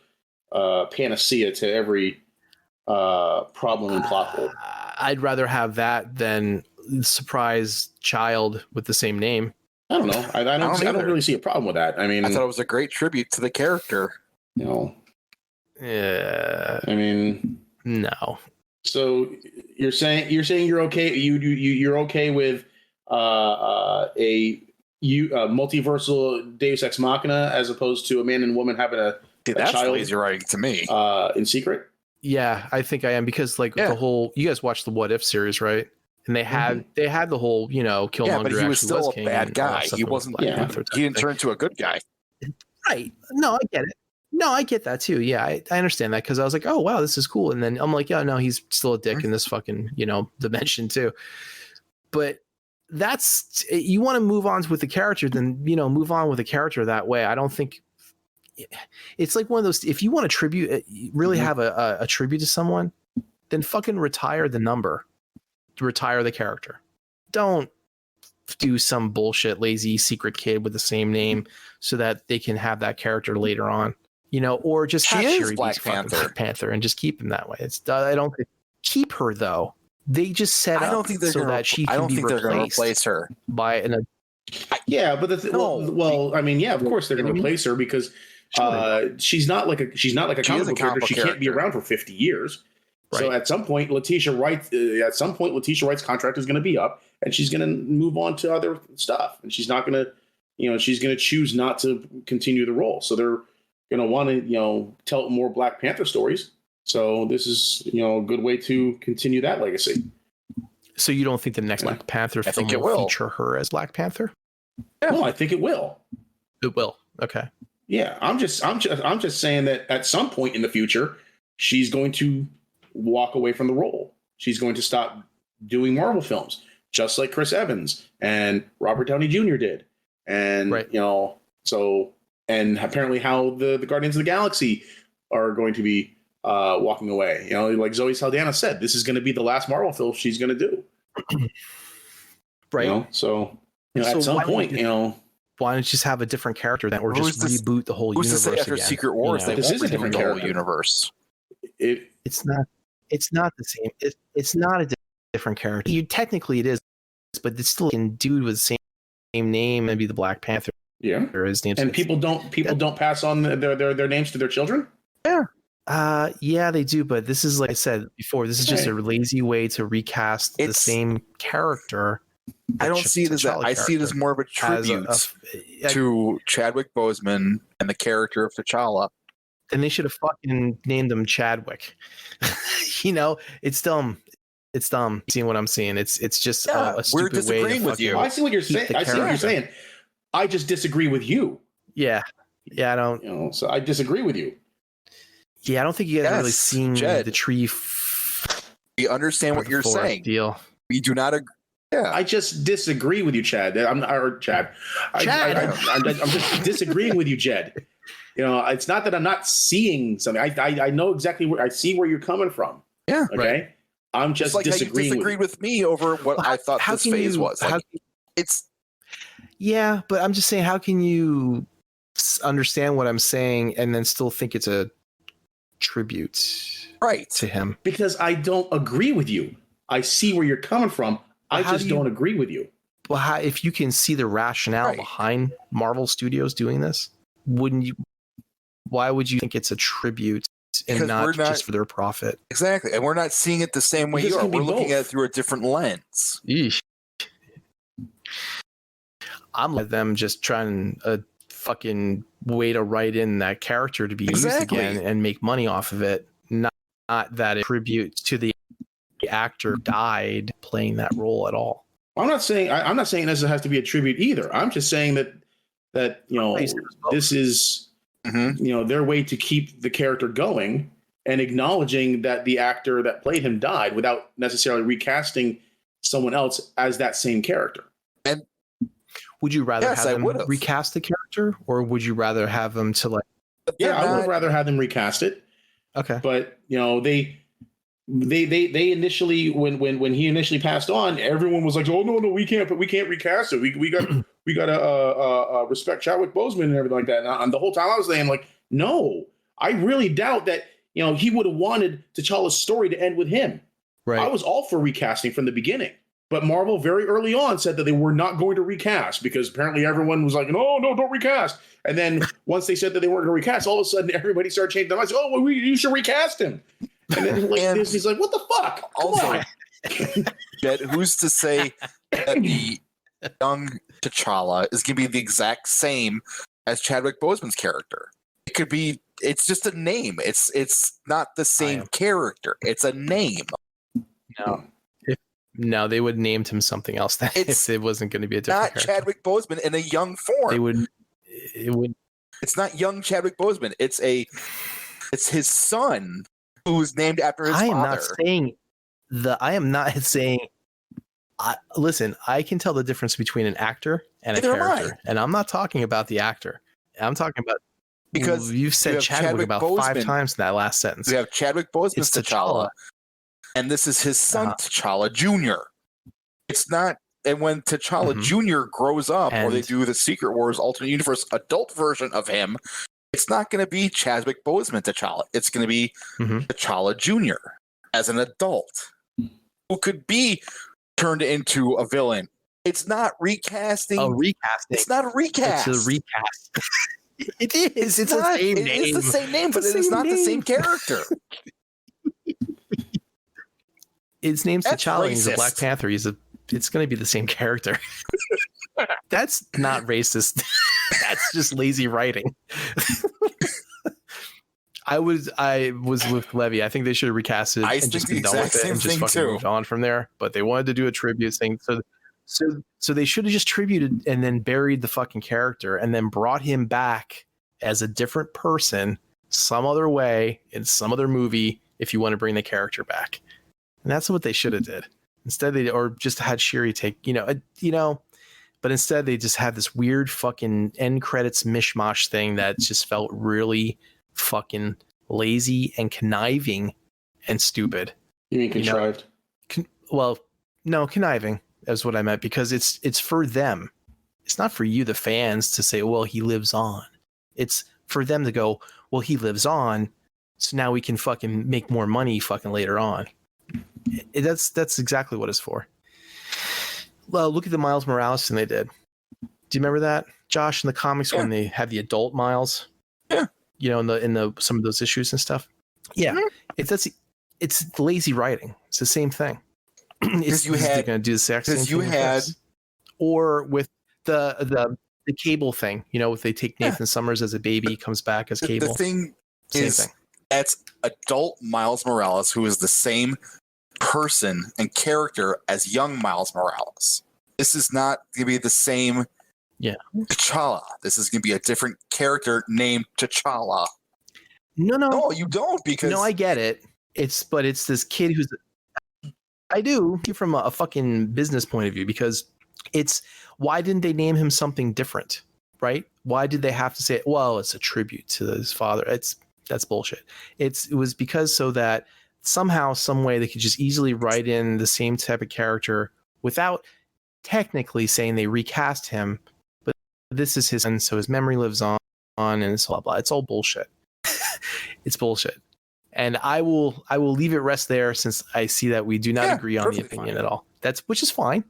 panacea to every problem and plot hole. I'd rather have that than surprise child with the same name. I don't know. I don't really see a problem with that. I mean, I thought it was a great tribute to the character. You know. Yeah. I mean, no. So you're saying you're okay. You're okay with a multiversal Deus Ex Machina as opposed to a man and woman having a That's child lazy writing to me. In secret. Yeah, I think I am because the whole, you guys watched the What If series, right? And they had the whole, you know, Killmonger. Yeah, but he was still a bad guy. He wasn't. Yeah. He didn't turn into a good guy. Right. No, I get it. No, I get that too. Yeah, I understand that because I was like, oh wow, this is cool. And then I'm like, yeah, no, he's still a dick in this fucking, you know, dimension too. But that's, you want to move on with the character, then, you know, move on with the character that way. I don't think it's like one of those, if you want to tribute, really have a tribute to someone, then fucking retire the number, retire the character. Don't do some bullshit lazy secret kid with the same name so that they can have that character later on, you know, or just have Shuri Black Panther and just keep him that way. It's, I don't keep her though. They just set up so that she can be replace her by an. Yeah, but well, I mean, yeah, of course they're going to replace her because she's not like a comic book character. She can't be around for 50 years. Right. So at some point, Letitia Wright's contract is going to be up, and she's going to move on to other stuff, and she's not going to, you know, she's going to choose not to continue the role. So they're going to want to, you know, tell more Black Panther stories. So this is, you know, a good way to continue that legacy. So you don't think the next Black Panther film will feature her as Black Panther? No, I think it will. It will. Okay. Yeah, I'm just saying that at some point in the future, she's going to walk away from the role. She's going to stop doing Marvel films, just like Chris Evans and Robert Downey Jr. did. And Right. And apparently how the Guardians of the Galaxy are going to be walking away. Like Zoe Saldana said, this is going to be the last Marvel film she's going to do. Right. So So at some why point, why don't you just have a different character then, or Who's just this- reboot the whole Who's to universe say after again? Secret Wars they This won't is a be doing different the whole character. universe? It's not. It's not the same. It's not a different character. Technically, it is, but it's still a dude with the same name. Maybe the Black Panther. yeah. Or his name. And people don't pass on their names to their children. Yeah, they do. But this is, like I said before, this is just a Right. lazy way to recast the It's- same character. I don't see it as that. I see it as more of a tribute to Chadwick Boseman and the character of T'Challa. And they should have fucking named him Chadwick. It's dumb. It's dumb. Seeing what I'm seeing, it's just Yeah, a we're stupid way to disagreeing with you. I see what you're keep saying. the I see what you're character. saying. I just disagree with you. Yeah, I don't. So I disagree with you. Yeah, I don't think you guys are really Yes, seeing Jed. the tree. We understand what you're saying. Deal. We do not agree. Yeah, I just disagree with you, Chad. Chad. Chad. I'm just disagreeing with you, Jed. It's not that I'm not seeing something. I know exactly where I see where you're coming from. Yeah. Okay. Right. I'm just like how you disagreeing disagreed with me over what Well, I thought how this can phase you- was. how- Like, it's Yeah, but I'm just saying, how can you understand what I'm saying and then still think it's a tribute right. to him? because I don't agree with you. I see where you're coming from. I How just do you- don't agree with you. Well, if you can see the rationale Right. behind Marvel Studios doing this, wouldn't you? Why would you think it's a tribute and Because we're not not- just for their profit? Exactly. And we're not seeing it the same way Because you it are. can be We're looking both. at it through a different lens. Yeesh. I'm like them just trying a fucking way to write in that character to be Exactly. used again and make money off of it. Not that it tribute to the actor who died playing that role at all. I'm not saying this has to be a tribute either. I'm just saying that this is Mhm. their way to keep the character going and acknowledging that the actor that played him died without necessarily recasting someone else as that same character. Would you rather Yes, have I them would've. recast the character, or would you rather have them to like? But Yeah, they're I would not- rather have them recast it, Okay, but they initially when he initially passed on, everyone was like, "Oh no, we can't recast it. We got to respect Chadwick Boseman and everything like that." And the whole time I was saying like, "No, I really doubt that he would have wanted T'Challa's story to end with him." right. I was all for recasting from the beginning, but Marvel very early on said that they were not going to recast because apparently everyone was like, "No, don't recast." And then once they said that they weren't going to recast, all of a sudden everybody started changing their minds. "Oh, well, you should recast him." And then And Disney's like, "What the fuck? Come also, on." Yet, who's to say that the young T'Challa is going to be the exact same as Chadwick Boseman's character? It could be. It's just a name. It's not the same character. It's a name. No, they would named him something else then It's if it wasn't going to be a different Not character. Chadwick Boseman in a young form. They would. It would. It's not young Chadwick Boseman. It's his son who's named after his I am father. not saying I am not saying. Listen, I can tell the difference between an actor and a Neither am I. character, and I'm not talking about the actor. I'm talking about Because you've said you have Chadwick Chadwick about Boseman. 5 times in that last sentence. We have Chadwick Boseman's It's T'Challa, T'Challa. and this is his son Uh-huh. T'Challa Jr. It's not. And when T'Challa Mhm. Jr. grows up, or they And- do the Secret Wars alternate universe adult version of him, it's not going to be Chadwick Boseman T'Challa. It's going to be Mhm. T'Challa Jr. as an adult who could be turned into a villain. It's not recasting. A recasting. It's not a recast. It's a recast. It is. It's the not. same It name. is the same name, but It's it the is same not the same name. character. His name's That's T'Challa. He's a racist. Black Panther. It's going to be the same character. That's not racist. That's just lazy writing. I was with Levy. I think they should have recasted I and think just the been done with exact it same and just thing, fucking too. moved on from there. But they wanted to do a tribute thing, So they should have just tributed and then buried the fucking character and then brought him back as a different person some other way in some other movie if you want to bring the character back. And that's what they should have did. Instead or just had Shuri take, but instead they just had this weird fucking end credits mishmash thing that just felt really fucking lazy and conniving and stupid. You mean contrived? No, conniving is what I meant, because it's for them. It's not for you, the fans, to say, well, he lives on. It's for them to go, well, he lives on, so now we can fucking make more money fucking later on. That's exactly what it's for. Well, look at the Miles Morales thing they did. Do you remember that, Josh, in the comics when they had the adult Miles? Yeah. In the some of those issues and stuff. Yeah. It's lazy writing. It's the same thing. It's going to do the exact same thing. Or with the Cable thing, if they take Nathan Summers as a baby, comes back as Cable. The thing is, that's adult Miles Morales, who is the same person and character as young Miles Morales. This is not going to be the same T'Challa. This is going to be a different character named T'Challa. No, you don't, because... No, I get it. It's this kid who's... I do, from a fucking business point of view, because it's... Why didn't they name him something different, right? Why did they have to say, well, it's a tribute to his father? That's bullshit. It was because so that somehow, some way, they could just easily write in the same type of character without technically saying they recast him, but this is his son, so his memory lives on, and it's blah blah. It's all bullshit. It's bullshit. And I will leave it rest there, since I see that we do not agree on the opinion at all. Which is fine.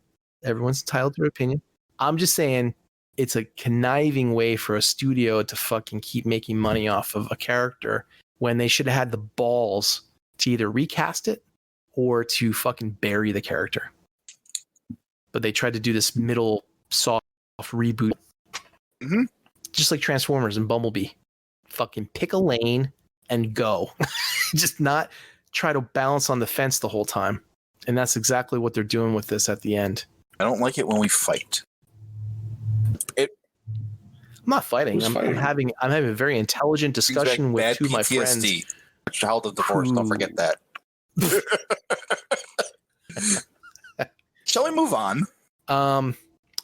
Everyone's entitled to their opinion. I'm just saying it's a conniving way for a studio to fucking keep making money off of a character when they should have had the balls to either recast it or to fucking bury the character. But they tried to do this middle soft reboot. Mm-hmm. Just like Transformers and Bumblebee. Fucking pick a lane and go. Just not try to balance on the fence the whole time. And that's exactly what they're doing with this at the end. I don't like it when we fight. I'm not fighting. I'm having a very intelligent discussion with two of my friends. Child of divorce, don't forget that. Shall we move on?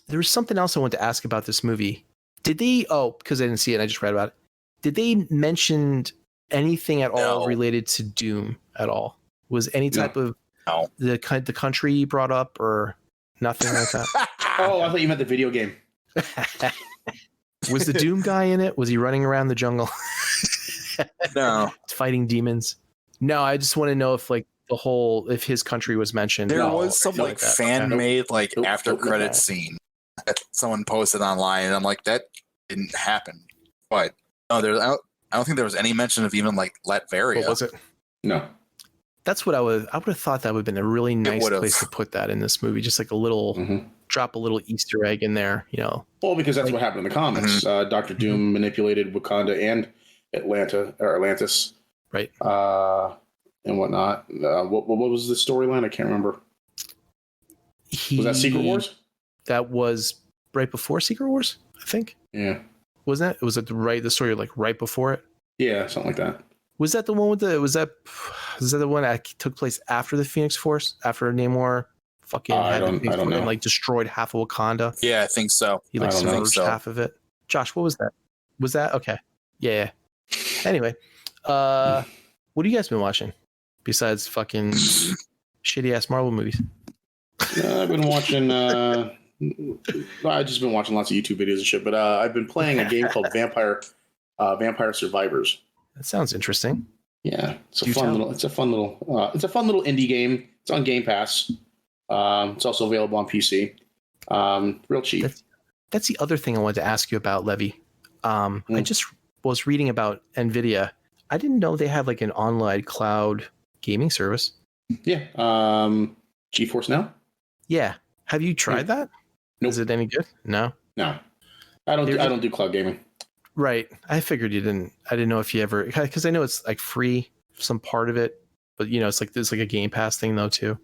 There was something else I wanted to ask about this movie. Did they, because I didn't see it, I just read about it. Did they mention anything at all related to Doom at all? Was any type of the country brought up or nothing like that? Oh, I thought you meant the video game. Was the Doom guy in it? Was he running around the jungle? No. Fighting demons? No, I just want to know if his country was mentioned. There was some fan-made after credits scene that someone posted online, and I'm like, that didn't happen. But no, I don't think there was any mention of even Latveria. What was it? No. That's what I would have thought. That would have been a really nice place to put that in this movie. Just like a little drop a little Easter egg in there, Well, because that's what happened in the comics. Dr. Doom manipulated Wakanda and Atlantis, right? And whatnot. What was the storyline? I can't remember. Was that Secret Wars? That was right before Secret Wars, I think. Yeah. Wasn't it? Was it the story right before it? Yeah, something like that. Was that the one with was that the one that took place after the Phoenix Force? After Namor fucking I don't know. And destroyed half of Wakanda? Yeah, I think so. He submerged half of it. Josh, what was that? Was that okay? Yeah. Anyway, what have you guys been watching besides fucking shitty ass Marvel movies? I've been watching. I've just been watching lots of YouTube videos and shit. But I've been playing a game called Vampire Survivors. That sounds interesting. Yeah, it's a fun little indie game. It's on Game Pass. It's also available on PC. Real cheap. That's the other thing I wanted to ask you about, Levy. I just was reading about NVIDIA. I didn't know they had an online cloud gaming service. Yeah. GeForce Now? Yeah. Have you tried that? Nope. Is it any good? No. No. I don't do cloud gaming. Right. I figured you didn't. I didn't know if you ever, because I know it's free, some part of it, but it's there's a Game Pass thing though too.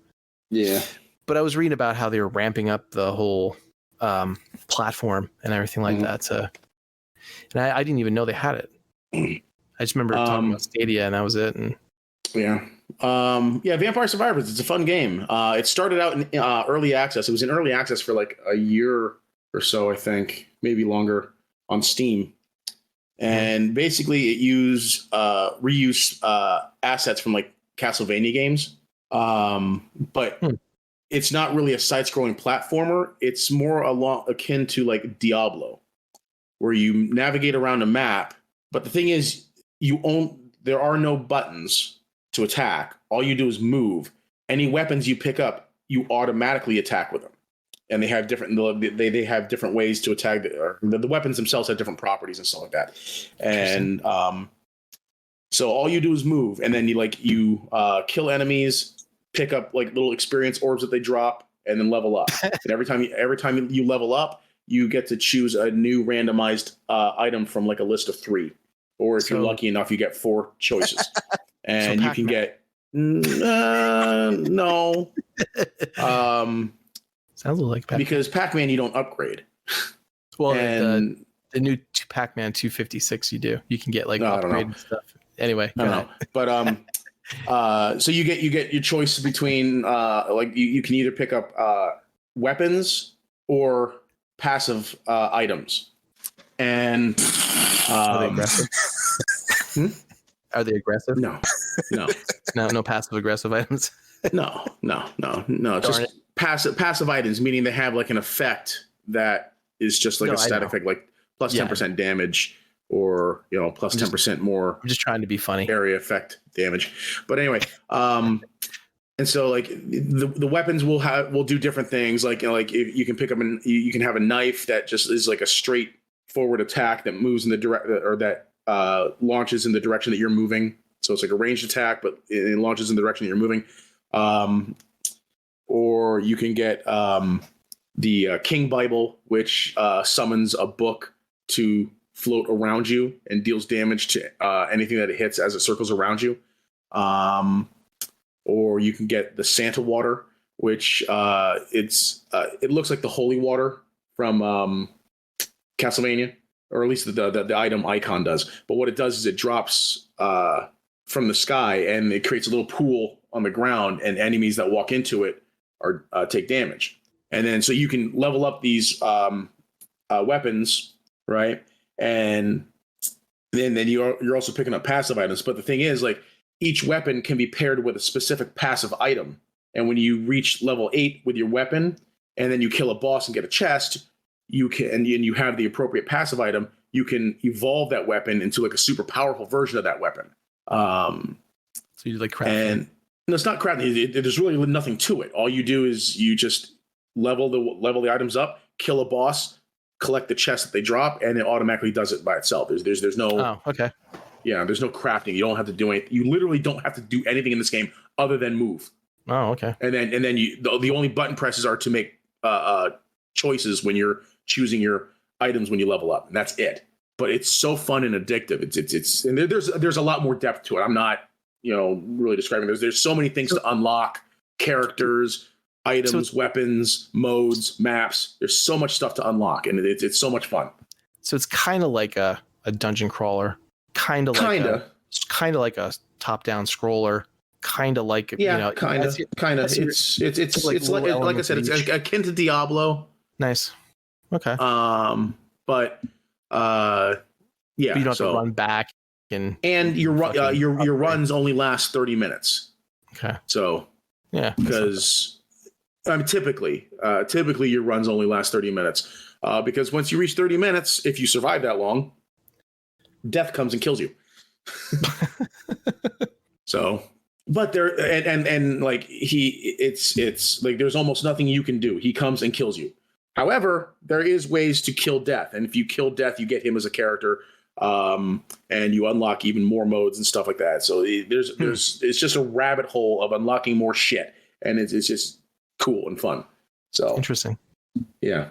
Yeah. but I was reading about how they were ramping up the whole platform and everything like that. So, and I didn't even know they had it. I just remember talking about Stadia, and that was it. And Vampire Survivors. It's a fun game. It started out in early access. It was in early access for like a year or so, I think, maybe longer, on Steam. And basically, it reused assets from like Castlevania games, but it's not really a side-scrolling platformer. It's more akin to like Diablo, where you navigate around a map. But the thing is, there are no buttons to attack. All you do is move. Any weapons you pick up, you automatically attack with them. And they have different ways to attack. The weapons themselves have different properties and stuff like that. And so all you do is move, and then you kill enemies, pick up like little experience orbs that they drop, and then level up. And every time you level up, you get to choose a new randomized item from like a list of 3, or if you're lucky enough, you get 4 choices, and you can get no. Sounds like Pac-Man. Because Pac-Man you don't upgrade. Well, and the new Pac-Man 256 you do. You can get like upgraded stuff. Anyway, I don't know. But so you get your choice between like you can either pick up weapons or passive items. And are they aggressive? Are they aggressive? No. No passive aggressive items. No. Just passive items, meaning they have like an effect that is just like a stat effect, like plus 10% damage, or plus 10% more. I'm just trying to be funny. Area effect damage. But anyway, and so like the weapons will do different things. Like if you can pick up you can have a knife that just is like a straight forward attack that moves in the that launches in the direction that you're moving. So it's like a ranged attack, but it launches in the direction that you're moving. Or you can get the King Bible, which summons a book to float around you and deals damage to anything that it hits as it circles around you. Or you can get the Santa water, which it looks like the holy water from Castlevania, or at least the item icon does. But what it does is it drops from the sky, and it creates a little pool on the ground, and enemies that walk into it take damage. And then so you can level up these weapons, right? And then you're also picking up passive items. But the thing is, like, each weapon can be paired with a specific passive item. And when you reach level 8 with your weapon, and then you kill a boss and get a chest, you have the appropriate passive item, you can evolve that weapon into like a super powerful version of that weapon. So you like crafting. And no, it's not crafting. There's really nothing to it. All you do is you just level the items up, kill a boss, collect the chest that they drop, and it automatically does it by itself. There's no. Oh, okay. Yeah, there's no crafting. You don't have to do anything. You literally don't have to do anything in this game other than move. Oh, okay. And then the only button presses are to make choices when you're choosing your items when you level up, and that's it. But it's so fun and addictive. It's and there's a lot more depth to it. I'm not really describing this. There's so many things to unlock: characters, items, weapons, modes, maps. There's so much stuff to unlock, and it's so much fun. So it's kind of like a dungeon crawler, kind of like a top-down scroller, kind of like kind of. It's like I said, it's akin to Diablo. Nice. Okay. But you don't have to run back and your runs only last 30 minutes. Okay. So because typically your runs only last 30 minutes because once you reach 30 minutes, if you survive that long, death comes and kills you. So, but there and like it's like there's almost nothing you can do. He comes and kills you. However, there is ways to kill death, and if you kill death, you get him as a character, and you unlock even more modes and stuff like that. So it's just a rabbit hole of unlocking more shit, and it's just cool and fun. So interesting. Yeah.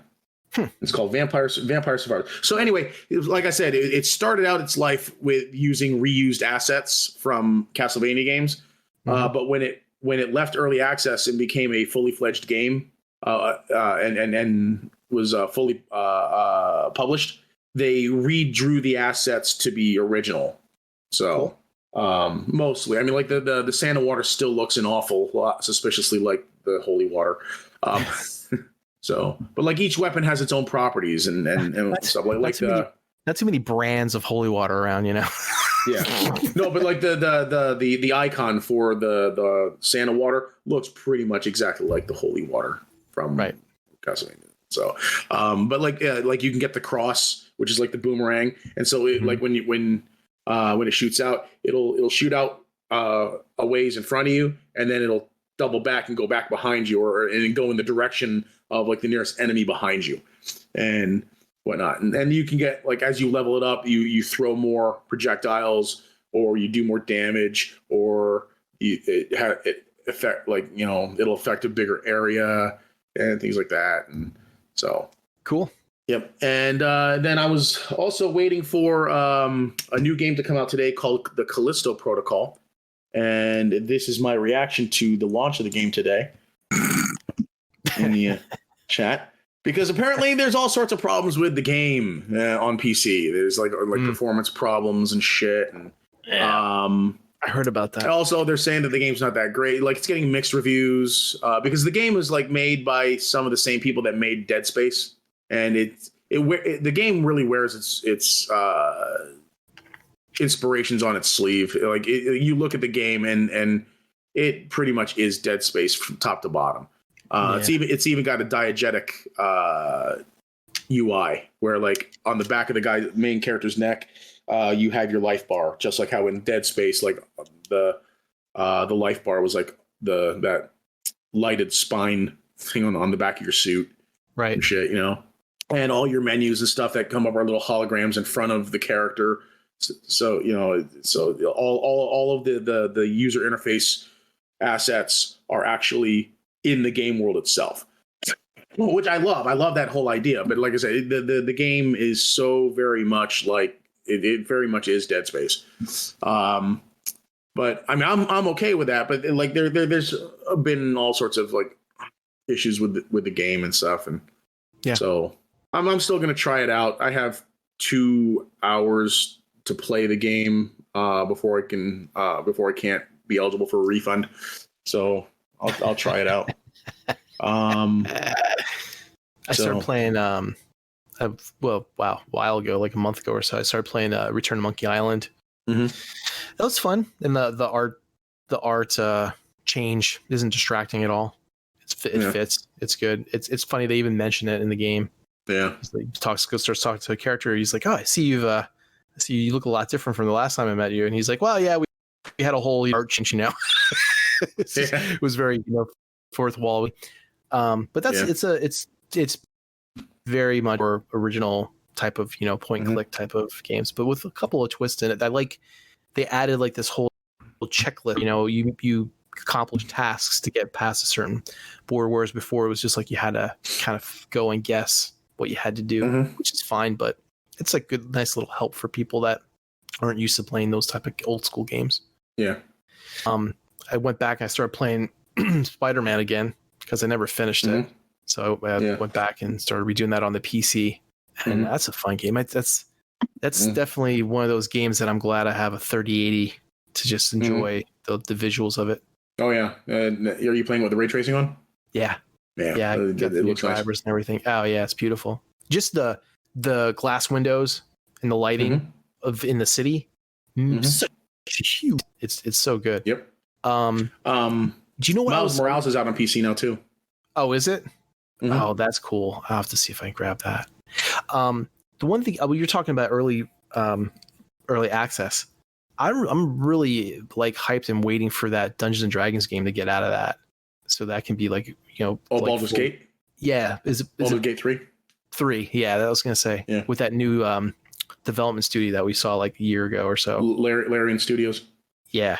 It's called Vampire Survivors. So anyway, like I said, it started out its life with using reused assets from Castlevania games, but when it when it left early access and became a fully fledged game, and was fully published, they redrew the assets to be original. So mostly, I mean, like the Santa water still looks an awful lot suspiciously like the holy water. So, but like each weapon has its own properties and stuff like not too many brands of holy water around, you know. Yeah, no, but like the icon for the Santa water looks pretty much exactly like the holy water from Castlevania. So, but like you can get the cross, which is like the boomerang, and so like when it shoots out, it'll shoot out a ways in front of you, and then it'll double back and go back behind you, and go in the direction of like the nearest enemy behind you, and whatnot. And you can get, like, as you level it up, you throw more projectiles, or you do more damage, or it affect, like, you know, it'll affect a bigger area and things like that. And so cool. Yep. And then I was also waiting for a new game to come out today called the Callisto Protocol. And this is my reaction to the launch of the game today in the chat. Because apparently there's all sorts of problems with the game on PC. There's like performance problems and shit. And I heard about that. Also, they're saying that the game's not that great. Like, it's getting mixed reviews because the game was like made by some of the same people that made Dead Space, and the game really wears its inspirations on its sleeve. Like, you look at the game and it pretty much is Dead Space from top to bottom. It's even got a diegetic UI where, like, on the back of the main character's neck, you have your life bar, just like how in Dead Space, like the life bar was like that lighted spine thing on the back of your suit, right? And shit, you know, and all your menus and stuff that come up are little holograms in front of the character. So you know, so all of the user interface assets are actually in the game world itself, which I love. I love that whole idea. But like I said, the game is so very much like it very much is Dead Space. But I mean, I'm okay with that. But like there's been all sorts of like issues with the game and stuff, and so I'm still gonna try it out. I have 2 hours to play the game before I can't be eligible for a refund. So I'll try it out. I started playing a while ago, like a month ago or so. I started playing Return to Monkey Island. Mm-hmm. That was fun, and the art change isn't distracting at all. It fits. It's good. It's funny they even mention it in the game. Yeah. He starts talking to a character. He's like, "Oh, I see you look a lot different from the last time I met you." And he's like, "Well, yeah, we had a whole art change, you know." It was very, you know, fourth wall. But that's it's very much more original type of, you know, point and click type of games, but with a couple of twists in it. I like they added like this whole checklist. You know, you accomplish tasks to get past a certain board, whereas before it was just like you had to kind of go and guess what you had to do, which is fine, but it's like good, nice little help for people that aren't used to playing those type of old school games. Yeah. I went back and I started playing Spider-Man again because I never finished it. So I went back and started redoing that on the PC, and that's a fun game. That's definitely one of those games that I'm glad I have a 3080 to just enjoy the visuals of it. Oh yeah, are you playing with the ray tracing on? Yeah. I got the new drivers and everything. Oh yeah, it's beautiful. Just the glass windows and the lighting in the city, so huge. It's so good. Yep. Do you know what Miles Morales is out on PC now too? Oh, is it? Oh, that's cool. I'll have to see if I can grab that. The one thing you're talking about early access, I'm really like hyped and waiting for that Dungeons and Dragons game to get out of that, so that can be like, you know, like Baldur's Gate. Yeah, is Baldur's Gate 3? 3, yeah, that was gonna say. Yeah. With that new development studio that we saw like a year ago or so. Larian Studios. Yeah.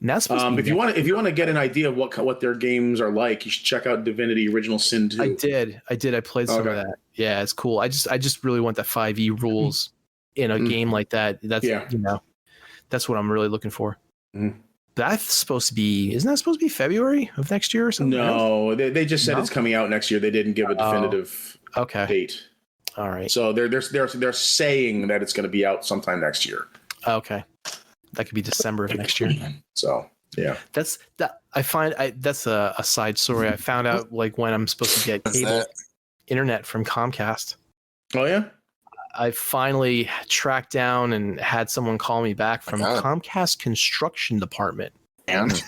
And that's if you want to get an idea of what their games are like, you should check out Divinity Original Sin 2. I did. I played some of that. Yeah, it's cool. I just really want the 5e rules in a game like that. That's you know, that's what I'm really looking for. That's supposed to be. Isn't that supposed to be February of next year or something? No, they just said it's coming out next year. They didn't give a definitive date. All right. So they're saying that it's going to be out sometime next year. Okay. That could be December of next year. So yeah, that's a side story. I found out like when I'm supposed to get cable internet from Comcast. Oh yeah. I finally tracked down and had someone call me back from Comcast construction department. And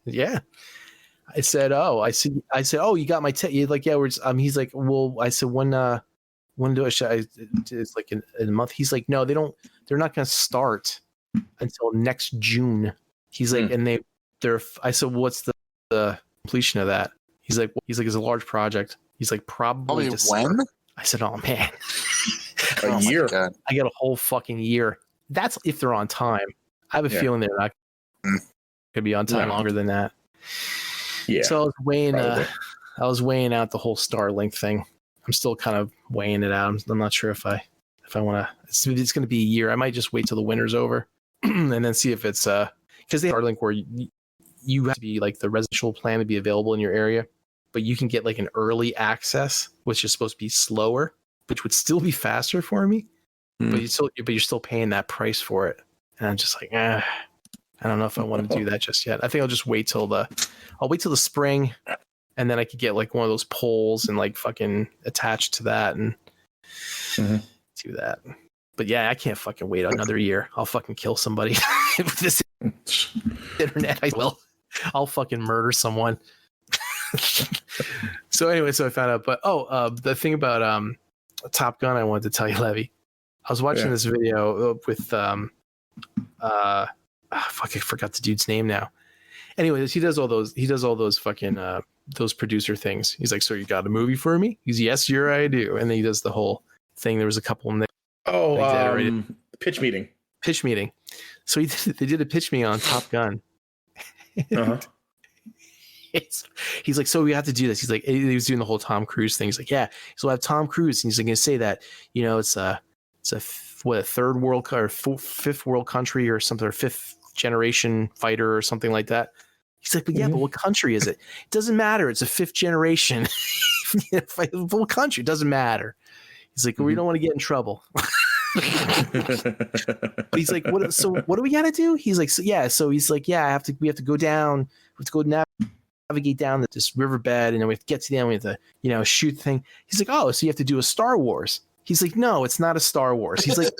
yeah, I said, oh, you got my like, yeah, we're just, he's like, well, I said, when do it's like in a month. He's like, no, they're not going to start until next June. He's like, and I said, what's the completion of that? He's like, it's a large project. He's like, probably when? I said, oh man. A year. I got a whole fucking year. That's if they're on time. I have a feeling they're not going to be on time longer than that. Yeah. So I was weighing out the whole Starlink thing. I'm still kind of weighing it out. I'm not sure if I want to. It's going to be a year. I might just wait till the winter's over and then see if it's because they have Starlink where you have to be like the residential plan to be available in your area, but you can get like an early access, which is supposed to be slower, which would still be faster for me, but you're still paying that price for it. And I'm just like, I don't know if I want to do that just yet. I think I'll just wait till the spring, and then I could get like one of those poles and like fucking attach to that and do that. But yeah, I can't fucking wait another year. I'll fucking kill somebody with this internet. I'll fucking murder someone. So anyway, I found out, but the thing about Top Gun, I wanted to tell you, Levy. I was watching this video with I forgot the dude's name now. Anyways, he does all those fucking those producer things. He's like, so you got a movie for me? He's yes, sure I do. And then he does the whole thing. There was a couple of them. Pitch meeting. So they did a pitch meeting on Top Gun. He's like, so we have to do this. He's like, he was doing the whole Tom Cruise thing. He's like, yeah, so I have Tom Cruise, and he's like, going to say that, it's a third world or fifth world country or something, or fifth generation fighter or something like that. He's like, but yeah, but what country is it? It doesn't matter. It's a fifth generation. What country? It doesn't matter. He's like, we don't want to get in trouble. But he's like, what? So what do we got to do? He's like, so he's like, yeah, we have to go down. We have to go navigate down this riverbed, and then we have to get to the end. We have to, shoot the thing. He's like, oh, so you have to do a Star Wars. He's like, no, it's not a Star Wars. He's like,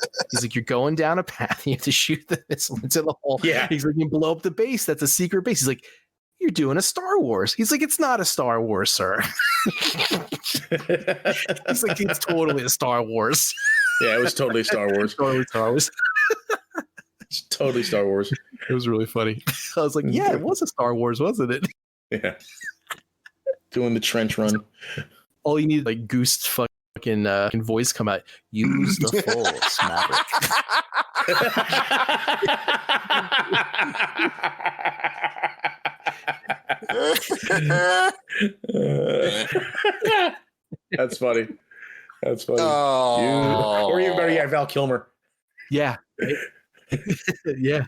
you're going down a path. You have to shoot the missile into the hole. Yeah. He's like, you blow up the base. That's a secret base. He's like, you're doing a Star Wars. He's like, it's not a Star Wars, sir. He's like, it's totally a Star Wars. Yeah, it was totally Star Wars. Totally Star Wars. It's totally Star Wars. It was really funny. I was like, yeah, it was a Star Wars, wasn't it? Yeah. Doing the trench run. All you need, like, Goose fucking voice come out. Use the Force, Maverick. That's funny. Oh. Or even better, Val Kilmer. Yeah. Yeah.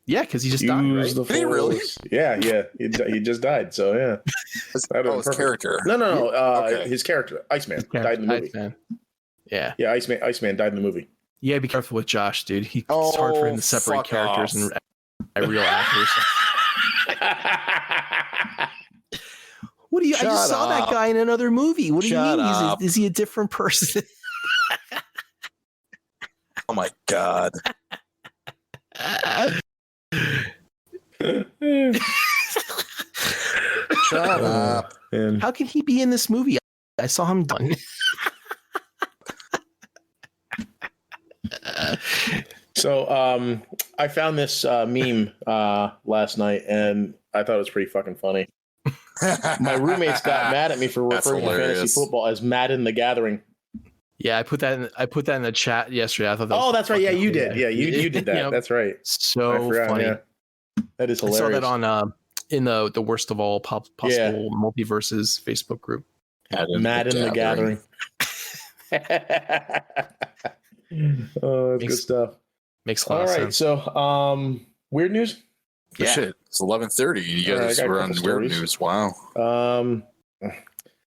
Yeah, because he just died, right? Did he really? Yeah. He just died, so yeah. His character. No. His character, Iceman, died in the movie. Iceman. Yeah. Yeah, Iceman died in the movie. Yeah, be careful with Josh, dude. It's hard for him to separate characters and real actors. What do you? I just saw that guy in another movie. What do you mean? Is he a different person? Oh my god. Shut up. Man. How can he be in this movie? I saw him done. So I found this meme last night, and I thought it was pretty fucking funny. My roommates got mad at me for referring to fantasy football as Madden the Gathering. Yeah, I put that in the chat yesterday. I thought that that's right. Yeah, you did. Yeah, you did that. That's right. So funny. Yeah. That is hilarious. I saw that on in the worst of all possible multiverses Facebook group. Madden the Gathering. Oh, that's good stuff. Makes a lot of sense. So weird news? But shit, it's 11:30. You guys were on weird news. Wow.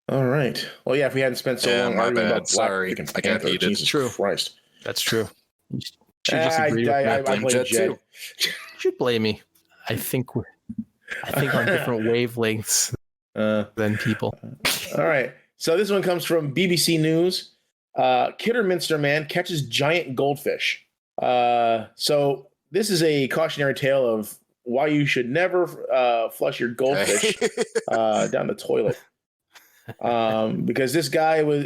All right. Well, yeah. If we hadn't spent so long arguing about Sorry, Black I got Panther, heated. Jesus True. Christ. That's true. You should just agree with me. I Blame blame Jed Jed. too. You should blame me. I think on different wavelengths than people. All right. So this one comes from BBC News. Kidderminster man catches giant goldfish. So this is a cautionary tale of why you should never flush your goldfish down the toilet. Because this guy was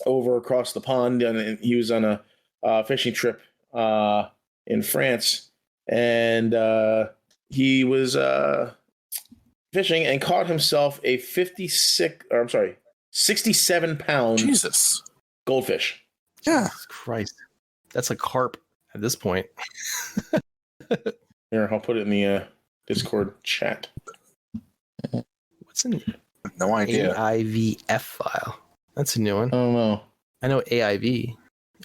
over across the pond, and he was on a fishing trip in France, and he was fishing and caught himself a 67-pound Jesus goldfish. Yeah. Jesus Christ. That's a carp at this point. Here, I'll put it in the Discord chat. What's an No idea. AIVF file? That's a new one. I don't know. I know AIV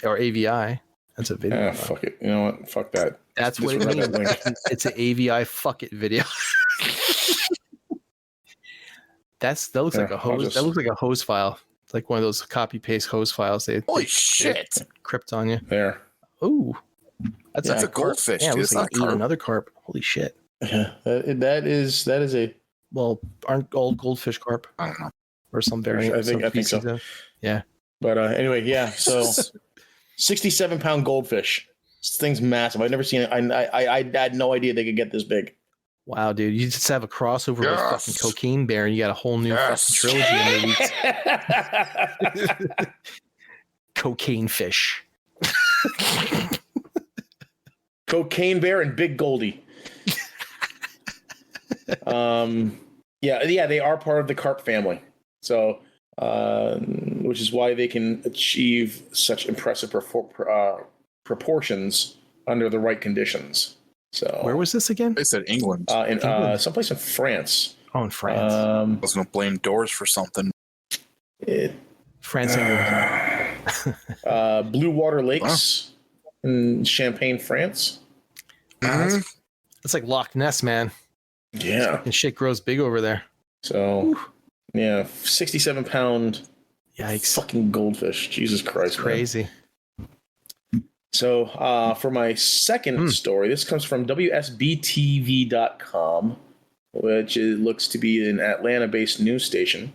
or AVI. That's a video. Fuck it. You know what? Fuck that. That's what it Disregard means. that link. It's an AVI fuck it video. That looks like a hose. That looks like a hose file. It's like one of those copy paste hose files. Holy shit! Crypt on you. There. Ooh, that's a goldfish. Yeah, Dude. it's It's like not a carp. another carp. Holy shit. Yeah, that is a. Well, aren't all goldfish carp I don't know. or some variant? I think so. species of- Yeah. But anyway, yeah. So 67-pound goldfish. This thing's massive. I've never seen it. I had no idea they could get this big. Wow, dude, you just have a crossover with fucking Cocaine Bear, and you got a whole new fucking trilogy underneath. Cocaine Fish. Cocaine Bear and Big Goldie. Yeah, they are part of the carp family. So, which is why they can achieve such impressive proportions under the right conditions. So, Where was this again? They said England. In someplace in France. Oh, in France. I was going to blame Doors for something. France, England. Blue Water Lakes in Champagne, France. Mm-hmm. It's like Loch Ness, man. Yeah. And shit grows big over there. So, yeah, 67-pound Yikes. fucking goldfish. Jesus Christ. Crazy. Man. So, for my second story, this comes from WSBTV.com, which looks to be an Atlanta-based news station.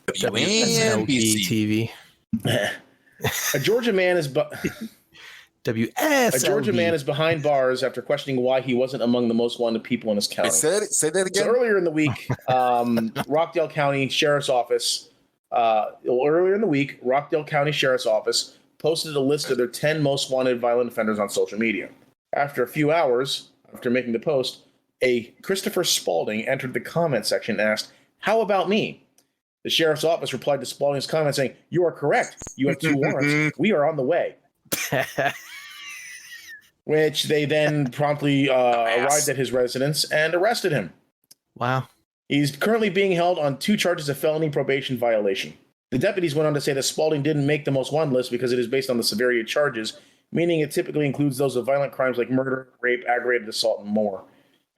WSLB TV. A Georgia man is WSLB. A Georgia man is behind bars after questioning why he wasn't among the most wanted people in his county. Say that again. So earlier in the week, Rockdale County Sheriff's Office posted a list of their 10 most wanted violent offenders on social media. After a few hours after making the post, a Christopher Spalding entered the comment section and asked, "How about me?" The sheriff's office replied to Spalding's comment saying, "You are correct. You have 2 warrants. We are on the way." Which they then promptly arrived at his residence and arrested him. Wow. He's currently being held on 2 charges of felony probation violation. The deputies went on to say that Spalding didn't make the most wanted list because it is based on the severity of charges, meaning it typically includes those of violent crimes like murder, rape, aggravated assault, and more.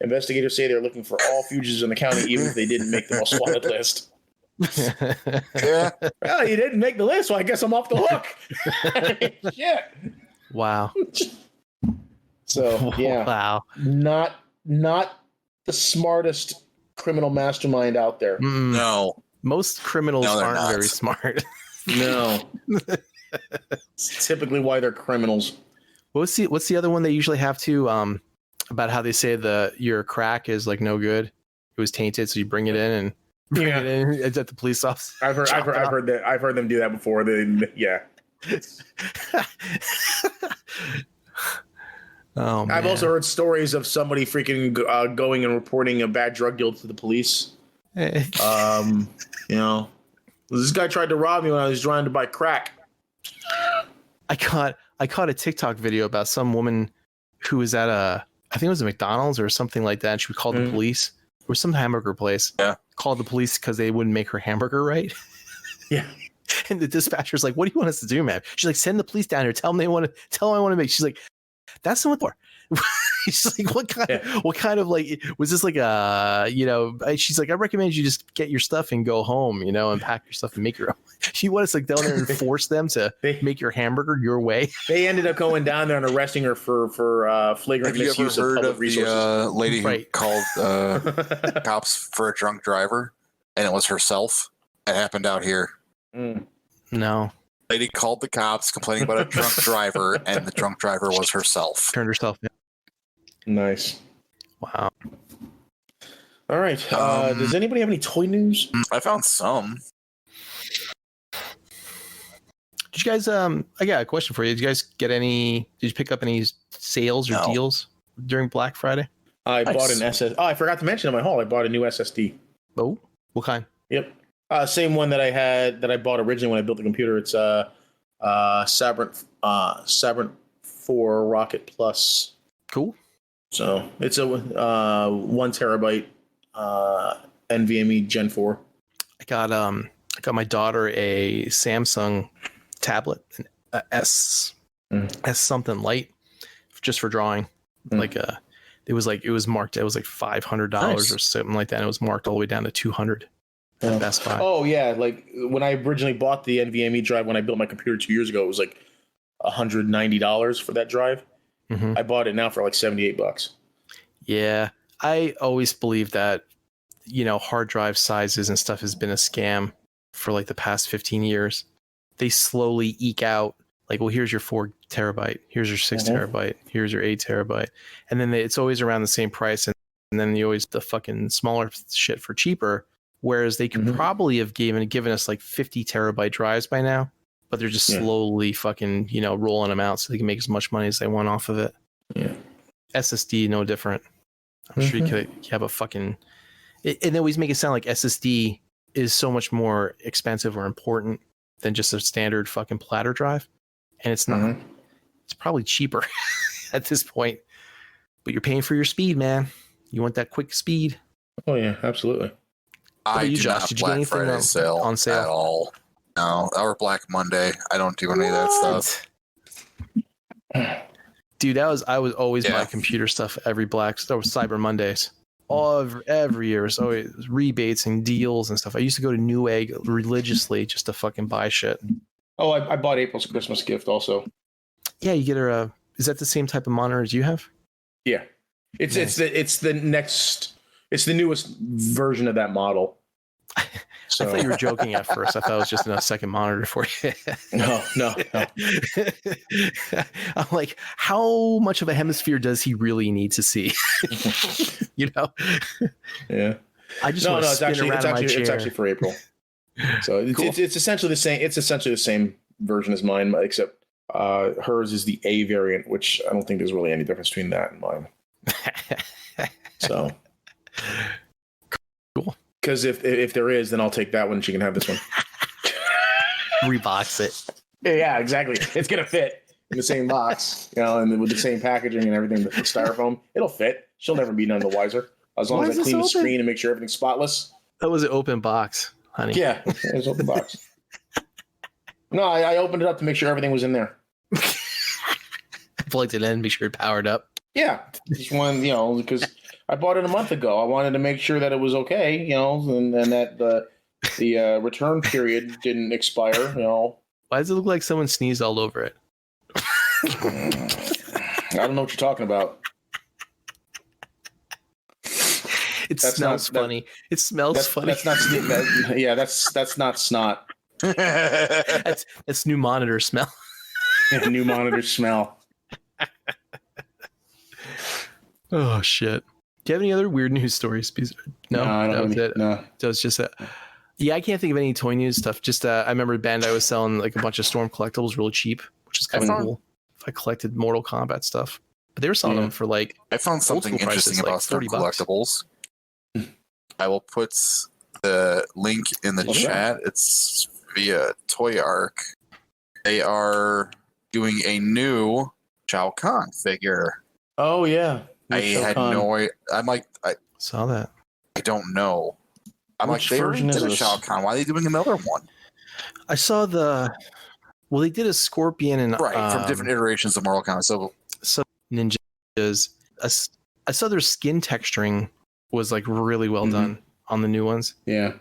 Investigators say they're looking for all fugitives in the county, even if they didn't make the most wanted list. Yeah. Well, you didn't make the list, so I guess I'm off the hook. Shit. Wow. So, yeah. Wow. Not the smartest criminal mastermind out there. Mm-mm. No. Most criminals No, they're aren't not. very smart. No. It's typically why they're criminals. What's the other one they usually have to about how they say your crack is like no good? It was tainted, so you bring it in and it in. It's at the police office. I've heard that. I've heard them do that before. Yeah. Oh, man. I've also heard stories of somebody freaking going and reporting a bad drug deal to the police. This guy tried to rob me when I was trying to buy crack. I caught a TikTok video about some woman who was at I think it was a McDonald's or something like that. And she called the police, or some hamburger place. Yeah. Called the police because they wouldn't make her hamburger right. Yeah. And the dispatcher's like, "What do you want us to do, man?" She's like, "Send the police down here. Tell them I want to make." She's like, "That's not what for. She's like, what kind of like, was this like a, she's like, I recommend you just get your stuff and go home, and pack your stuff and make your own. She wants like down there and force them to make your hamburger your way. They ended up going down there and arresting her for flagrant misuse of public resources. The lady who called cops for a drunk driver, and it was herself? It happened out here. No. Lady called the cops complaining about a drunk driver, and the drunk driver was herself. Turned herself in. Nice. Wow. All right. Does anybody have any toy news? I found some. Did you guys? I got a question for you. Did you pick up any sales or deals during Black Friday? I bought an SSD. Oh, I forgot to mention in my haul. I bought a new SSD. Oh, what kind? Yep. Same one that I bought originally when I built the computer. It's Sabrent 4 Rocket Plus. Cool. So it's a 1 terabyte NVMe Gen 4. I got my daughter a Samsung tablet, an S something light, just for drawing. It was marked. It was like $500 or something like that. And it was marked all the way down to $200 at Best Buy. Oh yeah, like when I originally bought the NVMe drive when I built my computer 2 years ago, it was like $190 for that drive. Mm-hmm. I bought it now for like $78. Yeah, I always believe that hard drive sizes and stuff has been a scam for like the past 15 years. They slowly eke out like, well, here's your 4 terabyte, here's your 6 terabyte, here's your 8 terabyte, and then it's always around the same price, and then you always the fucking smaller shit for cheaper. Whereas they could probably have given us like 50 terabyte drives by now, but they're just slowly fucking rolling them out so they can make as much money as they want off of it. Yeah, SSD no different. I'm sure you could have a fucking. And they always make it sound like SSD is so much more expensive or important than just a standard fucking platter drive, and it's not. It's probably cheaper at this point, but you're paying for your speed, man. You want that quick speed. Oh yeah, absolutely. Did you get anything on sale at all? No, our Black Monday. I don't do any of that stuff. Dude, I was always buying computer stuff every Cyber Mondays. Every year, it's always rebates and deals and stuff. I used to go to Newegg religiously just to fucking buy shit. Oh, I bought April's Christmas gift also. Yeah, you get her. Is that the same type of monitor as you have? Yeah, it's the newest version of that model. So. I thought you were joking at first. I thought it was just a second monitor for you. No. I'm like, how much of a hemisphere does he really need to see? Yeah. I just want to spin around in my chair. It's actually for April. So it's essentially the same. It's essentially the same version as mine, except hers is the A variant, which I don't think there's really any difference between that and mine. So. Cool. Because if there is, then I'll take that one. She can have this one. Rebox it. Yeah, exactly. It's gonna fit in the same box, and with the same packaging and everything. The styrofoam, it'll fit. She'll never be none the wiser as long as I clean the screen and make sure everything's spotless. That was an open box, honey. Yeah, it was an open box. No, I opened it up to make sure everything was in there. Plugged it in, make sure it powered up. Yeah, just one, because I bought it a month ago. I wanted to make sure that it was okay, and that the return period didn't expire. Why does it look like someone sneezed all over it? I don't know what you're talking about. It smells funny. It smells funny. That's not. That's not snot. That's new monitor smell. Yeah, new monitor smell. Oh shit! Do you have any other weird news stories? No, I don't have any. No, that was just it. Yeah, I can't think of any toy news stuff. Just I remember Bandai was selling like a bunch of Storm collectibles really cheap, which is kind of cool. If I collected Mortal Kombat stuff, but they were selling them for like. I found something interesting about Storm collectibles. I will put the link in the chat. It's via Toy Arc. They are doing a new Shao Kahn figure. Oh yeah. I had no idea. I'm like, I saw that. I don't know. I'm Which like, they version did is a Shao Kahn. Why are they doing another one? I saw they did a Scorpion and from different iterations of Mortal Kombat. So Ninja is I saw their skin texturing was like really well done on the new ones. Yeah.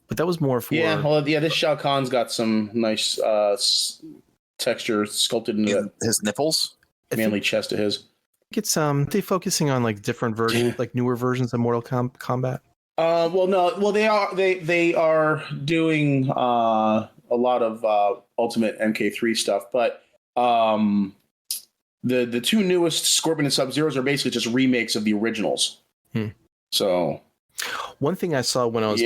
But that was more for this Shao Kahn's got some nice texture sculpted into his nipples. that manly chest of his. It's they focusing on like different versions, like newer versions of Mortal Kombat. They are doing a lot of Ultimate MK3 stuff, but the two newest Scorpion and Sub-Zeros are basically just remakes of the originals. So one thing I saw when I was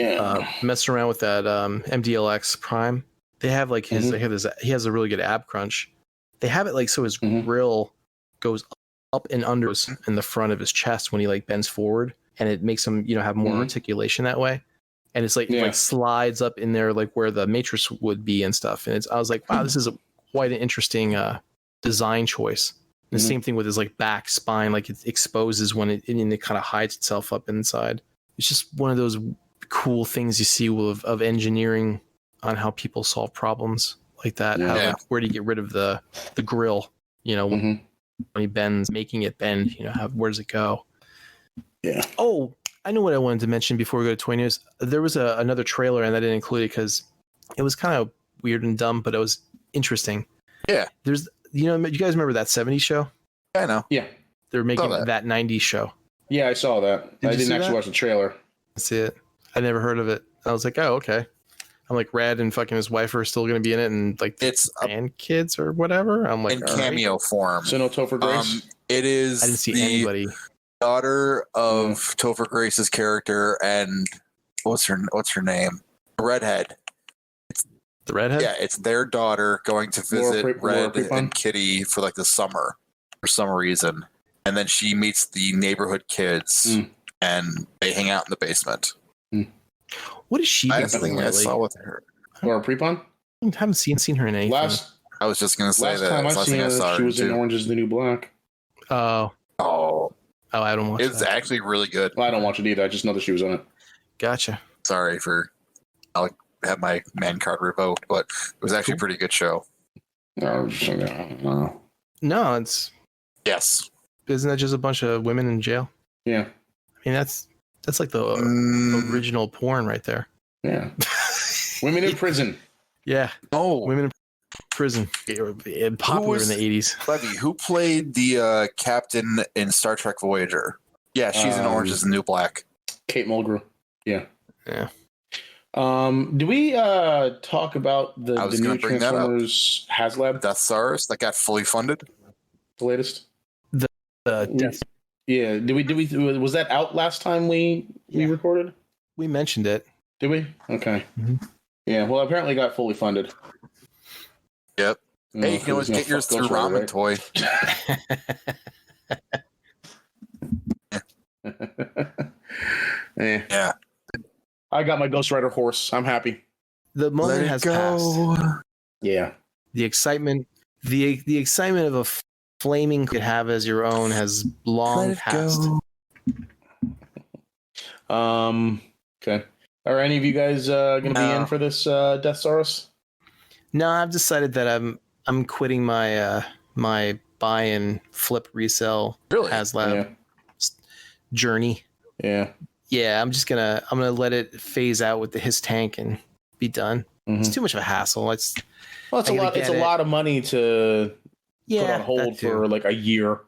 messing around with that MDLX Prime, they have like his he has a really good ab crunch. They have it like so his grill goes up and under in the front of his chest when he like bends forward, and it makes him have more articulation that way. And it's like it like slides up in there like where the Matrix would be and stuff. And I was like, wow, this is quite an interesting design choice. And the same thing with his like back spine, like it exposes when it kind of hides itself up inside. It's just one of those cool things you see of engineering on how people solve problems like that. How like, where do you get rid of the grill? When he bends, making it bend. Where does it go? Yeah. Oh, I know what I wanted to mention before we go to toy news. There was another trailer, and I didn't include it because it was kind of weird and dumb, but it was interesting. Yeah. There's, you guys remember that 70s show? I know. Yeah. They're making that 90s show. Yeah, I saw that. I didn't actually watch the trailer. That's it. I never heard of it. I was like, oh, okay. I'm like, Rad and fucking his wife are still going to be in it, and like it's grandkids or whatever. I'm like, in cameo form. So no Topher Grace. It is. I didn't see anybody. Daughter of Topher Grace's character, and what's her name? Redhead. The redhead? Yeah, it's their daughter going to visit Red and Kitty for like the summer for some reason, and then she meets the neighborhood kids, and they hang out in the basement. What is she? Last thing I saw with her, Laura Prepon. I haven't seen her in anything. I was just gonna say last time I seen her, she was in Orange Is the New Black. Oh, I don't watch it. It's actually really good. Well, I don't watch it either. I just know that she was on it. Gotcha. Sorry I'll have my man card revoked, but it was actually a pretty good show. No, it's yes. Isn't that just a bunch of women in jail? Yeah. I mean, that's like the original porn right there. Yeah. Women in prison. Yeah. Oh, women in prison. Popular in the 80s. Levy, who played the captain in Star Trek Voyager? Yeah, she's in Orange Is the New Black. Kate Mulgrew. Yeah. Yeah. Do we talk about the new Transformers HasLab? Death Stars that got fully funded? The latest? Yeah. Was that out last time we recorded? We mentioned it. Did we? Okay. Yeah, well, apparently got fully funded. Yep. Hey, you can always get yours through Ramen Toy. Yeah. I got my Ghost Rider horse. I'm happy. The moment has passed. Yeah. The excitement of a flaming could have as your own has long passed. Okay. Are any of you guys going to be in for this Death Stars? No, I've decided that I'm quitting my my buy and flip resell HasLab journey. Yeah. Yeah, I'm gonna let it phase out with the his tank and be done. It's too much of a hassle. It's a lot of money to put on hold for like a year.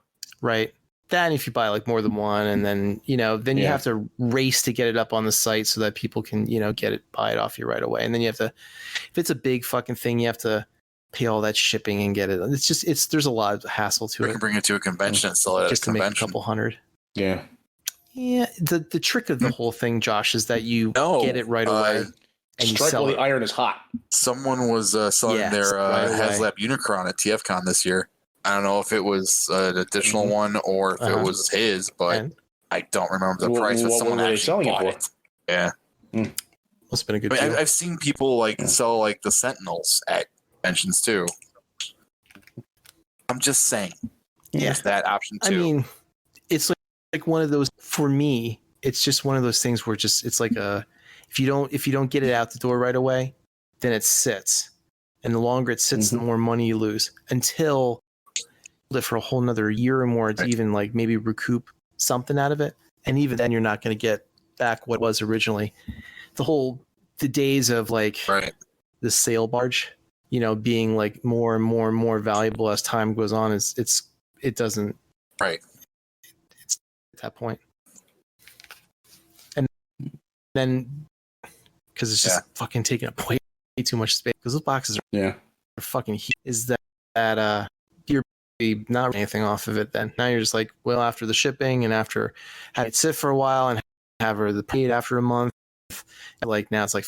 Right. That if you buy like more than one, and then you have to race to get it up on the site so that people can buy it off you right away. And then you have to, if it's a big fucking thing, you have to pay all that shipping and get it. There's a lot of hassle to it. We can bring it to a convention and sell it just at a to convention. make a couple hundred. Yeah. Yeah. The trick of the whole thing, Josh, is that you get it right away. And you strike sell while the iron is hot. Someone was selling their HasLab Unicron at TFCon this year. I don't know if it was an additional one or if it was his, but I don't remember the price. But someone actually bought it. Yeah. It's been a good deal. I've seen people sell like the Sentinels at conventions too. I'm just saying. There's that option too. I mean, it's like one of those, for me, it's just one of those things where it's like if you don't get it out the door right away, then it sits. And the longer it sits, the more money you lose until it for a whole nother year or more to even like maybe recoup something out of it. And even then, you're not going to get back what was originally. The days of like the sail barge, you know, being like more and more and more valuable as time goes on, it doesn't. Right. It's at that point. And then, because it's just fucking taking up way too much space, because those boxes are fucking huge. Is that you're not anything off of it then? Now you're just like, well, after the shipping and after having it sit for a while and have her the paid after a month, like now it's like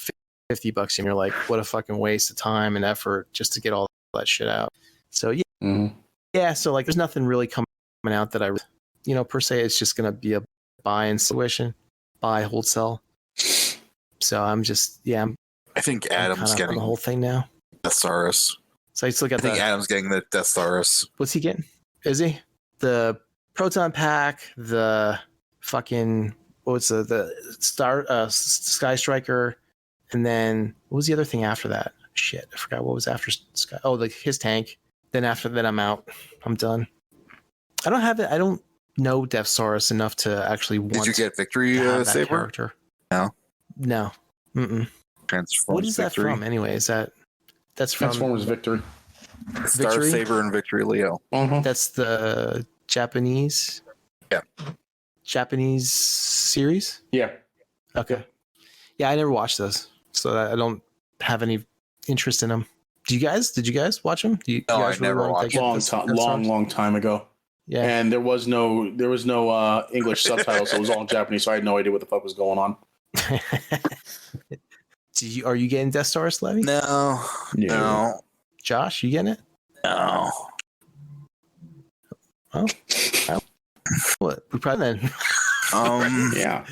$50 and you're like, what a fucking waste of time and effort just to get all that shit out. So so like there's nothing really coming out that I, you know, per se. It's just gonna be a buy and situation, buy, hold, sell. So I'm just I think Adam's getting the whole thing now. Deathsaurus. So I still got Adam's getting the Deathsaurus. What's he getting? Is he the proton pack? The fucking what's the Sky Striker? And then what was the other thing after that? Shit, I forgot what was after Sky. Oh, his tank. Then after that, I'm out. I'm done. I don't have it. I don't know Deathsaurus enough to actually want. Did you get Victory Saber? Character? No. Mm-mm. Transformers. What is that Victory? from? Anyway, that's from Transformers Victory. Star Saber and Victory Leo. That's the Japanese. Yeah. Japanese series. Yeah. Okay. Yeah, I never watched those, so I don't have any interest in them. Did you guys watch them? No, I never watched. Long time ago. Yeah. And there was no English subtitles, so it was all in Japanese, so I had no idea what the fuck was going on. Are you getting Deathsaurus, Levy? No. Josh, you getting it? No. Oh. What? We probably then. Yeah.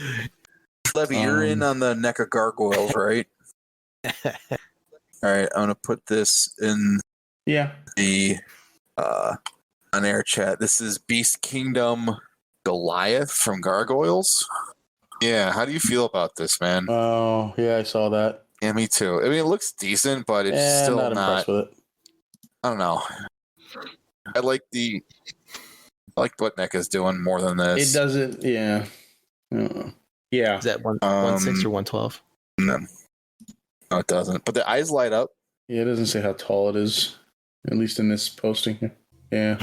Levy, you're in on the NECA gargoyles, right? All right, I'm gonna put this in the on air chat. This is Beast Kingdom Goliath from Gargoyles. Yeah, how do you feel about this, man? Oh, yeah, I saw that. Yeah, me too. I mean, it looks decent, but it's still not impressed with it. I don't know. I like what NECA's doing more than this. It doesn't. Yeah. Yeah. Is that 1.6 or 112? No, it doesn't. But the eyes light up. Yeah, it doesn't say how tall it is, at least in this posting here. Yeah.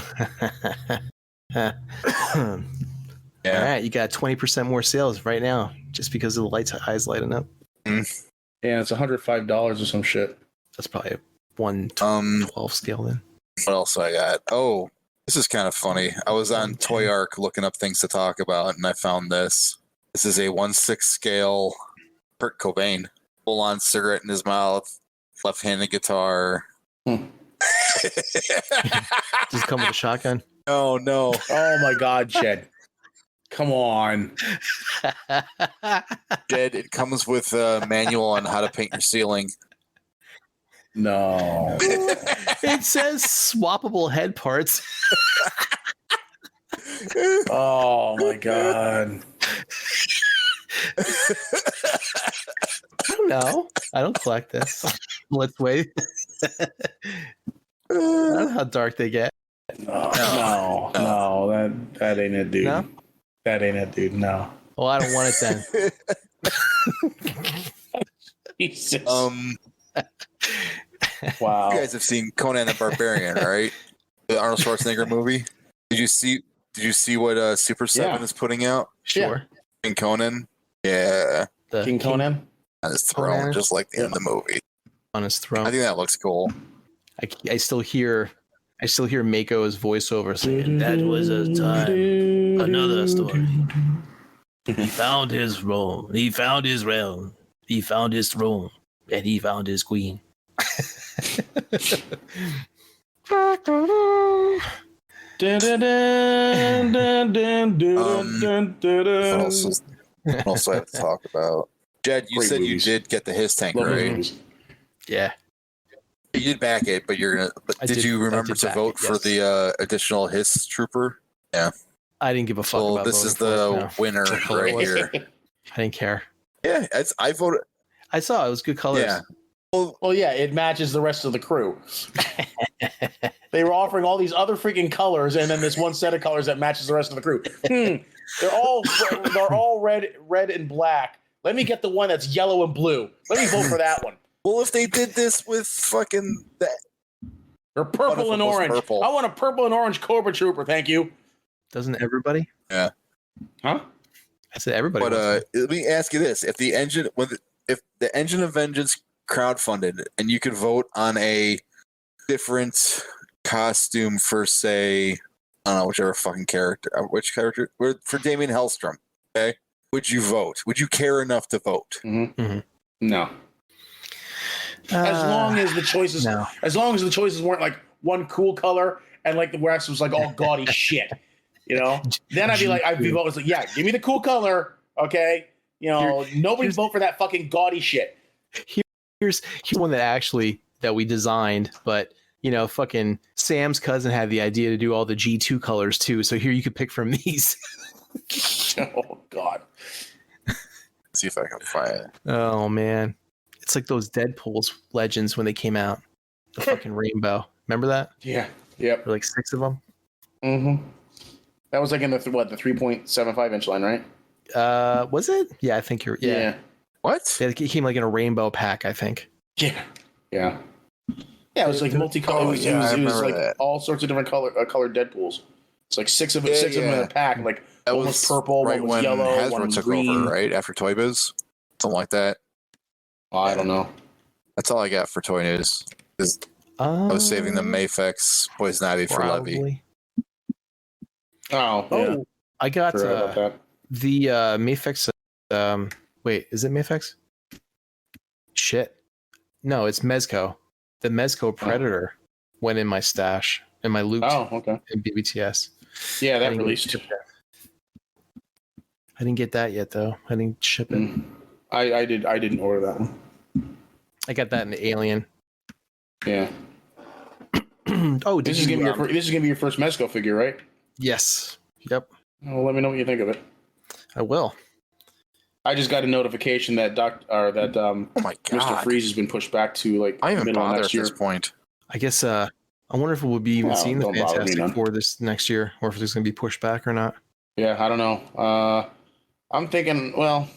All right, you got 20% more sales right now just because of the eyes lighting up. Yeah, it's $105 or some shit. That's probably a 112 scale then. What else I got? Oh, this is kind of funny. I was on Toy Arc looking up things to talk about, and I found this. This is a 1/6 scale Kurt Cobain. Full-on cigarette in his mouth, left-handed guitar. Does it come with a shotgun? Oh, no. Oh, my God, Jed. Come on. Jed, it comes with a manual on how to paint your ceiling. No. It says swappable head parts. Oh, my God. I don't know. I don't collect this. Let's wait. I don't know how dark they get. No, that ain't it, dude. No? That ain't it, dude. No. Well, I don't want it then. Jesus. Wow. You guys have seen Conan the Barbarian, right? The Arnold Schwarzenegger movie. Did you see what Super 7 is putting out? Sure. King Conan? Yeah. King Conan? On his throne, Conan? just like in the movie. On his throne. I think that looks cool. I still hear Mako's voiceover saying, "That was a time, another story. He found his throne. He found his realm. He found his throne, and he found his queen." What else do I have to talk about? Jed, you said you did get the Hiss tank, right? Yeah. You did back it, but did you remember to vote for the additional Hiss trooper? Yeah. I didn't give a fuck about this is the winner right here. I didn't care. Yeah, I voted. I saw it was good colors. Yeah. Well, yeah, it matches the rest of the crew. They were offering all these other freaking colors, and then this one set of colors that matches the rest of the crew. They're all red and black. Let me get the one that's yellow and blue. Let me vote for that one. Well, if they did this with fucking that, or purple and orange. Purple. I want a purple and orange Cobra Trooper. Thank you. Doesn't everybody? Yeah. Huh? I said everybody. But let me ask you this: if the Engine of Vengeance crowdfunded, and you could vote on a different costume for, say, I don't know, whichever fucking character, for Damien Hellstrom, okay? Would you vote? Would you care enough to vote? Mm-hmm. Mm-hmm. No. As long as the choices weren't like one cool color and like the rest was like all gaudy shit, then I'd be voting like, yeah, give me the cool color, okay? Nobody vote for that fucking gaudy shit. Here's one that we designed, but fucking Sam's cousin had the idea to do all the G2 colors too. So here you could pick from these. Oh God. See if I can find it. Oh man. It's like those Deadpool's Legends when they came out. The fucking rainbow. Remember that? Yeah. Yep. There were like 6 of them. Mm-hmm. That was like in the 3.75 inch line, right? Was it? Yeah, I think yeah. What? It came like in a rainbow pack, I think. Yeah. Yeah. Yeah, it was like multicolored. It was like that. All sorts of different colored Deadpools. It's like six of them in a pack. Like that one was purple, right one was when yellow, Hasbro one was took green. over, right after Toy Biz, something like that. I don't know. That's all I got for toy news. I was saving the Mafex Poison Ivy for Levy. Oh, yeah. I got the Mafex. Wait, is it Mafex? Shit. No, it's Mezco. The Mezco Predator went in my stash, in my loot. Oh, okay. In BBTS. Yeah, that released. I didn't get that yet, though. I didn't ship it. I didn't order that one. I got that in Alien. Yeah. Oh, this is gonna be your first Mezco figure, right? Yes. Yep. Well, let me know what you think of it. I will. I just got a notification that oh my God. Mr. Freeze has been pushed back to like I even middle of bother next at year. this point. I guess I wonder if it would be even seen the Fantastic Four this next year, or if it's going to be pushed back or not. Yeah, I don't know. I'm thinking, well,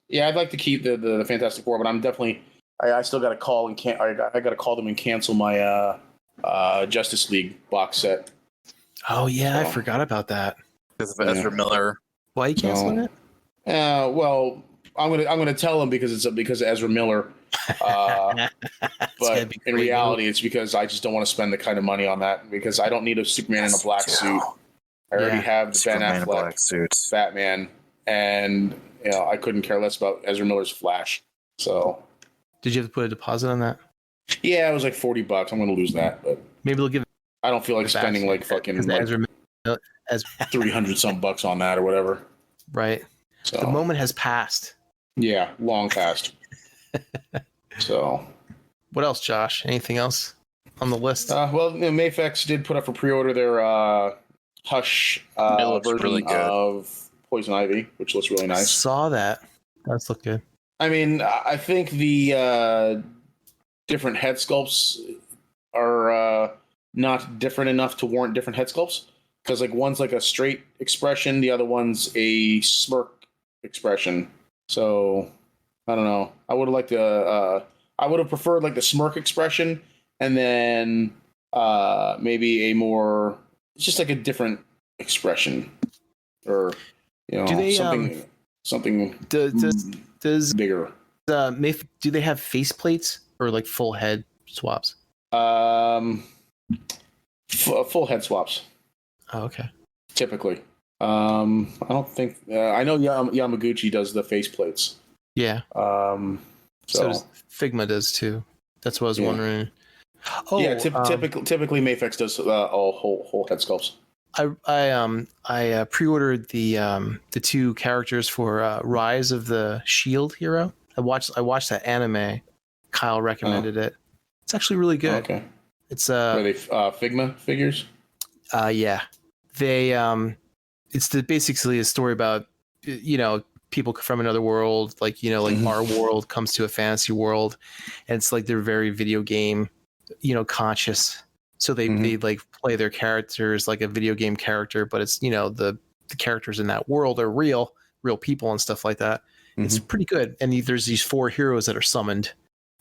yeah, I'd like to keep the Fantastic Four, but I'm definitely I still got to call and I got to call them and cancel my Justice League box set. Oh yeah, I forgot about that. Because of Ezra Miller. Why are you canceling it? Well, I'm gonna tell them because of Ezra Miller. But in reality, it's because I just don't want to spend the kind of money on that because I don't need a Superman in a black suit. I already have the Ben Affleck Batman, and I couldn't care less about Ezra Miller's Flash. So, did you have to put a deposit on that? Yeah, it was like $40. I'm gonna lose that, but maybe they'll give. I don't feel like spending like fucking Ezra 300 some bucks on that or whatever. Right. So the moment has passed. Yeah, long past. So, what else, Josh? Anything else on the list? Well, Mafex did put up for pre-order their Hush version really of Poison Ivy, which looks really nice. I saw that. That's look good. I mean, I think the different head sculpts are not different enough to warrant different head sculpts. Because like one's like a straight expression, the other one's a smirk expression. So I don't know. I would have liked I would have preferred like the smirk expression, and then maybe a more just like a different expression, or do they, something does bigger. Do they have face plates or like full head swaps? Full head swaps. Oh, okay. Typically, I don't think I know Yamaguchi does the face plates. Yeah. So does Figma does too. That's what I was wondering. Oh, yeah. Typically, Mafex does all whole head sculpts. I pre-ordered the 2 characters for Rise of the Shield Hero. I watched that anime. Kyle recommended it. It's actually really good. Okay. It's Are they Figma figures? Yeah. They it's basically a story about people from another world, like our world comes to a fantasy world, and it's like they're very video game conscious, So they like play their characters like a video game character, but it's, you know, the characters in that world are real people and stuff like that. It's pretty good. And there's these 4 heroes that are summoned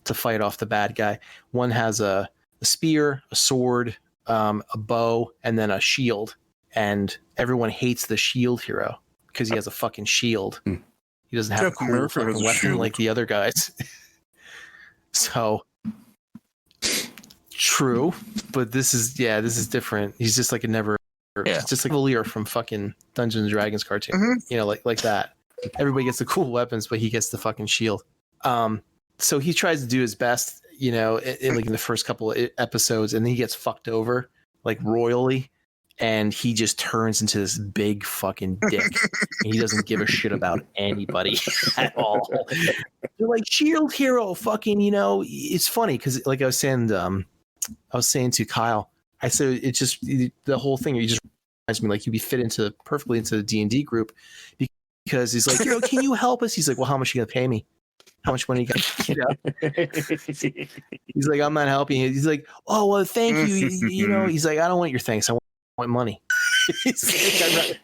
to fight off the bad guy. One has a spear, a sword, a bow, and then a shield. And everyone hates the shield hero because he has a fucking shield. He doesn't have a cool fucking weapon like the other guys. So true, but this is different. He's just like he's just like a Lear from fucking Dungeons and Dragons cartoon. You know, like that. Everybody gets the cool weapons, but he gets the fucking shield. So he tries to do his best, you know, in the first couple of episodes, and then he gets fucked over like royally, and he just turns into this big fucking dick. And he doesn't give a shit about anybody at all. They're like, shield hero, fucking, you know. It's funny because, like I was saying to Kyle, I said it's just the whole thing. He just reminds me like he'd be fit perfectly into the D&D group because he's like, you know, can you help us? He's like, well, how much are you gonna pay me? How much money you got? You know? He's like, I'm not helping you. He's like, oh well, thank you. You know, he's like, I don't want your thanks. I want money. Like,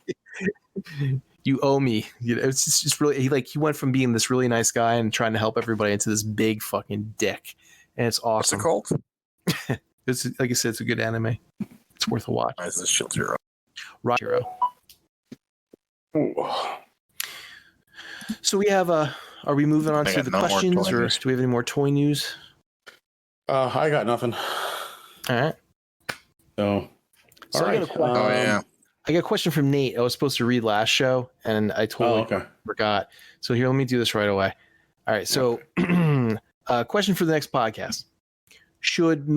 you owe me. You know, it's just really he went from being this really nice guy and trying to help everybody into this big fucking dick, and it's awesome. What's it called? It's like I said, it's a good anime. It's worth a watch. It's a Shield Hero. Rock Hero. So we have are we moving on to the questions, or do we have any more toy news? I got nothing. All right. So I got a question. I got a question from Nate. I was supposed to read last show, and I totally forgot. So here, let me do this right away. All right. So, question for the next podcast: should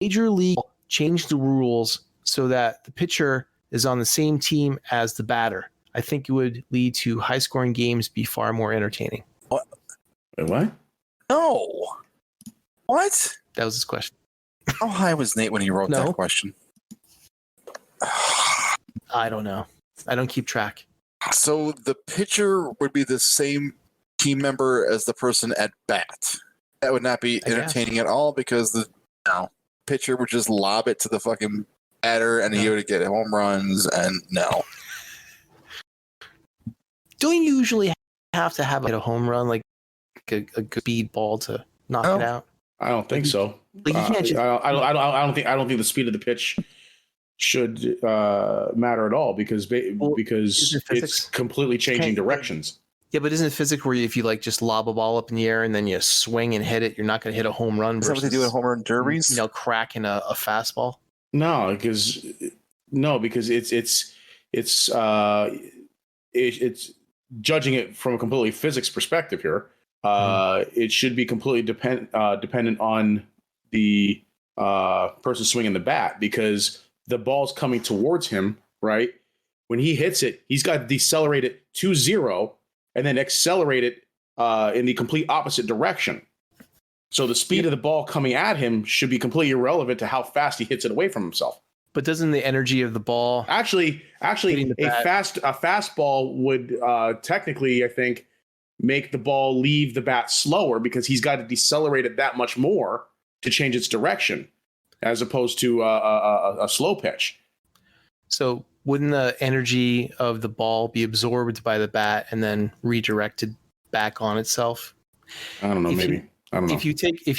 Major League change the rules so that the pitcher is on the same team as the batter? I think it would lead to high-scoring games, be far more entertaining. What? Wait, what? No. What? That was his question. How high was Nate when he wrote that question? I don't know. I don't keep track. So the pitcher would be the same team member as the person at bat. That would not be entertaining at all because the pitcher would just lob it to the fucking batter and he would get home runs and no. Don't you usually have to have a home run, like a good speed ball to knock it out? I don't think so. Like you can't just... I don't think the speed of the pitch should matter at all because it's completely changing directions. Yeah, but isn't it physics where if you like just lob a ball up in the air and then you swing and hit it, you're not going to hit a home run? Is that what they do in home run derbies? You know, cracking a fastball. No, because it's judging it from a completely physics perspective here. It should be completely dependent on the person swinging the bat because the ball's coming towards him, right? When he hits it, he's got to decelerate it to 0 and then accelerate it in the complete opposite direction. So the speed of the ball coming at him should be completely irrelevant to how fast he hits it away from himself. But doesn't the energy of the ball actually a fastball would technically, I think, make the ball leave the bat slower because he's got to decelerate it that much more to change its direction, as opposed to a slow pitch. So wouldn't the energy of the ball be absorbed by the bat and then redirected back on itself? I don't know. I don't know. If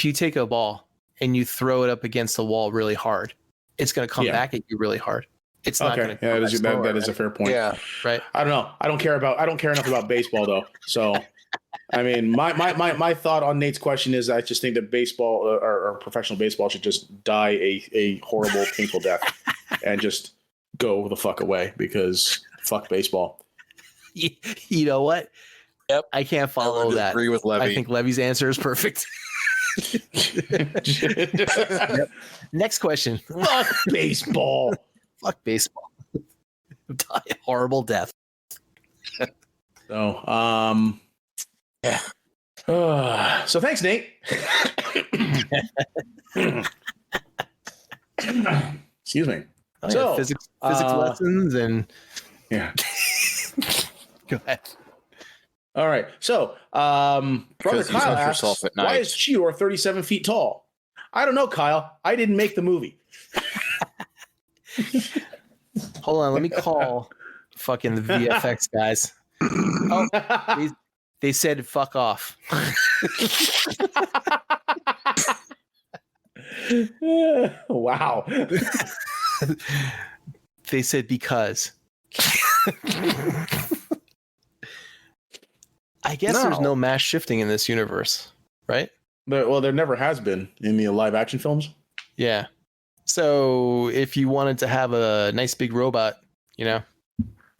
you take a ball and you throw it up against the wall really hard, it's going to come back at you really hard. It's not going to. Yeah, that is a fair point. Yeah, right. I don't know. I don't care enough about baseball though. So, I mean, my thought on Nate's question is I just think that baseball or professional baseball should just die a horrible, painful death and just go the fuck away because fuck baseball. You know what? Yep. I can't follow that. Agree with Levy. I think Levy's answer is perfect. Yep. Next question. Fuck baseball. Fuck baseball. Die a horrible death. So, yeah. So thanks, Nate. Excuse me. Oh, so physics lessons and Go ahead. All right. So, brother Kyle asks, why is Cheetor 37 feet tall? I don't know, Kyle. I didn't make the movie. Hold on, let me call fucking the VFX guys. Oh, they said fuck off. Wow. They said because. I guess there's no mass shifting in this universe, right? Well, there never has been in the live action films. Yeah. So if you wanted to have a nice big robot, you know,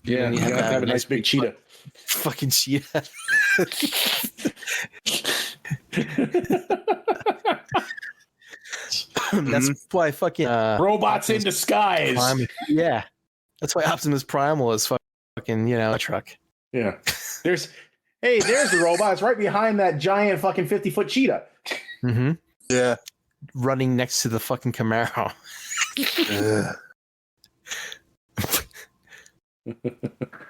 Yeah, you have to have a nice big cheetah. Fucking cheetah. That's why fucking robots in disguise. Yeah, that's why Optimus Prime was fucking a truck. Yeah, there's the robot. It's right behind that giant fucking 50-foot cheetah. Mm-hmm. Yeah, running next to the fucking Camaro.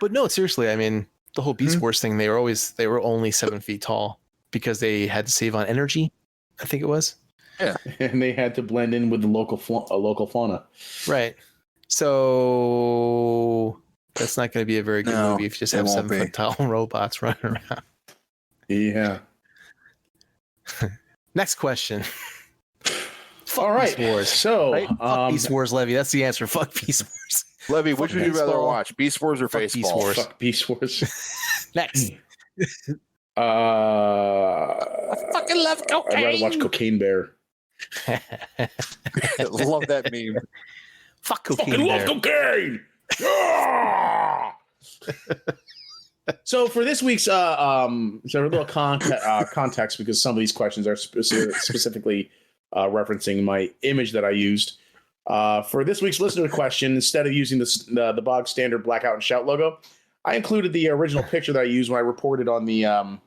But no, seriously, I mean, the whole Beast Wars thing, they were only 7 feet tall because they had to save on energy, I think it was. Yeah, and they had to blend in with the local fauna. Right. So that's not going to be a very good movie if you just have 7 foot tall robots running around. Yeah. Next question. All right. Beast Wars. So, right? Fuck Beast Wars, Levy. That's the answer. Fuck Beast Wars. Levy, which would you rather watch? Beast Wars or Baseball? Fuck Beast Wars. Next. I fucking love cocaine. I'd rather watch Cocaine Bear. Love that meme. Fuck Cocaine Fucking Bear. love cocaine. Yeah! So for this week's so a little context, because some of these questions are specifically referencing my image that I used. For this week's listener question, instead of using the bog standard Blackout and Shout logo, I included the original picture that I used when I reported on the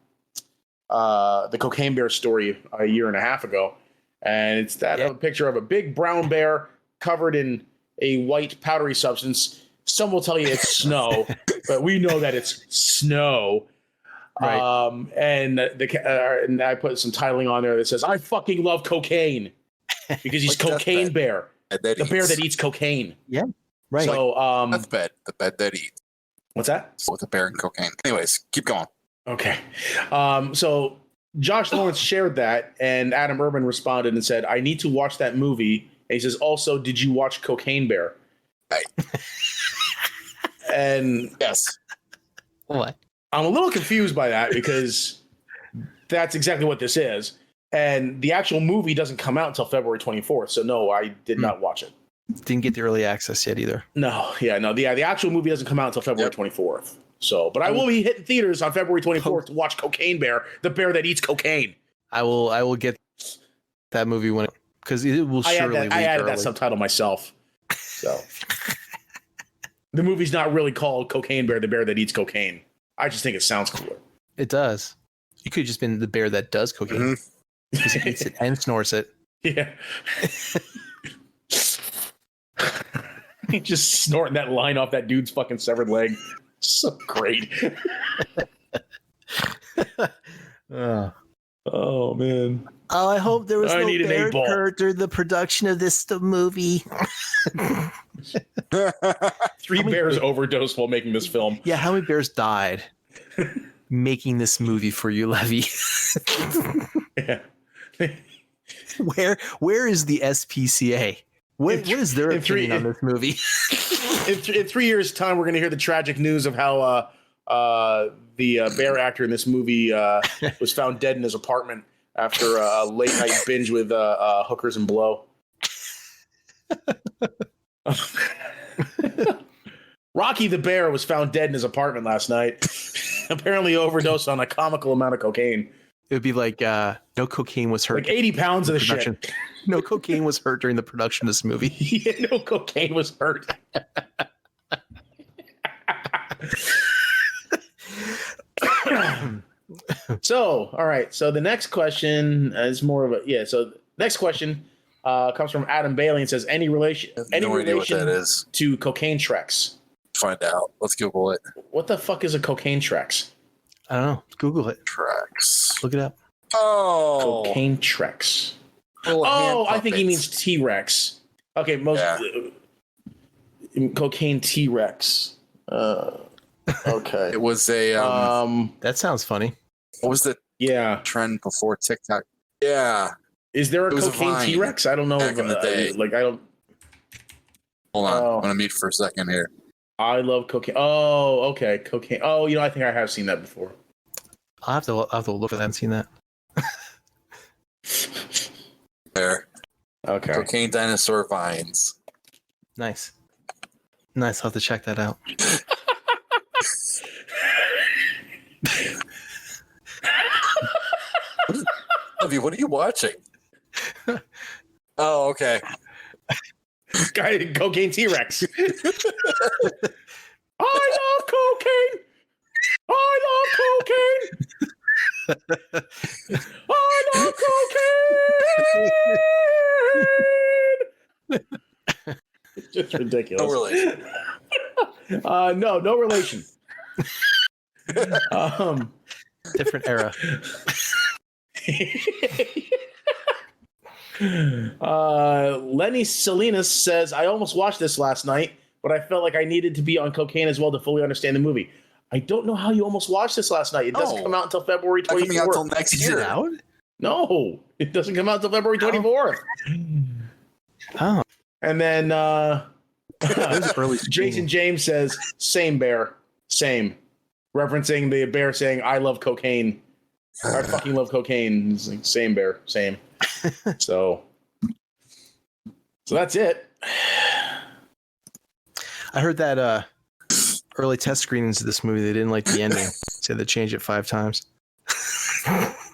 Cocaine Bear story a year and a half ago. And it's a picture of a big brown bear covered in a white powdery substance. Some will tell you it's snow, but we know that it's snow. Right. And I put some titling on there that says, "I fucking love cocaine," because he's Cocaine Bear, the bear that eats cocaine. Yeah, right. So, the bed that eats. What's that? With a bear and cocaine. Anyways, keep going. Okay. So Josh Lawrence shared that, and Adam Urban responded and said, "I need to watch that movie." And he says, "Also, did you watch Cocaine Bear?" Right. And yes. What? I'm a little confused by that because that's exactly what this is. And the actual movie doesn't come out until February 24th. So no, I did not watch it. Didn't get the early access yet either. No. The actual movie doesn't come out until February 24th. So, but I will be hitting theaters on February 24th to watch Cocaine Bear, the bear that eats cocaine. I will get that movie when because it will surely. I added that subtitle myself. So the movie's not really called Cocaine Bear, the bear that eats cocaine. I just think it sounds cooler. It does. You could have just been the bear that does cocaine. Because he eats it and snores it. Yeah. He just snorting that line off that dude's fucking severed leg. So great. Oh man. Oh, I hope there was no need an bear 8-ball. hurt during the production of this movie. 3 bears overdosed while making this film. Yeah, how many bears died making this movie for you, Levy? Yeah. Where is the SPCA? What is their opinion on this movie? In 3 years' time, we're going to hear the tragic news of how the bear actor in this movie was found dead in his apartment after a late night binge with hookers and blow. Rocky the bear was found dead in his apartment last night. Apparently overdosed on a comical amount of cocaine. It would be like no cocaine was hurt. Like 80 pounds of the shit. No cocaine was hurt during the production of this movie. Yeah, no cocaine was hurt. So, all right. So the next question is more of a So next question comes from Adam Bailey and says, "Any relation? Any idea what relation that is. to cocaine Trex?" Find out. Let's Google it. What the fuck is a cocaine Trex? I don't know. Google it. Tracks. Look it up. Oh. Cocaine Trex. Little hand I think he puppets. means T-Rex. Okay, Cocaine T-Rex. Okay. It was a That sounds funny. what was the trend before TikTok? Yeah. Is there a It was a cocaine Vine T-Rex? I don't know. back in the day. Like, I don't. Hold on. I'm gonna mute for a second here. I love cocaine. Oh, okay, cocaine. Oh, I think I have seen that before. I'll have to look for that and seen that. There. Okay. Cocaine dinosaur vines. Nice. I'll have to check that out. What are you watching? Oh, okay. Guy, cocaine T-Rex. I love cocaine. I love cocaine. I love cocaine. It's just ridiculous. No relation. No relation. Different era. Lenny Salinas says, I almost watched this last night, but I felt like I needed to be on cocaine as well to fully understand the movie. I don't know how you almost watched this last night. It doesn't come out until February 24th. Not coming out until next year. Is it out? No, it doesn't come out until February 24th. Oh. And then early Jason James says, same bear, same. Referencing the bear saying, I love cocaine. I fucking love cocaine. It's like, same bear, same. So that's it. I heard that early test screenings of this movie, they didn't like the ending. Said they changed it 5 times.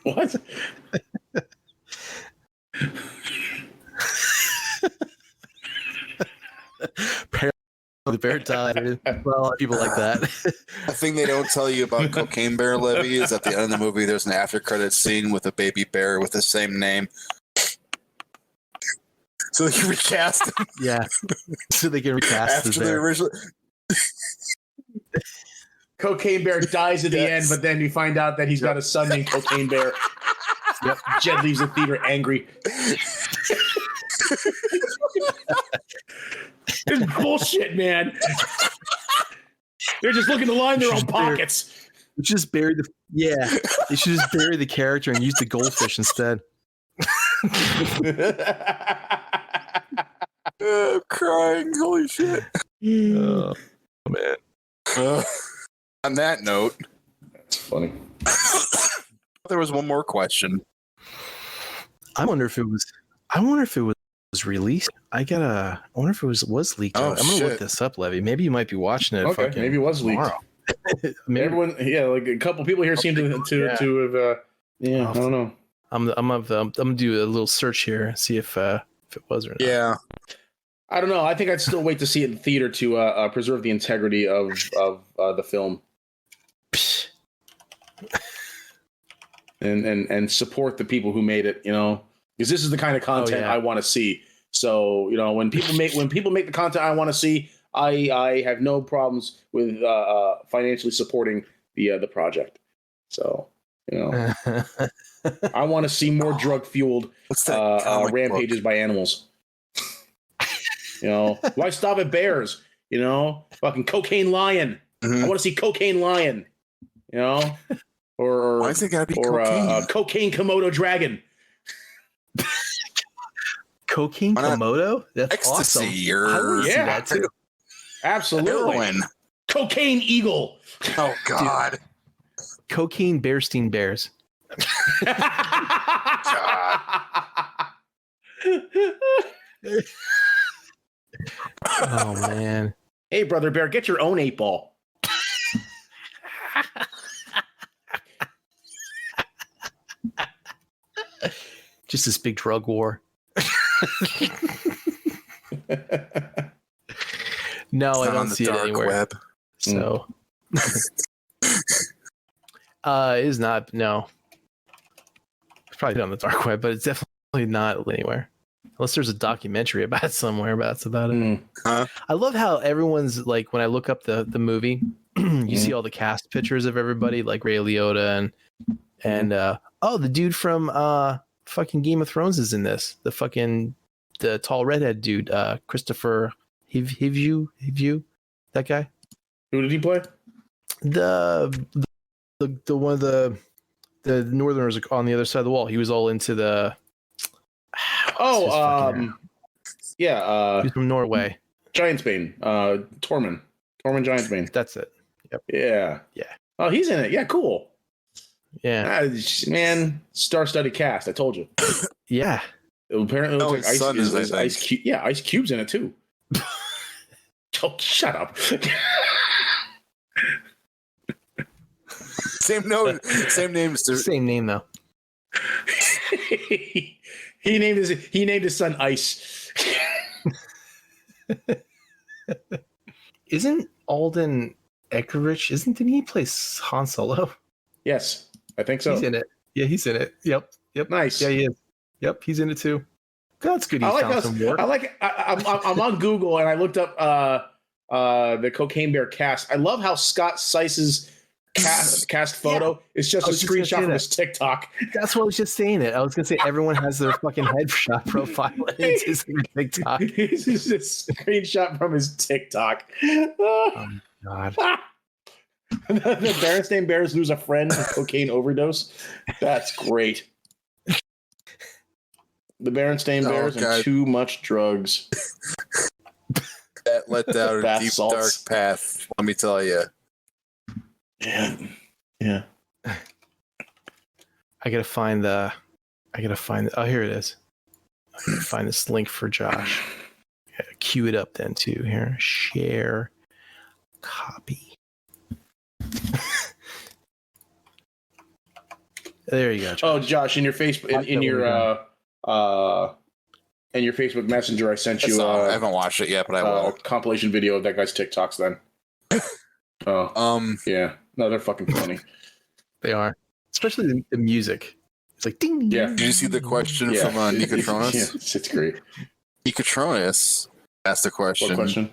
What? The bear died. Well, people like that. The thing they don't tell you about Cocaine Bear Levy is at the end of the movie, there's an after credit scene with a baby bear with the same name. So they can recast him. Yeah. So they can recast after the original. Cocaine Bear dies at the end, but then you find out that he's got a son named Cocaine Bear. Yep. Jed leaves the theater angry. It's bullshit, man. They're just looking to line their own pockets. They just bury the They should just bury the character and use the goldfish instead. I'm crying. Holy shit. Oh man. On that note, that's funny. There was one more question. I wonder if it was released. I wonder if it was leaked out. I'm gonna look this up, Levy. Maybe you might be watching it. Okay, maybe it was leaked. Maybe. Everyone, like a couple people here seem to have. I don't know. I'm gonna do a little search here, see if it was or not. Yeah. I don't know. I think I'd still wait to see it in theater to preserve the integrity of the film, and support the people who made it. Because this is the kind of content I want to see. So when people make the content I want to see, I have no problems with financially supporting the project. So I want to see more drug fueled rampages by animals. Why stop at bears? Fucking cocaine lion. Mm-hmm. I want to see cocaine lion. Or why is it gotta be cocaine? Cocaine Komodo dragon. Cocaine Komodo? That's ecstasy awesome. or I would see that too. Absolutely. Heroin. Cocaine eagle. Oh God. Dude. Cocaine Bearstein bears. God. Oh man. Hey, brother bear, get your own 8-ball. Just this big drug war. No, I don't see it anywhere. Web. So it is not. No, it's probably on the dark web, but it's definitely not anywhere. Unless there's a documentary about it somewhere, but that's about it. Huh? I love how everyone's like, when I look up the movie, you see all the cast pictures of everybody, like Ray Liotta and the dude from fucking Game of Thrones is in this. The tall redhead dude, Christopher Hivju, that guy. Who did he play? The one of the Northerners on the other side of the wall. He was all into the. Yeah. He's from Norway. Giantsbane. Tormund Giantsbane. That's it. Yep. Yeah. Yeah. Oh, he's in it. Yeah, cool. Yeah. Man, star-studded cast. I told you. Yeah. Apparently, it looks like his son is, I think. Ice Cube. Yeah, Ice Cube's in it too. Oh, shut up. Same name. Same name though. he named his son Ice. Isn't Alden Ehrenreich? Didn't he play Han Solo? Yes, I think so. He's in it. Yeah, he's in it. Yep. Nice. Yeah, he is. Yep, he's in it too. That's good. He found some work. I'm on Google and I looked up the Cocaine Bear cast. I love how Scott Sice's cast photo is just a screenshot from his TikTok. That's what I was just saying. I was gonna say everyone has their fucking headshot profile. It's just their TikTok. It's just a screenshot from his TikTok. Oh God. The Berenstain Bears lose a friend to cocaine overdose. That's great. The Berenstain Bears and too much drugs. That led down a deep, salts. dark path. Let me tell you. Yeah. I gotta find the. Oh, here it is. I'm gonna find this link for Josh. Cue it up then too. Here, share, copy. There you go, Josh. Oh, Josh, in your Facebook, in your Facebook Messenger, I sent you. I haven't watched it yet, but I will. Compilation video of that guy's TikToks. Then. Yeah. No, they're fucking funny. They are, especially the music. It's like ding. Yeah. Did you see the question from Nicotronis? Yeah, it's great. Nicotronis asked a question. What question?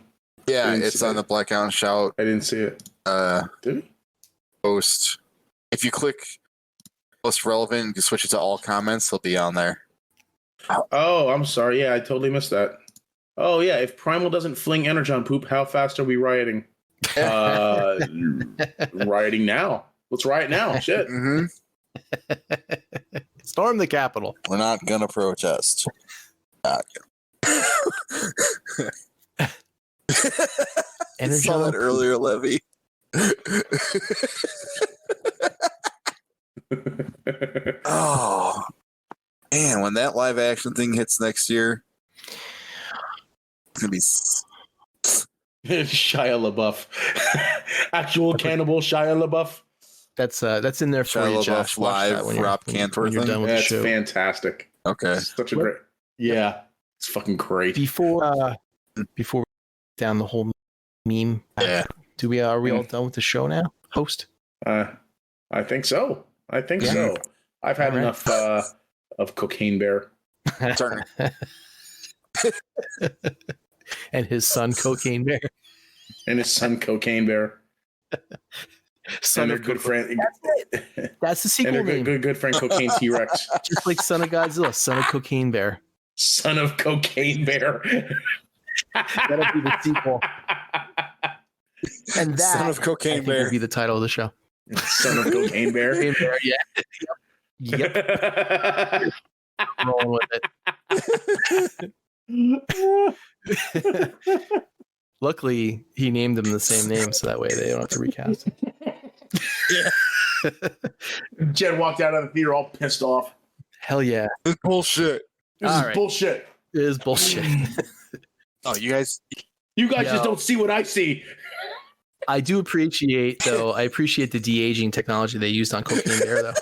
Yeah, it's on the Blackout and Shout. I didn't see it. Did he? Post. If you click most relevant, you switch it to all comments, they'll be on there. Oh, I'm sorry. Yeah, I totally missed that. Oh, yeah. If Primal doesn't fling Energon poop, how fast are we rioting? Rioting now. Let's riot now. Shit. Mm-hmm. Storm the Capitol. We're not gonna protest. Saw that earlier, Levy. Oh man, when that live action thing hits next year, it's gonna be Shia LaBeouf. Actual cannibal Shia LaBeouf. That's in there for you, Josh. Live Rob Cantor you're thing. done with That's the show. fantastic. Okay. Such a great. Yeah. It's fucking great. Before we down the whole meme. Yeah. Are we all done with the show now? Host? I think so. So. I've had enough of Cocaine Bear. Turner. And his son, Cocaine Bear. And his son, Cocaine Bear. Son and their of good friend. That's the sequel and their name. good friend, Cocaine T-Rex. Just like Son of Godzilla, Son of Cocaine Bear. Son of Cocaine Bear. That'll be the sequel. And that Son of Cocaine Bear will be the title of the show. Son of Cocaine Bear. Cocaine Bear, yeah. Yep. Rolling with it. Luckily, he named them the same name, so that way they don't have to recast. Yeah. Jed walked out of the theater all pissed off. Hell yeah. This bullshit. This is bullshit. It is bullshit. Oh, you guys just don't see what I see. I do appreciate, though. I appreciate the de-aging technology they used on Cocaine Bear, though.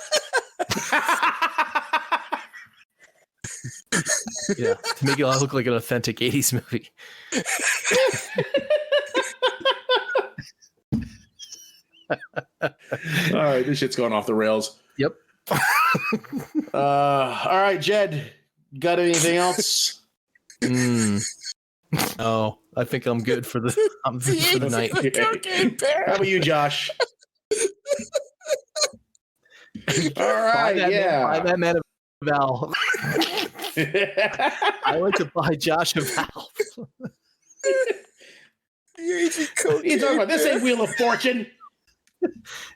Yeah, to make it all look like an authentic 80s movie. All right, this shit's going off the rails. Yep. All right, Jed, got anything else? Oh, I think I'm good for the night. How about you, Josh? All right, buy that man a Valve. I like to buy Josh a Valve. What are you talking about? This ain't Wheel of Fortune.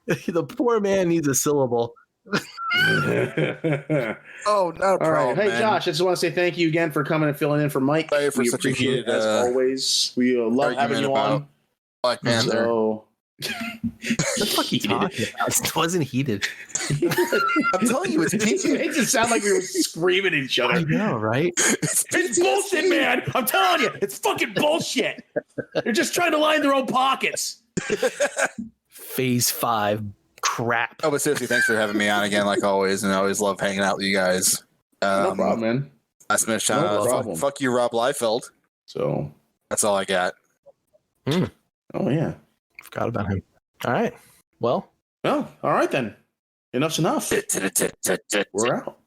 The poor man needs a syllable. Oh, not a All problem, right. Hey, man. Josh, I just want to say thank you again for coming and filling in for Mike. Sorry for We such a appreciate heated, it as always. We love having argument you about on. Black Panther. So, What the fuck are you talking about? It wasn't heated. I'm telling you, it's it heated. makes it sound like we were screaming at each I other. know, right? It's bullshit, man. I'm telling you, it's fucking bullshit. They're just trying to line their own pockets. Phase 5 crap. Oh, but seriously, thanks for having me on again, like always, and I always love hanging out with you guys. No problem, man. Last minute shout No out. problem. Fuck you, Rob Liefeld. So, That's all I got. oh yeah. Forgot about him. All right. Well, Well, all right then. Enough's enough. We're out.